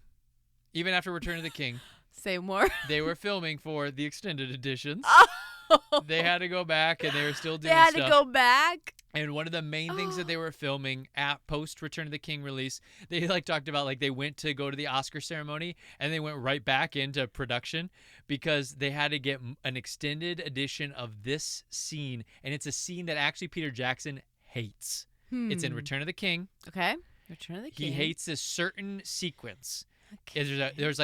even after Return of the King. Say more. They were filming for the extended editions. Oh. They had to go back, and they were still They doing had stuff. to go back. And one of the main things that they were filming at post Return of the King release, they like talked about like they went to go to the Oscar ceremony and they went right back into production because they had to get an extended edition of this scene, and it's a scene that actually Peter Jackson hates. It's in Return of the King. Okay. Return of the King. He hates this certain sequence. Okay. There's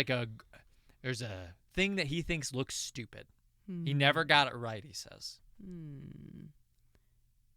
a thing that he thinks looks stupid. He never got it right, he says.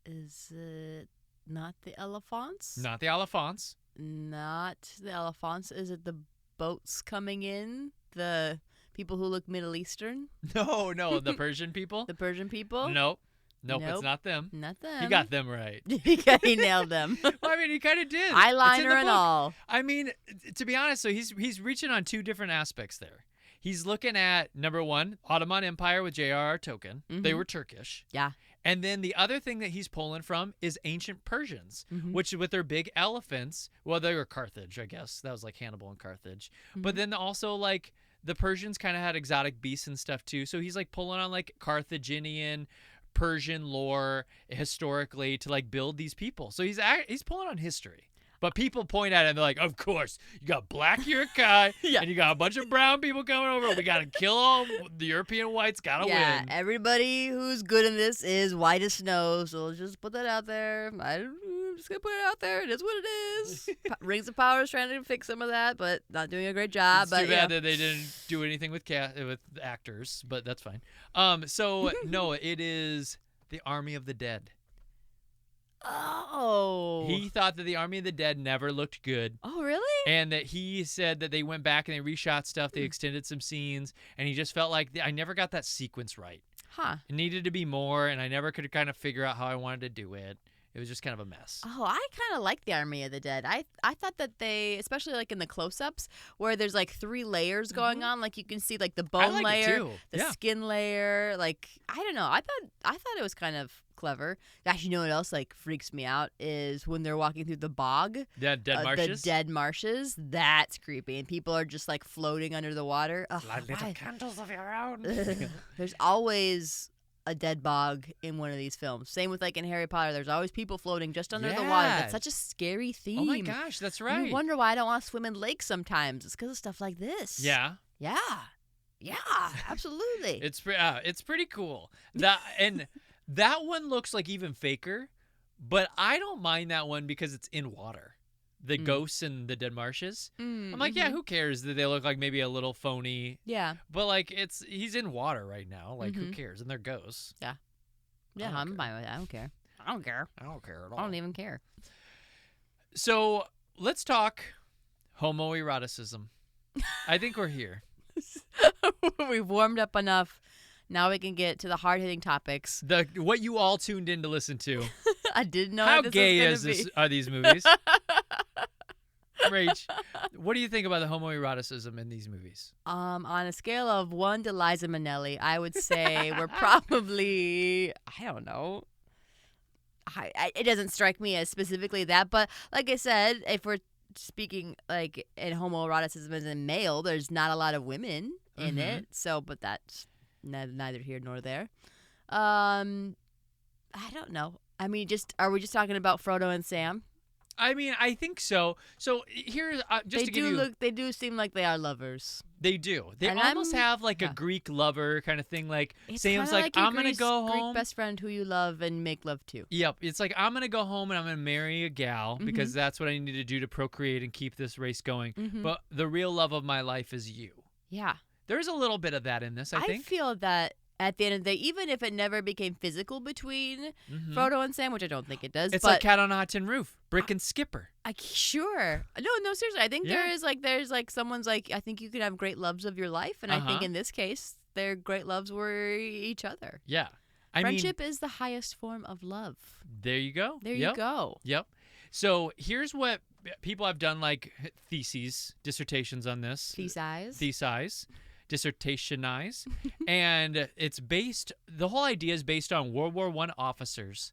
Is it not the elephants? Not the Oliphants. Not the elephants. Is it the boats coming in? The people who look Middle Eastern? No, the Persian people. The Persian people? Nope, Nope. it's not them. Not them. He got them right. He nailed them. Well, I mean, he kind of did. It's in Eyeliner the and book. all. I mean, to be honest, so he's reaching on two different aspects there. He's looking at, number one, Ottoman Empire with J.R.R. Tolkien. They were Turkish. Yeah. And then the other thing that he's pulling from is ancient Persians, which with their big elephants, well, they were Carthage, I guess. That was like Hannibal and Carthage. But then also like the Persians kind of had exotic beasts and stuff too. So he's like pulling on like Carthaginian, Persian lore historically to like build these people. So he's pulling on history. But people point at it and they're like, of course, you got black Urukai and you got a bunch of brown people coming over. We got to kill all the European whites. Got to win. Everybody who's good in this is white as snow. So let's just put that out there. I'm just gonna put it out there. It is what it is. Rings of Power is trying to fix some of that, but not doing a great job. It's too bad that they didn't do anything with actors, but that's fine. So no, it is the Army of the Dead. Oh. He thought that the Army of the Dead never looked good. Oh, really? And that he said that they went back and they reshot stuff, they extended some scenes, and he just felt like I never got that sequence right. Huh. It needed to be more, and I never could kind of figure out how I wanted to do it. It was just kind of a mess. Oh, I kind of like the Army of the Dead. I thought that they, especially like in the close-ups, where there's like 3 layers going on. Like you can see like the bone layer, the skin layer. Like I don't know. I thought it was kind of clever. Gosh, you know what else like freaks me out is when they're walking through the bog. Dead marshes. The dead marshes. That's creepy, and people are just like floating under the water. Ugh, Light little candles of your own. There's always a dead bog in one of these films. Same with like in Harry Potter. There's always people floating just under the water. That's such a scary theme. Oh my gosh, that's right. You wonder why I don't want to swim in lakes sometimes. It's because of stuff like this. Yeah. Yeah. Yeah. Absolutely. It's pretty cool. That one looks like even faker, but I don't mind that one because it's in water. The ghosts in the dead marshes. I'm like, yeah, who cares that they look like maybe a little phony? Yeah. But like he's in water right now. Like who cares? And they're ghosts. Yeah. Yeah, I'm fine with it. I don't care. I don't care at all. I don't even care. So let's talk homoeroticism. I think we're here. We've warmed up enough. Now we can get to the hard-hitting topics. What you all tuned in to listen to. I didn't know how this gay was are these movies. Rach, what do you think about the homoeroticism in these movies? On a scale of 1 to Liza Minnelli, I would say we're probably, I don't know. It doesn't strike me as specifically that, but like I said, if we're speaking like in homoeroticism as in male, there's not a lot of women in it. So, but that's neither here nor there. I don't know. I mean, are we just talking about Frodo and Sam? I mean, I think so. So here's they do seem like they are lovers. They do. They almost have like a Greek lover kind of thing. Like Sam's like I'm gonna go home. Greek best friend who you love and make love to. Yep. It's like I'm gonna go home and I'm gonna marry a gal because that's what I need to do to procreate and keep this race going. But the real love of my life is you. Yeah. There's a little bit of that in this. I think. I feel that. At the end of the day, even if it never became physical between Frodo and Sam, which I don't think it does. It's like Cat on a Hot Tin Roof, Brick and Skipper. Sure. No, seriously. I think there's like someone's like, I think you could have great loves of your life. And I think in this case, their great loves were each other. Yeah. Friendship is the highest form of love. There you go. There you go. Yep. So here's what people have done, like dissertations on this. Thesize. Dissertationize. And the whole idea is based on World War I officers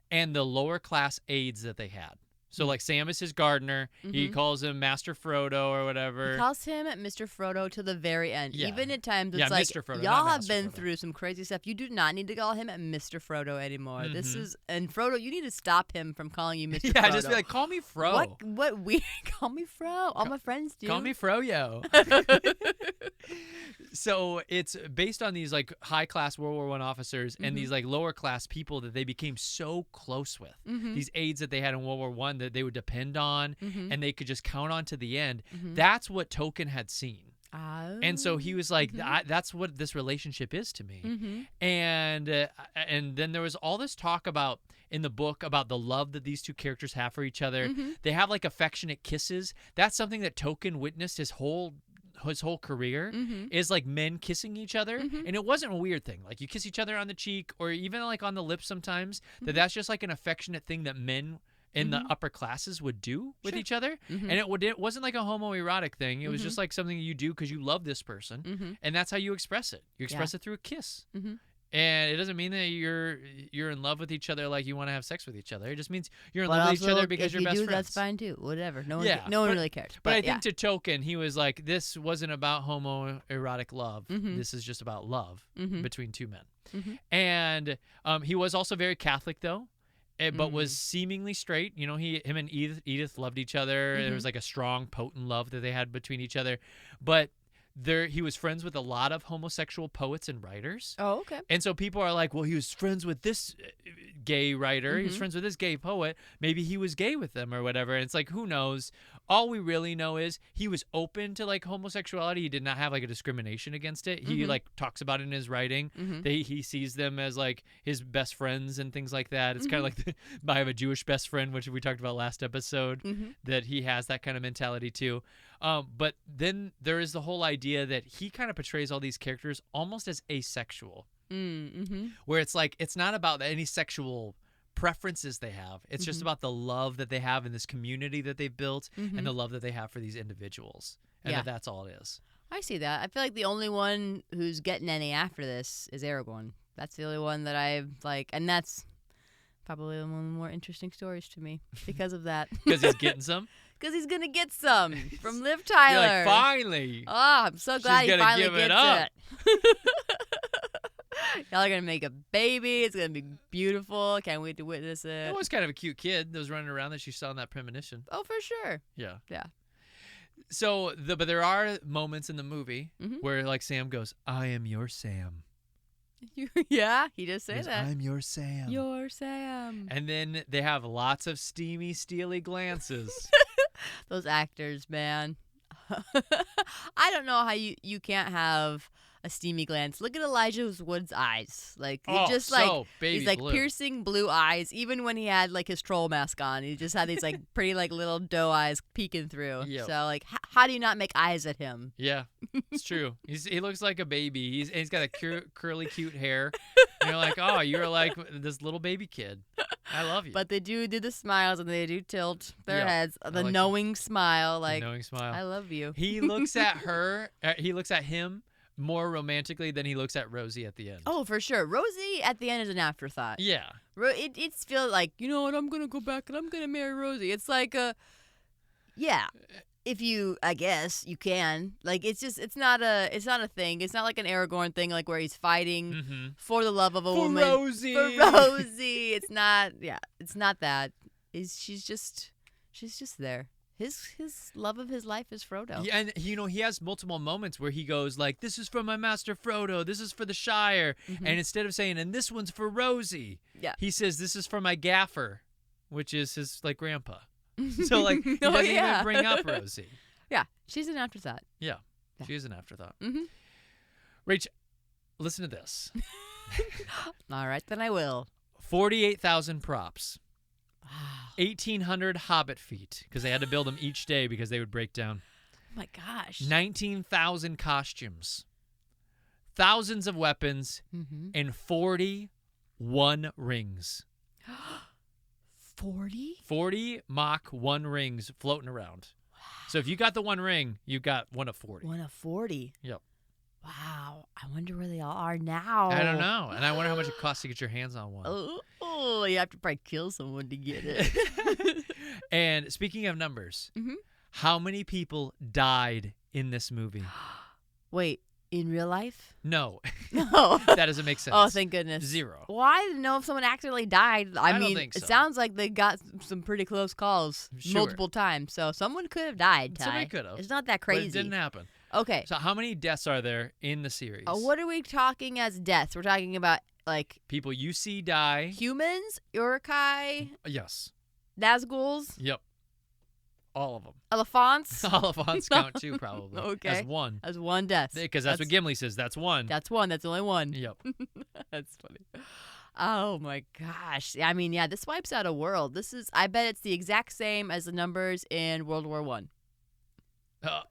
and the lower class aides that they had. So like Sam is his gardener. He calls him Master Frodo or whatever. He calls him Mr. Frodo to the very end. Yeah. Even at times it's like, Mr. Frodo, y'all have been through some crazy stuff. You do not need to call him Mr. Frodo anymore. And Frodo, you need to stop him from calling you Mr. Frodo. Yeah, just be like, call me Fro. What weird? Call me Fro. All my friends do. Call me Froyo. So it's based on these like high class World War I officers and these like lower class people that they became so close with. These aides that they had in World War I that they would depend on and they could just count on to the end. That's what Tolkien had seen. And so he was like, that's what this relationship is to me. And then there was all this talk about in the book about the love that these two characters have for each other. They have like affectionate kisses. That's something that Tolkien witnessed his whole career is like men kissing each other. And it wasn't a weird thing. Like you kiss each other on the cheek or even like on the lips sometimes. That's just like an affectionate thing that men in the upper classes would do with each other. And it wasn't like a homoerotic thing. It was just like something you do because you love this person. And that's how you express it. You express it through a kiss. And it doesn't mean that you're in love with each other like you want to have sex with each other. It just means you're in love with each other because you're best friends. That's fine too. Whatever. No one really cares. But I think to Tolkien, he was like, this wasn't about homoerotic love. This is just about love between two men. And he was also very Catholic though. But was seemingly straight. You know, him and Edith loved each other. There was like a strong, potent love that they had between each other. But he was friends with a lot of homosexual poets and writers. Oh, okay. And so people are like, well, he was friends with this gay writer. He was friends with this gay poet. Maybe he was gay with them or whatever. And it's like, who knows? All we really know is he was open to like homosexuality. He did not have like a discrimination against it. He like talks about it in his writing. He sees them as like his best friends and things like that. It's kind of like I have a Jewish best friend, which we talked about last episode, that he has that kind of mentality too. But then there is the whole idea that he kind of portrays all these characters almost as asexual, where it's like it's not about any sexual preferences they have. It's just about the love that they have in this community that they've built and the love that they have for these individuals. And that's all it is. I see that. I feel like the only one who's getting any after this is Aragorn. That's the only one that I've like, and that's probably one of the more interesting stories to me because of that. Because he's getting some? Because he's going to get some from Liv Tyler. You're like, finally. Oh, I'm so glad he finally give it gets up. it. Y'all are going to make a baby. It's going to be beautiful. Can't wait to witness it. It was kind of a cute kid that was running around that she saw in that premonition. Oh, for sure. Yeah. Yeah. So, but there are moments in the movie where like Sam goes, I am your Sam. Yeah, he does say He goes, that. I'm your Sam. Your Sam. And then they have lots of steamy, steely glances. Those actors, man. I don't know how you can't have a steamy glance. Look at Elijah Wood's eyes. Like just like baby he's like blue. piercing blue eyes. Even when he had like his troll mask on, he just had these like pretty like little doe eyes peeking through. Yep. So like, how do you not make eyes at him? Yeah, it's true. He looks like a baby. He's got a curly, cute hair. And you're like, oh, you're like this little baby kid. I love you. But they do the smiles and they do tilt their heads. The like knowing smile, like knowing smile. I love you. He looks at her. He looks at him more romantically than he looks at Rosie at the end. Oh, for sure. Rosie at the end is an afterthought. Yeah. It's feel like, you know what, I'm going to go back and I'm going to marry Rosie. It's like yeah. If you, I guess you can. Like it's not a thing. It's not like an Aragorn thing like where he's fighting for the love of a woman. Rosie. For Rosie. It's not that. She's just there. His love of his life is Frodo. Yeah, and he has multiple moments where he goes like, "This is for my master Frodo. This is for the Shire," and instead of saying, "And this one's for Rosie," he says, "This is for my gaffer," which is his like grandpa. So like he doesn't even bring up Rosie. Yeah, she's an afterthought. Yeah, she is an afterthought. Rach, listen to this. All right, then I will. 48,000 props. 1,800 hobbit feet because they had to build them each day because they would break down. Oh my gosh. 19,000 costumes, thousands of weapons, and 41 rings. 40 Mach 1 rings floating around. Wow. So if you got the 1 ring, you got one of 40. One of 40. Yep. Wow. I wonder where they all are now. I don't know. And I wonder how much it costs to get your hands on one. Oh, you have to probably kill someone to get it. And speaking of numbers, how many people died in this movie? Wait, in real life? No. No. That doesn't make sense. Oh, thank goodness. 0. Well, I didn't know if someone accidentally died. I mean, don't think so. It sounds like they got some pretty close calls multiple times. So someone could have died, Ty. Somebody could have. It's not that crazy. But it didn't happen. Okay. So how many deaths are there in the series? What are we talking as deaths? We're talking about, like... people you see die. Humans? Urukai? Yes. Nazguls? Yep. All of them. Elephants? Elephants count too, probably. Okay. As one. As one death. Because that's what Gimli says. That's one. That's one. That's only one. Yep. That's funny. Oh, my gosh. I mean, yeah, this wipes out a world. I bet it's the exact same as the numbers in World War I.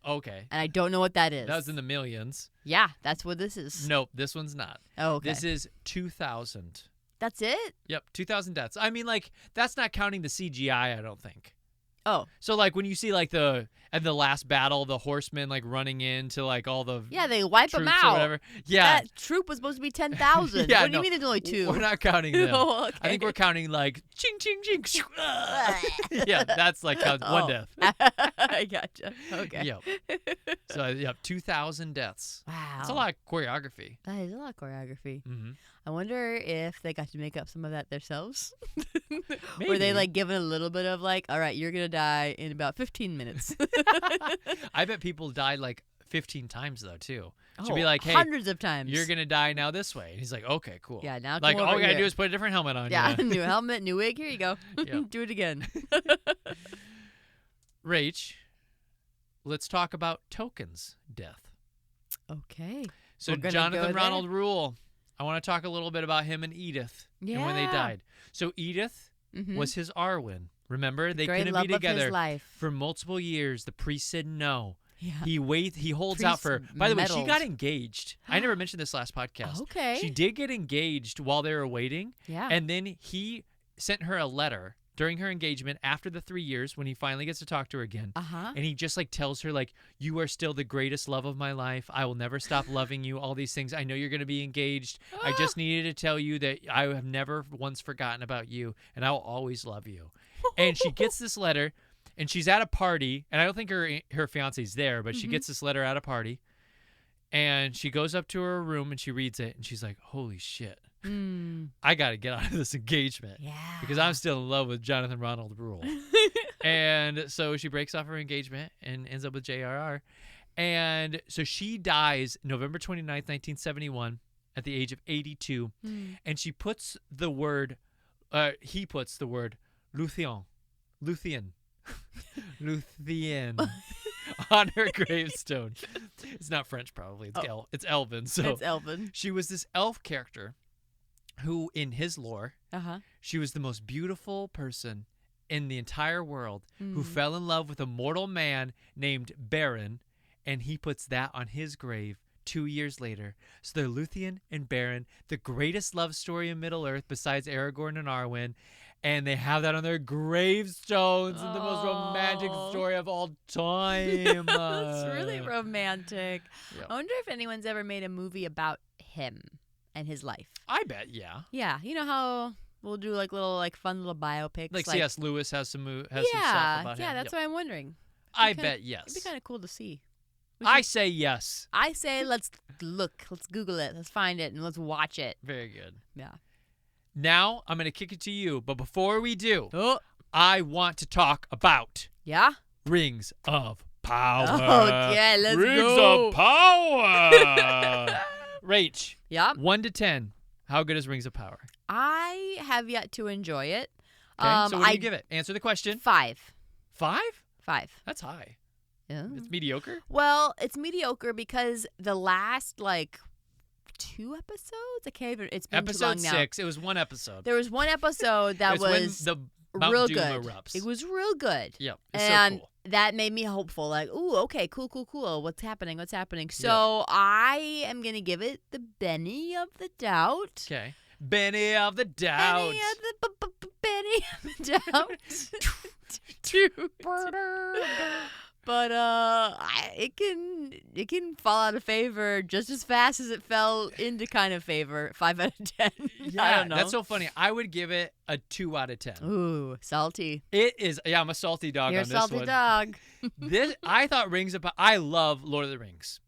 Okay. And I don't know what that is. That was in the millions. Yeah, that's what this is. Nope, this one's not. Oh, okay. This is 2,000. That's it? Yep, 2,000 deaths. I mean, like, that's not counting the CGI, I don't think. Oh. So, like, when you see, like, at the last battle, the horsemen, like, running into, like, all the yeah, they wipe them troops out. Or whatever. Yeah. That troop was supposed to be 10,000. Yeah, what do you mean there's only 2? We're not counting them. Oh, okay. I think we're counting, like, ching, ching, ching. Yeah, that's, like, one death. I gotcha. Okay. Yep. So, yep, 2,000 deaths. Wow. That's a lot of choreography. That is a lot of choreography. Mm-hmm. I wonder if they got to make up some of that themselves. Maybe. Were they, like, given a little bit of, like, all right, you're going to die in about 15 minutes. I bet people died, like, like 15 times though too. She'll be Oh, like, "Hey, hundreds of times. you're gonna die now this way." And he's like, "Okay, cool." Yeah, now like come all over we gotta here. do is put a different helmet on. Yeah, you. new helmet, new wig. Here you go. Yeah. Do it again. Rach, let's talk about Token's death. Okay. So We're gonna Jonathan go there? Ronald Rule. I want to talk a little bit about him and Edith and when they Yeah. died. So Edith was his Arwen. Remember, they Great couldn't love be of his together life. for multiple years. The priest said no. Yeah. He holds out for. Priest By the way, she meddled. got engaged. I never mentioned this last podcast. Okay. She did get engaged while they were waiting. Yeah. And then he sent her a letter during her engagement after the 3 years when he finally gets to talk to her again. Uh-huh. And he just like tells her like, "You are still the greatest love of my life. I will never stop loving you. All these things. I know you're going to be engaged. I just needed to tell you that I have never once forgotten about you, and I will always love you." And she gets this letter, and she's at a party, and I don't think her fiance's there, but she gets this letter at a party, and she goes up to her room and she reads it, and she's like, "Holy shit. I got to get out of this engagement Yeah. because I'm still in love with Jonathan Ronald Rule." And so she breaks off her engagement and ends up with JRR. And so she dies November 29th, 1971 at the age of 82. And she puts the word, he puts the word Luthien on her gravestone. It's not French probably. It's Elven. So It's Elven. she was this elf character who, in his lore, Uh-huh. she was the most beautiful person in the entire world who fell in love with a mortal man named Baron, and he puts that on his grave 2 years later. So they're Luthien and Baron, the greatest love story in Middle-earth besides Aragorn and Arwen, and they have that on their gravestones in the most romantic story of all time. That's really romantic. Yeah. I wonder if anyone's ever made a movie about him and his life. I bet, yeah. Yeah, you know how we'll do like little like fun little biopics. Like C.S. Lewis has some stuff about him. Yeah, that's Yep. what I'm wondering. I bet yes. It'd be kind of cool to see. I say yes. I say let's look, let's Google it, let's find it, and let's watch it. Very good. Yeah. Now I'm going to kick it to you, but before we do, Oh. I want to talk about Yeah? Rings of Power. Okay, let's Rings go. of Power. Rach, Yeah. 1 to 10. How good is Rings of Power? I have yet to enjoy it. Okay, so what do you give it? Answer the question. 5. 5? 5. That's high. Yeah. It's mediocre? Well, it's mediocre because the last like 2 episodes, I can't even. It's been too Episode long now. 6. It was one episode. There was one episode that It's was when the Mount real Doom good. erupts. It was real good. Yep. It's And so cool. that made me hopeful. Like, ooh, okay, cool. What's happening? So I am gonna give it the Benny of the doubt. Okay. Benny of the Doubt. Benny of the Benny of the doubt. But it can fall out of favor just as fast as it fell into kind of favor. 5 out of 10. Yeah, I don't know. that's so funny. I would give it a 2 out of 10. Ooh, salty. It is. Yeah, I'm a salty dog You're a on this salty one. dog. I thought Rings of Power. I love Lord of the Rings.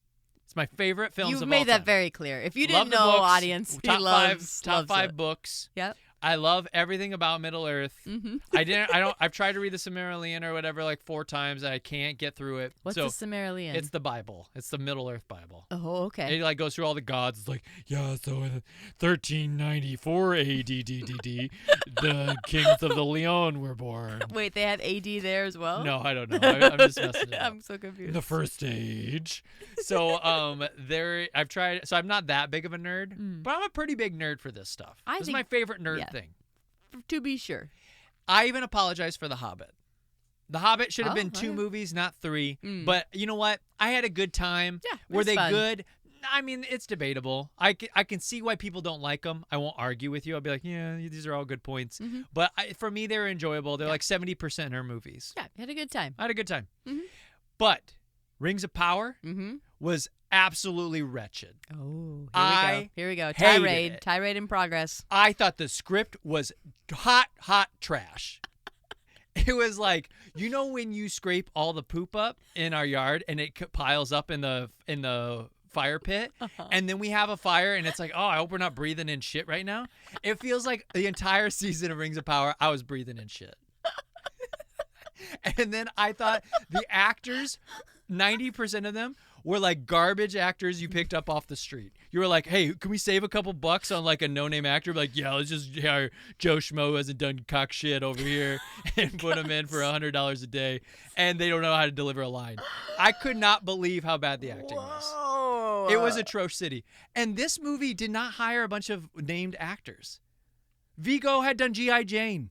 It's my favorite films You've of made all that time. very clear. If you Love didn't the know, books, audience, he top loves five it. books. Yep. I love everything about Middle Earth. Mm-hmm. I've tried to read the Silmarillion or whatever like 4 times and I can't get through it. What's so the Silmarillion? It's the Bible. It's the Middle Earth Bible. Oh, okay. It like goes through all the gods. It's like, yeah, so in 1394 AD, the kings of the Leon were born. Wait, they have AD there as well? No, I don't know. I'm just messing it up. I'm so confused. The first age. So I've tried. So I'm not that big of a nerd, but I'm a pretty big nerd for this stuff. This is my favorite nerd thing. To be sure. I even apologize for The Hobbit. The Hobbit should have been 2 okay. movies, not 3. But you know what? I had a good time. Yeah, it Were was they fun. good? I mean, it's debatable. I can see why people don't like them. I won't argue with you. I'll be like, yeah, these are all good points. But for me, they were enjoyable. They're like 70% her movies. Yeah, you had a good time. I had a good time. But Rings of Power was absolutely wretched. Oh, here we go. hated Ty-rade. it. Ty-rade in progress. I thought the script was hot trash. It was like, you know when you scrape all the poop up in our yard and it piles up in the fire pit, and then we have a fire and it's like, oh, I hope we're not breathing in shit right now. It feels like the entire season of Rings of Power, I was breathing in shit. And then I thought the actors, 90% of them were like garbage actors you picked up off the street. You were like, hey, can we save a couple bucks on like a no-name actor? Like, yeah, let's just hire Joe Schmo who hasn't done cock shit over here and put him in for $100 a day, and they don't know how to deliver a line. I could not believe how bad the acting was. It was atrocity. And this movie did not hire a bunch of named actors. Viggo had done G.I. Jane.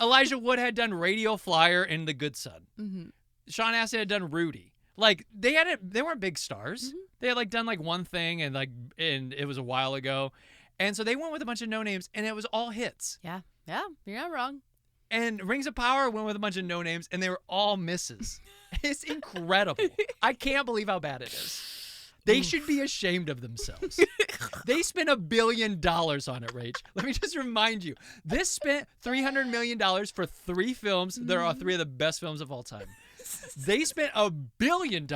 Elijah Wood had done Radio Flyer and The Good Son. Mm-hmm. Sean Astin had done Rudy. Like they weren't big stars. Mm-hmm. They had like done like one thing and it was a while ago. And so they went with a bunch of no names and it was all hits. Yeah. Yeah, you're not wrong. And Rings of Power went with a bunch of no names and they were all misses. It's incredible. I can't believe how bad it is. They should be ashamed of themselves. They spent $1 billion on it, Rach. Let me just remind you. This spent $300 million for 3 films. There are 3 of the best films of all time. They spent $1 billion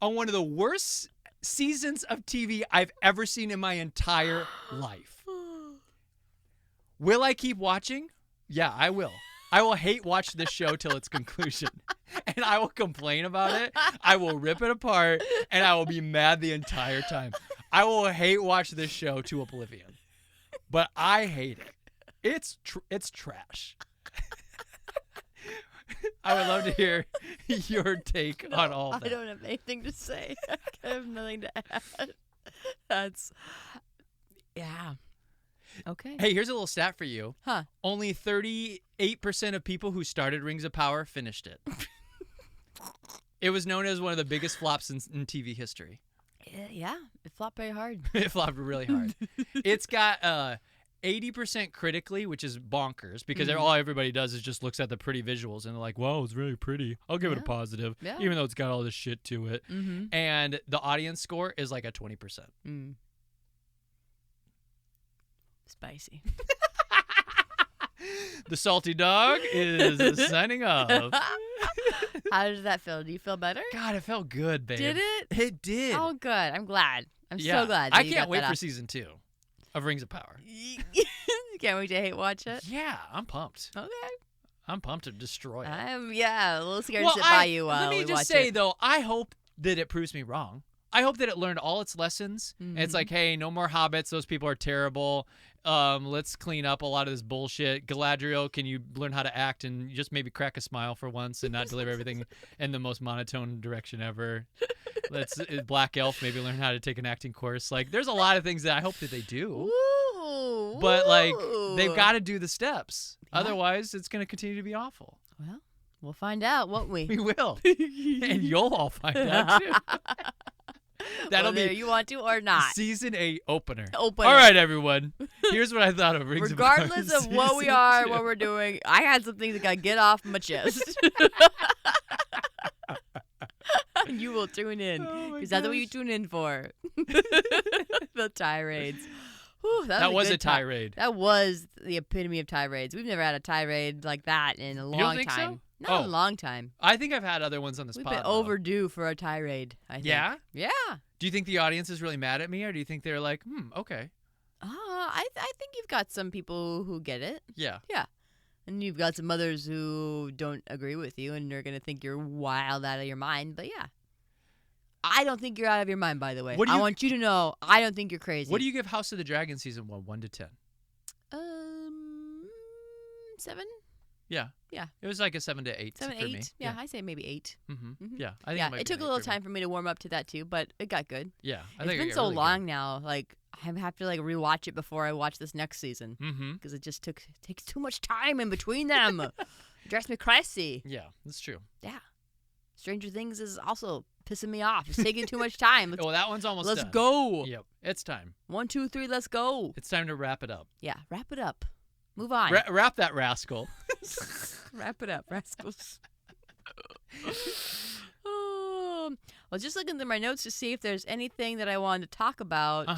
on one of the worst seasons of TV I've ever seen in my entire life. Will I keep watching? Yeah, I will. I will hate watch this show till its conclusion. And I will complain about it. I will rip it apart. And I will be mad the entire time. I will hate watch this show to oblivion. But I hate it. It's trash. I would love to hear your take on all that. I don't have anything to say. I have nothing to add. That's... Yeah. Okay. Hey, here's a little stat for you. Huh. Only 38% of people who started Rings of Power finished it. It was known as one of the biggest flops in TV history. Yeah, it flopped very hard. It flopped really hard. It's got 80% critically, which is bonkers, because all everybody does is just looks at the pretty visuals and they're like, wow, it's really pretty. I'll give it a positive, even though it's got all this shit to it. Mm-hmm. And the audience score is like a 20%. Mm. Spicy. The salty dog is signing off. How did that feel? Do you feel better? God, it felt good, babe. Did it? It did. Oh, good. I'm glad. I'm so glad. I can't wait for season 2 of Rings of Power. You can't wait to hate watch it? Yeah, I'm pumped. Okay. I'm pumped to destroy it. I'm, a little scared to sit by you while let me we just watch say, it. though, I hope that it proves me wrong. I hope that it learned all its lessons. And it's like, hey, no more hobbits. Those people are terrible. Let's clean up a lot of this bullshit. Galadriel, can you learn how to act and just maybe crack a smile for once and not deliver everything in the most monotone direction ever? Let's Black Elf maybe learn how to take an acting course. Like, there's a lot of things that I hope that they do. Woo, but like, they've got to do the steps. Yeah. Otherwise, it's going to continue to be awful. Well, we'll find out, won't we? We will. And you'll all find out too. That'll be you want to or not. Season 8 opener. All right, everyone. Here's what I thought of Rings of Power. Regardless of what we are, what we're doing, I had some things that got to get off my chest. You will tune in because that's what you tune in for. The Ty-rades. Whew, that was a Ty-rade. That was the epitome of Ty-rades. We've never had a Ty-rade like that in a long time. You don't think so? Not a long time. I think I've had other ones on this We've pod. been overdue for a Ty-rade, I think. Yeah? Yeah. Do you think the audience is really mad at me, or do you think they're like, okay? I think you've got some people who get it. Yeah. Yeah. And you've got some others who don't agree with you, and they're going to think you're wild out of your mind. But yeah. I don't think you're out of your mind, by the way. I want you to know, I don't think you're crazy. What do you give House of the Dragon season 1 to 10? 7? Yeah. Yeah. It was like a 7 to 8 7, for 8? me. Yeah, I say maybe 8. Mm-hmm. Yeah. I think it took a little time for me to warm up to that too, but it got good. Yeah. It's been so long now. Like, I have to like rewatch it before I watch this next season because it just takes too much time in between them. It drives me crazy. Yeah, that's true. Yeah. Stranger Things is also pissing me off. It's taking too much time. Well, that one's almost done. Let's go. Yep. It's time. 1, 2, 3, let's go. It's time to wrap it up. Yeah, wrap it up. Move on. Wrap that rascal. Wrap it up, rascals. Well, just looking through my notes to see if there's anything that I wanted to talk about.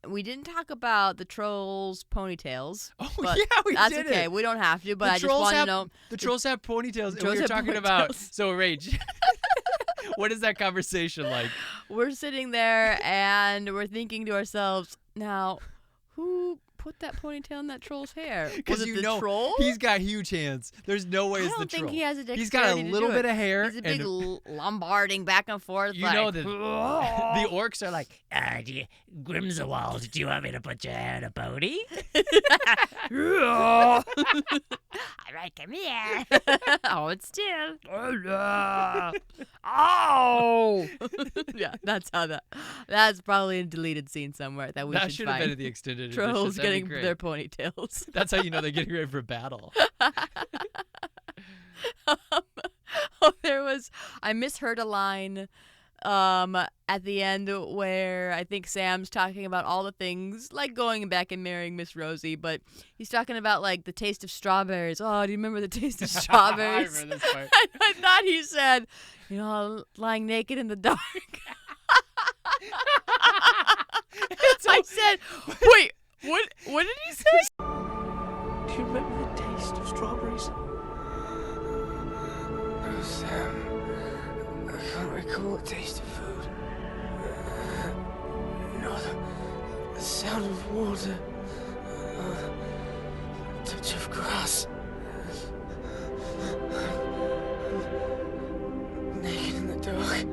We didn't talk about the trolls' ponytails. Oh, yeah, we did. That's okay. We don't have to, but I just want to know. The trolls have ponytails, and we were talking about. So, Rach, what is that conversation like? We're sitting there, and we're thinking to ourselves, now, who put that ponytail in that troll's hair? Because Was it you the know troll? he's got huge hands. There's no way I it's the don't think troll. he has a dexterity. He's got a to little do bit it. of hair. He's a big lombarding back and forth. You like, know that the orcs are like, Grimswald, do you want me to put your hair in a pony? All right, come here. Oh, it's still. Oh. Yeah, that's how that. That's probably a deleted scene somewhere that we that should have find. been in the extended edition. Trolls That'd be getting great. their ponytails. That's how you know they're getting ready for battle. I misheard a line at the end where I think Sam's talking about all the things like going back and marrying Miss Rosie, but he's talking about like the taste of strawberries. Oh, do you remember the taste of strawberries? I remember this part. I thought he said, lying naked in the dark. I said, wait, what did he say? Do you remember the taste of strawberries? No, Sam. I can't recall the taste of food. No, the sound of water. The touch of grass. Naked in the dark.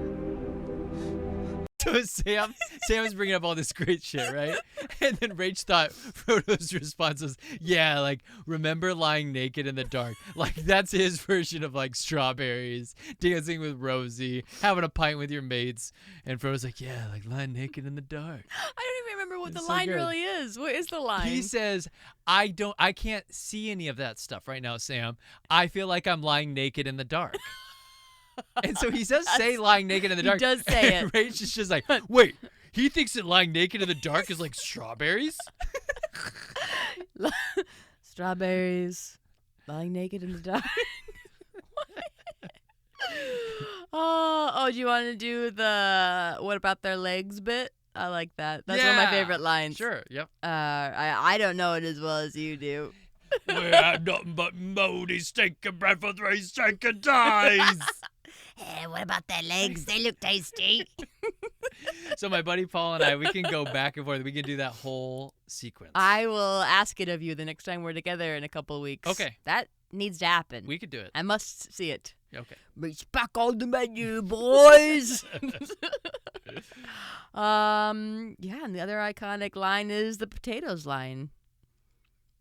So Sam is bringing up all this great shit, right? And then Rach thought Frodo's response was, yeah, like, remember lying naked in the dark. Like, that's his version of, like, strawberries, dancing with Rosie, having a pint with your mates. And Frodo's like, yeah, like, lying naked in the dark. I don't even remember what It's the so line good. really is. What is the line? He says, I can't see any of that stuff right now, Sam. I feel like I'm lying naked in the dark. And so he does say lying naked in the dark. He does say and it. Rach is just like, wait, he thinks that lying naked in the dark is like strawberries? Strawberries, lying naked in the dark. Oh, do you want to do the what about their legs bit? I like that. That's one of my Yeah. favorite lines. Sure, yep. I don't know it as well as you do. We had nothing but moldy stinking bread for 3 stinking days. Hey, what about their legs? They look tasty. So my buddy Paul and I, we can go back and forth. We can do that whole sequence. I will ask it of you the next time we're together in a couple of weeks. Okay. That needs to happen. We could do it. I must see it. Okay. Reach back on the menu, boys. Yeah, and the other iconic line is the potatoes line.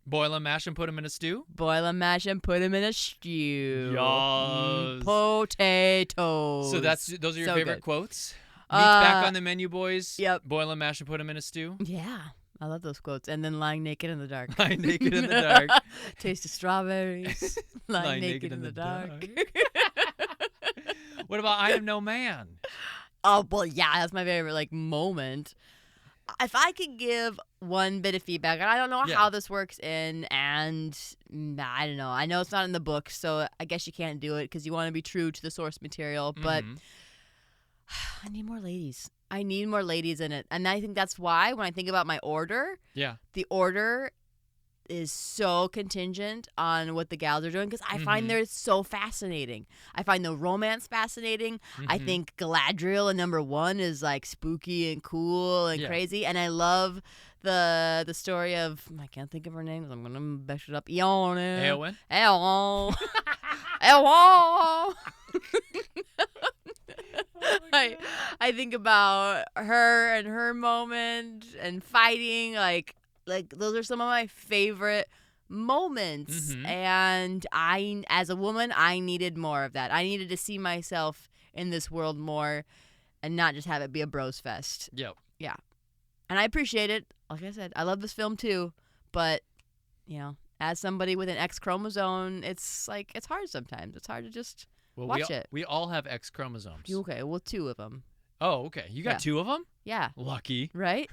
Boil and mash and put them in a stew? Boil and mash and put them in a stew. Yes. Potatoes. So those are your So favorite good. quotes? Meat's back on the menu, boys. Yep. Boil and mash and put them in a stew? Yeah, I love those quotes. And then lying naked in the dark. Lying naked in the dark. Taste of strawberries. lying naked in the dark. What about I Am No Man? Oh, well, yeah, that's my favorite moment. If I could give one bit of feedback, and I don't know Yeah. how this works I don't know. I know it's not in the book, so I guess you can't do it because you want to be true to the source material, but Mhm. I need more ladies. I need more ladies in it. And I think that's why when I think about my order, Yeah. the order is so contingent on what the gals are doing because I find they're so fascinating. I find the romance fascinating. I Mhm. think Galadriel in number 1 is like spooky and cool and Yeah. crazy. And I love the story of, I can't think of her name. I'm going to mess it up. Eowyn. Eowyn? Eowyn. Eowyn. I think about her and her moment and fighting like those are some of my favorite moments. Mhm. And I, as a woman, I needed more of that. I needed to see myself in this world more and not just have it be a bros fest. Yep. Yeah. And I appreciate it. Like I said, I love this film too, but as somebody with an X chromosome, it's hard sometimes. It's hard to just Well, watch it. we all have X chromosomes. Okay, well, 2 of them. Oh, okay. You got Yeah. 2 of them? Yeah. Lucky. Right?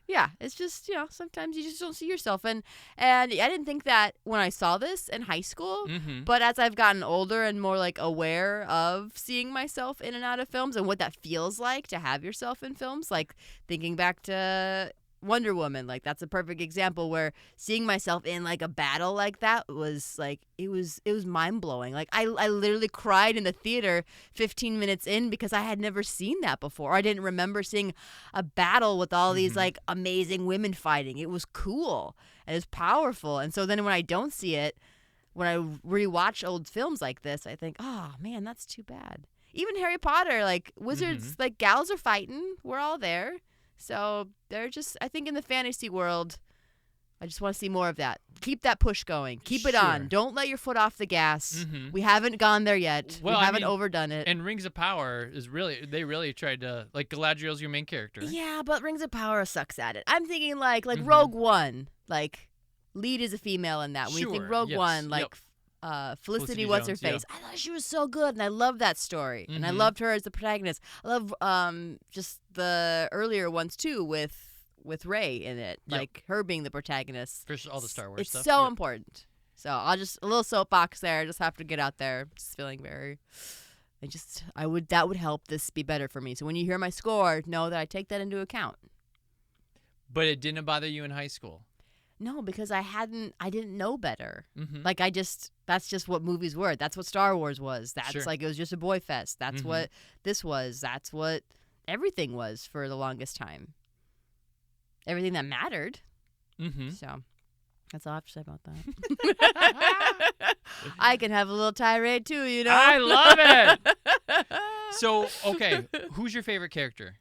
Yeah, it's just, sometimes you just don't see yourself. And I didn't think that when I saw this in high school, Mhm. but as I've gotten older and more aware of seeing myself in and out of films and what that feels like to have yourself in films, like thinking back to Wonder Woman. Like, that's a perfect example where seeing myself in, like, a battle like that was, like, it was mind-blowing. Like, I literally cried in the theater 15 minutes in because I had never seen that before. I didn't remember seeing a battle with all these, like, amazing women fighting. It was cool. And it was powerful. And so then when I don't see it, when I rewatch old films like this, I think, oh, man, that's too bad. Even Harry Potter, like, wizards, like, gals are fighting. We're all there. So they're just, I think in the fantasy world, I just want to see more of that. Keep that push going. Keep it on. Don't let your foot off the gas. We haven't gone there yet. Well, we haven't overdone it. And Rings of Power is they really tried to, like, Galadriel's your main character. Yeah, but Rings of Power sucks at it. I'm thinking like Rogue One, like, lead is a female in that. When you think Rogue One, like, Felicity what's her face? I thought she was so good, and I love that story, and I loved her as the protagonist. I love just the earlier ones too, with Rey in it, like her being the protagonist. For all the Star Wars stuff. It's so important. So I'll just a little soapbox there. I just have to get out there. Just feeling very. That would help this be better for me. So when you hear my score, know that I take that into account. But it didn't bother you in high school. No, because I didn't know better. Like, that's just what movies were. That's what Star Wars was. That's like, it was just a boy fest. That's what this was. That's what everything was for the longest time. Everything that mattered. So that's all I have to say about that. I can have a little tirade too, you know? I love it. So, okay, who's your favorite character?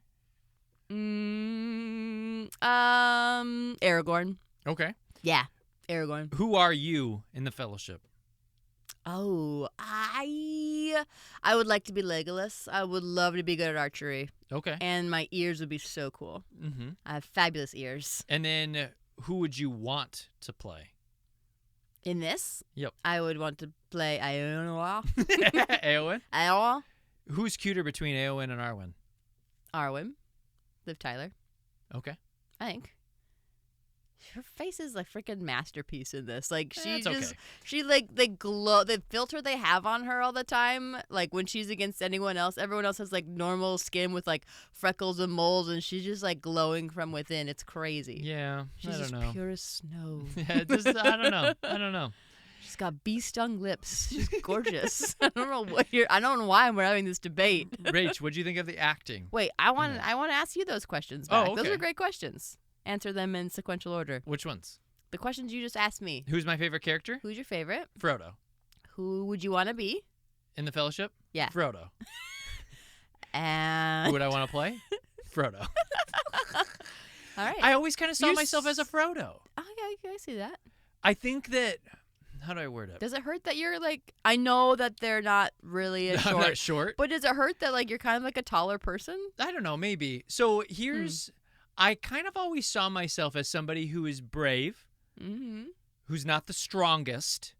Aragorn. Okay. Yeah, Aragorn. Who are you in the Fellowship? Oh, I would like to be Legolas. I would love to be good at archery. Okay. And my ears would be so cool. I have fabulous ears. And then who would you want to play? In this? Yep. I would want to play Eowyn. Eowyn? Eowyn. Who's cuter between Eowyn and Arwen? Arwen. Liv Tyler. Okay. I think. Her face is a freaking masterpiece in this. Like, she like the glow, the filter they have on her all the time. Like, when she's against anyone else, everyone else has like normal skin with like freckles and moles, and she's just like glowing from within. It's crazy. Yeah, she's just pure as snow. Yeah, I don't know. She's got bee-stung lips. She's gorgeous. I don't know why we're having this debate. Rach, what'd you think of the acting? Wait, I want to ask you those questions back. Oh, okay. Those are great questions. Answer them in sequential order. Which ones? The questions you just asked me. Who's my favorite character? Who's your favorite? Frodo. Who would you want to be? In the Fellowship? Yeah. Frodo. And who would I want to play? Frodo. All right. I always kind of saw myself as a Frodo. Oh, yeah, I see that. I think that... How do I word it? Does it hurt that you're like... I know that they're not really I'm not short. But does it hurt that like you're kind of like a taller person? I don't know, maybe. So here's... I kind of always saw myself as somebody who is brave, who's not the strongest.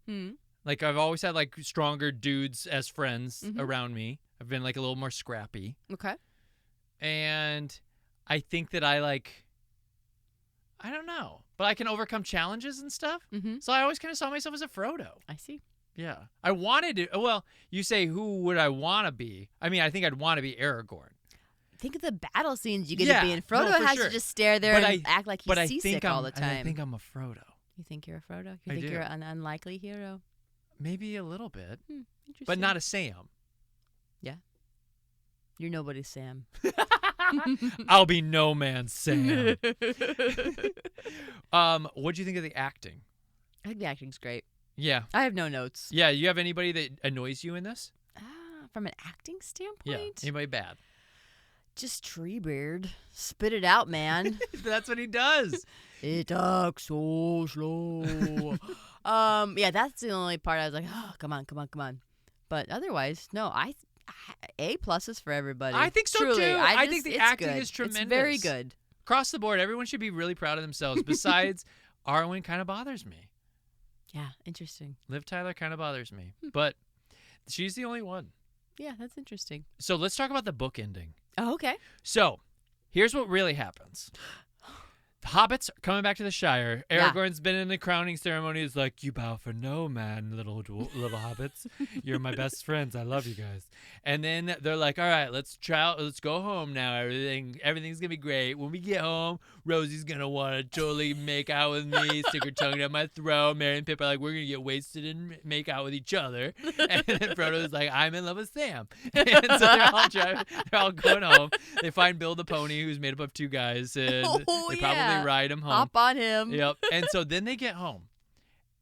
Like, I've always had, like, stronger dudes as friends around me. I've been, like, a little more scrappy. Okay. And I think that I don't know, but I can overcome challenges and stuff. So I always kind of saw myself as a Frodo. I see. Yeah. I wanted to, well, you say who would I want to be? I mean, I think I'd want to be Aragorn. Think of the battle scenes you get to be in. Frodo has to just stare there and act like he's seasick all the time. I think I'm a Frodo. You think you're a Frodo? You think you're an unlikely hero? Maybe a little bit. Interesting. But not a Sam. Yeah. You're nobody's Sam. I'll be no man's Sam. What'd you think of the acting? I think the acting's great. Yeah. I have no notes. Yeah, you have anybody that annoys you in this? From an acting standpoint? Yeah. Anybody bad? Just Treebeard. Spit it out, man. That's what he does. It talks so slow. Yeah, that's the only part I was like, oh, come on. But otherwise, no, A pluses for everybody. I think so, truly. too. I think the acting is tremendous. It's very good. Across the board, everyone should be really proud of themselves. Besides, Arwen kind of bothers me. Yeah, interesting. Liv Tyler kind of bothers me. But she's the only one. Yeah, that's interesting. So let's talk about the book ending. Oh, okay. So here's what really happens. Hobbits are coming back to the Shire. Yeah. Aragorn's been in the crowning ceremony. He's like, you bow for no man, little hobbits. You're my best friends. I love you guys. And then they're like, all right, let's go home now. Everything's gonna be great. When we get home, Rosie's gonna want to totally make out with me, stick her tongue down my throat. Merry and Pip are like, we're gonna get wasted and make out with each other. And then Frodo's like, I'm in love with Sam. And so they're all going home. They find Bill the pony, who's made up of two guys, and they probably ride him home. Hop on him. Yep. And so then they get home,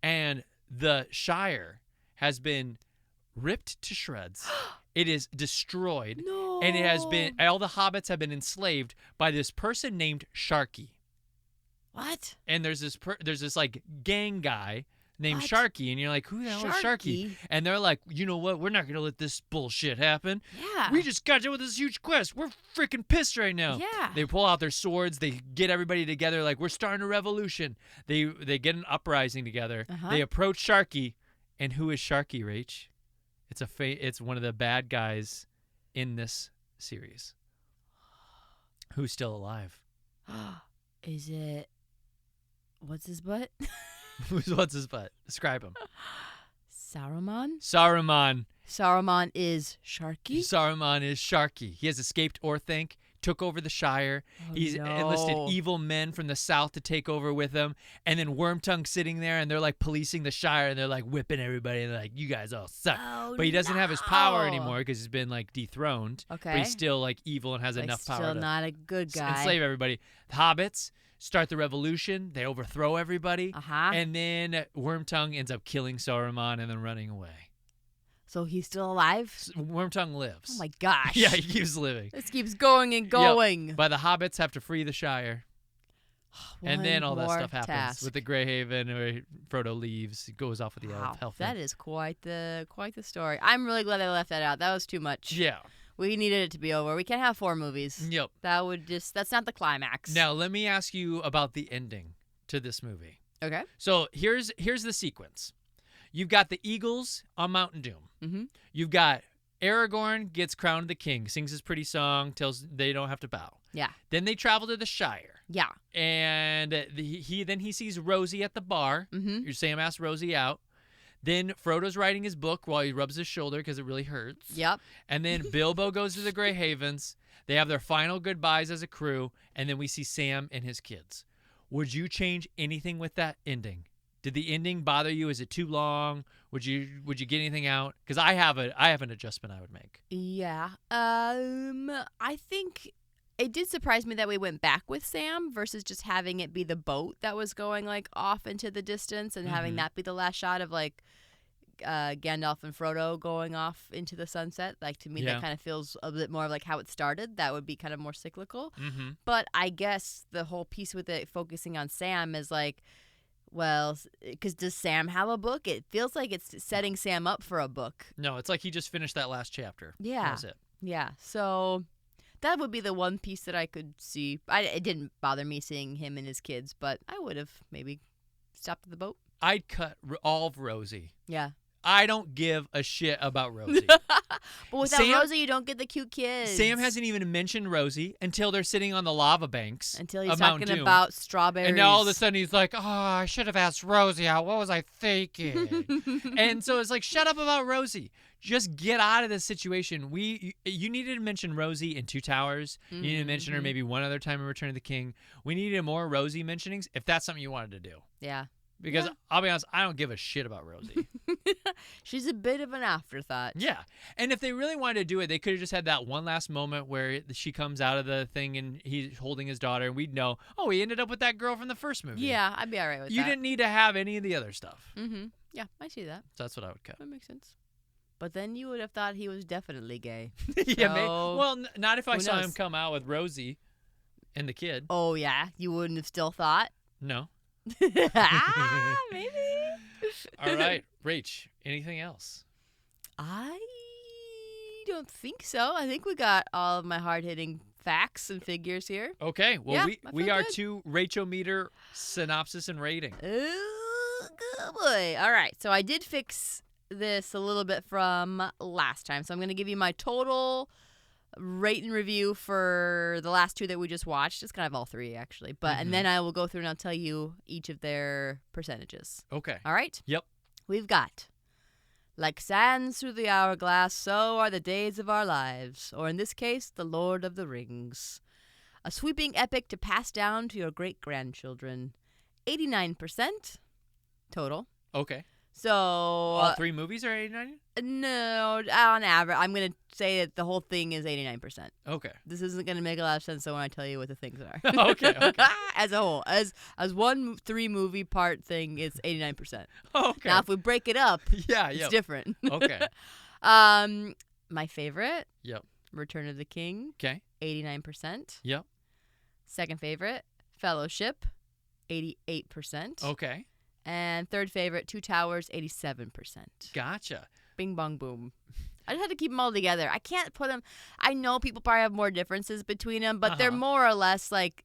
and the Shire has been ripped to shreds. It is destroyed. No. And it has been, all the hobbits have been enslaved by this person named Sharky. What? And there's this like gang guy named What? Sharky, and you're like, who the hell is Sharky? And they're like, you know what? We're not gonna let this bullshit happen. Yeah. We just got done with this huge quest. We're freaking pissed right now. Yeah. They pull out their swords. They get everybody together. Like, we're starting a revolution. They get an uprising together. They approach Sharky, and who is Sharky, Rach? It's one of the bad guys in this series. Who's still alive? Is it? What's his butt? What's his butt? Describe him. Saruman? Saruman is Sharky? Saruman is Sharky. He has escaped Orthanc, took over the Shire. He's enlisted evil men from the south to take over with him. And then Wormtongue's sitting there, and they're like policing the Shire, and they're like whipping everybody, and they're like, you guys all suck. But he doesn't have his power anymore because he's been like dethroned. Okay. But he's still like evil and has Like, enough power still to not a good guy. enslave everybody. The hobbits start the revolution. They overthrow everybody. And then Wormtongue ends up killing Saruman and then running away. So he's still alive? Wormtongue lives. Oh my gosh. Yeah, he keeps living. This keeps going and going. Yep. But the hobbits have to free the Shire. And then all that stuff happens with the Greyhaven, where Frodo leaves, goes off with the elf. That is quite the story. I'm really glad I left that out. That was too much. Yeah. We needed it to be over. We can't have 4 movies. Yep. That's not the climax. Now, let me ask you about the ending to this movie. Okay. So here's the sequence. You've got the Eagles on Mountain Doom. Mm-hmm. You've got Aragorn gets crowned the king, sings his pretty song, tells they don't have to bow. Yeah. Then they travel to the Shire. Yeah. And he sees Rosie at the bar. Mm-hmm. Sam asks Rosie out. Then Frodo's writing his book while he rubs his shoulder because it really hurts. Yep. And then Bilbo goes to the Grey Havens. They have their final goodbyes as a crew, and then we see Sam and his kids. Would you change anything with that ending? Did the ending bother you? Is it too long? Would you get anything out? Because I have an adjustment I would make. Yeah. I think it did surprise me that we went back with Sam versus just having it be the boat that was going like off into the distance and having that be the last shot of like Gandalf and Frodo going off into the sunset. Like, to me, that kind of feels a bit more like how it started. That would be kind of more cyclical. Mm-hmm. But I guess the whole piece with it focusing on Sam is like, well, because does Sam have a book? It feels like it's setting Sam up for a book. No, it's like he just finished that last chapter. Yeah. That was it. Yeah. So that would be the one piece that I could see. It didn't bother me seeing him and his kids, but I would have maybe stopped at the boat. I'd cut all of Rosie. Yeah. I don't give a shit about Rosie. But without Rosie, you don't get the cute kids. Sam hasn't even mentioned Rosie until they're sitting on the lava banks. Until he's talking about strawberries. And now all of a sudden he's like, oh, I should have asked Rosie out. What was I thinking? And so it's like, shut up about Rosie. Just get out of this situation. You needed to mention Rosie in Two Towers. You needed to mention her maybe one other time in Return of the King. We needed more Rosie mentionings if that's something you wanted to do. Yeah. Because I'll be honest, I don't give a shit about Rosie. She's a bit of an afterthought. Yeah. And if they really wanted to do it, they could have just had that one last moment where she comes out of the thing and he's holding his daughter, and we'd know, oh, he ended up with that girl from the first movie. Yeah, I'd be all right with that. You didn't need to have any of the other stuff. Mm-hmm. Yeah, I see that. So that's what I would cut. That makes sense. But then you would have thought he was definitely gay. Yeah, well, not if I saw him come out with Rosie and the kid. Oh, yeah? You wouldn't have still thought? No. Maybe. All right, Rach, anything else? I don't think so. I think we got all of my hard-hitting facts and figures here. Okay, well, we are good. to Rachometer synopsis and rating. Oh, good boy. All right, so I did fix this a little bit from last time, so I'm going to give you my total rate and review for the last two that we just watched. It's kind of all three, actually. But And then I will go through and I'll tell you each of their percentages. Okay. All right? Yep. We've got, like sands through the hourglass, so are the days of our lives. Or in this case, The Lord of the Rings. A sweeping epic to pass down to your great-grandchildren. 89% total. Okay. So all three movies are 89? No, on average, I'm going to say that the whole thing is 89%. Okay. This isn't going to make a lot of sense when I tell you what the things are. Okay. As a whole, as one 3-movie part thing, it's 89%. Okay. Now, if we break it up, it's different. Okay. My favorite. Yep. Return of the King. Okay. 89%. Yep. Second favorite, Fellowship. 88%. Okay. And third favorite, Two Towers, 87%. Gotcha. Bing, bong, boom. I just had to keep them all together. I can't put them. I know people probably have more differences between them, but they're more or less like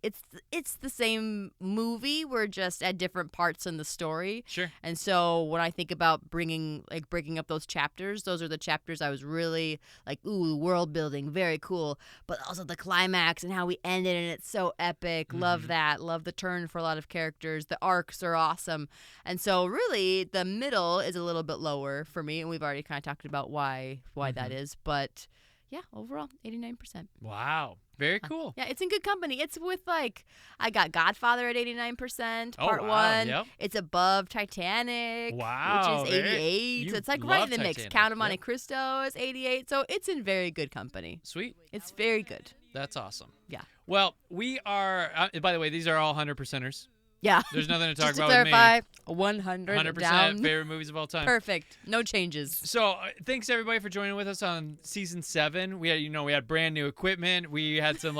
it's the same movie. We're just at different parts in the story. Sure. And so when I think about breaking up those chapters, those are the chapters I was really like, ooh, world building, very cool. But also the climax and how we ended, and it's so epic. Love that. Love the turn for a lot of characters. The arcs are awesome. And so really the middle is a little bit lower for me, and we've already kind of talked about why that is, but yeah, overall 89%. Wow, very cool. Yeah, it's in good company. It's with I got Godfather at 89%, Oh, part wow, 1. yep. It's above Titanic, Wow, which is 88. So it's right in the mix. Titanic. Count of Monte Cristo is 88. So it's in very good company. Sweet. It's very good. That's awesome. Yeah. Well, we are. By the way, these are all 100%ers. Yeah. There's nothing to talk Just to about clarify, with me. 100 100% down. favorite movies of all time. Perfect. No changes. So thanks everybody for joining with us on season 7. We had brand new equipment. We had some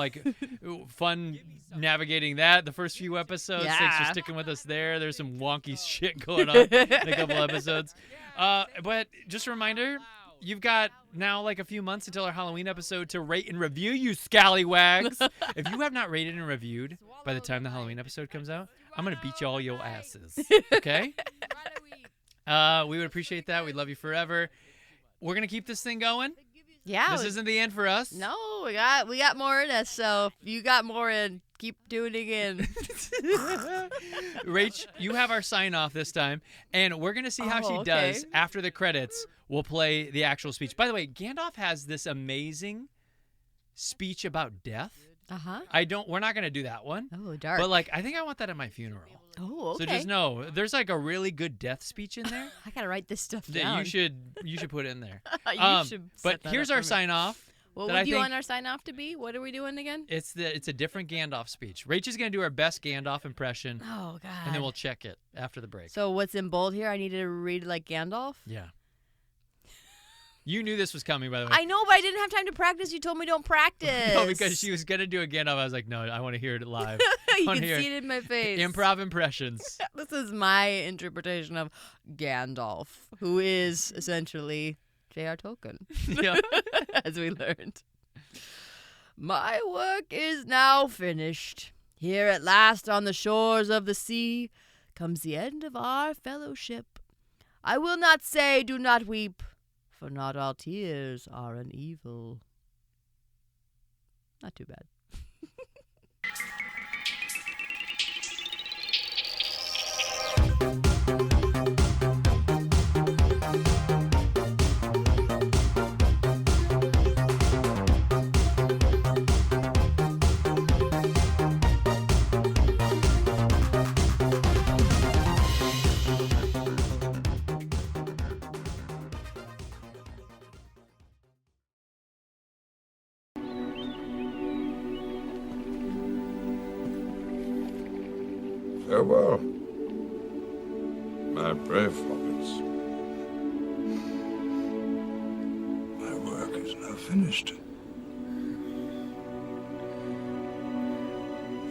fun navigating that the first few episodes. Yeah. Thanks for sticking with us there. There's some wonky shit going on in a couple episodes. But just a reminder, you've got now a few months until our Halloween episode to rate and review, you scallywags. If you have not rated and reviewed by the time the Halloween episode comes out, I'm going to beat you all your asses. Okay? We would appreciate that. We love you forever. We're going to keep this thing going. Yeah. This isn't the end for us. No, we got more in us, so if you got more in, keep doing it again. Rach, you have our sign-off this time, and we're going to see how she does after the credits. We'll play the actual speech. By the way, Gandalf has this amazing speech about death. Uh-huh. We're not going to do that one. Oh, dark. But I think I want that at my funeral. Oh, okay. So just know, there's a really good death speech in there. I got to write this stuff that down. you should put in there. You should But here's our sign-off. What would you want our sign-off to be? What are we doing again? It's a different Gandalf speech. Rach is going to do our best Gandalf impression. Oh, God. And then we'll check it after the break. So what's in bold here? I need to read like Gandalf? Yeah. You knew this was coming, by the way. I know, but I didn't have time to practice. You told me don't practice. No, because she was going to do a Gandalf. I was like, no, I want to hear it live. You can see it in my face. Improv impressions. This is my interpretation of Gandalf, who is essentially J.R. Tolkien, Yeah. as we learned. My work is now finished. Here at last on the shores of the sea comes the end of our fellowship. I will not say, do not weep, for not all tears are an evil. Not too bad. Farewell, my brave hobbits. My work is now finished.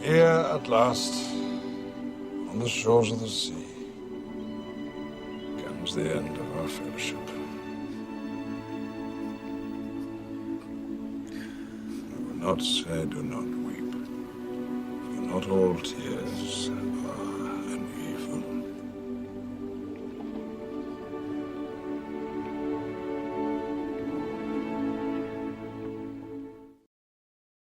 Here, at last, on the shores of the sea, comes the end of our fellowship. I will not say do not weep, for not all tears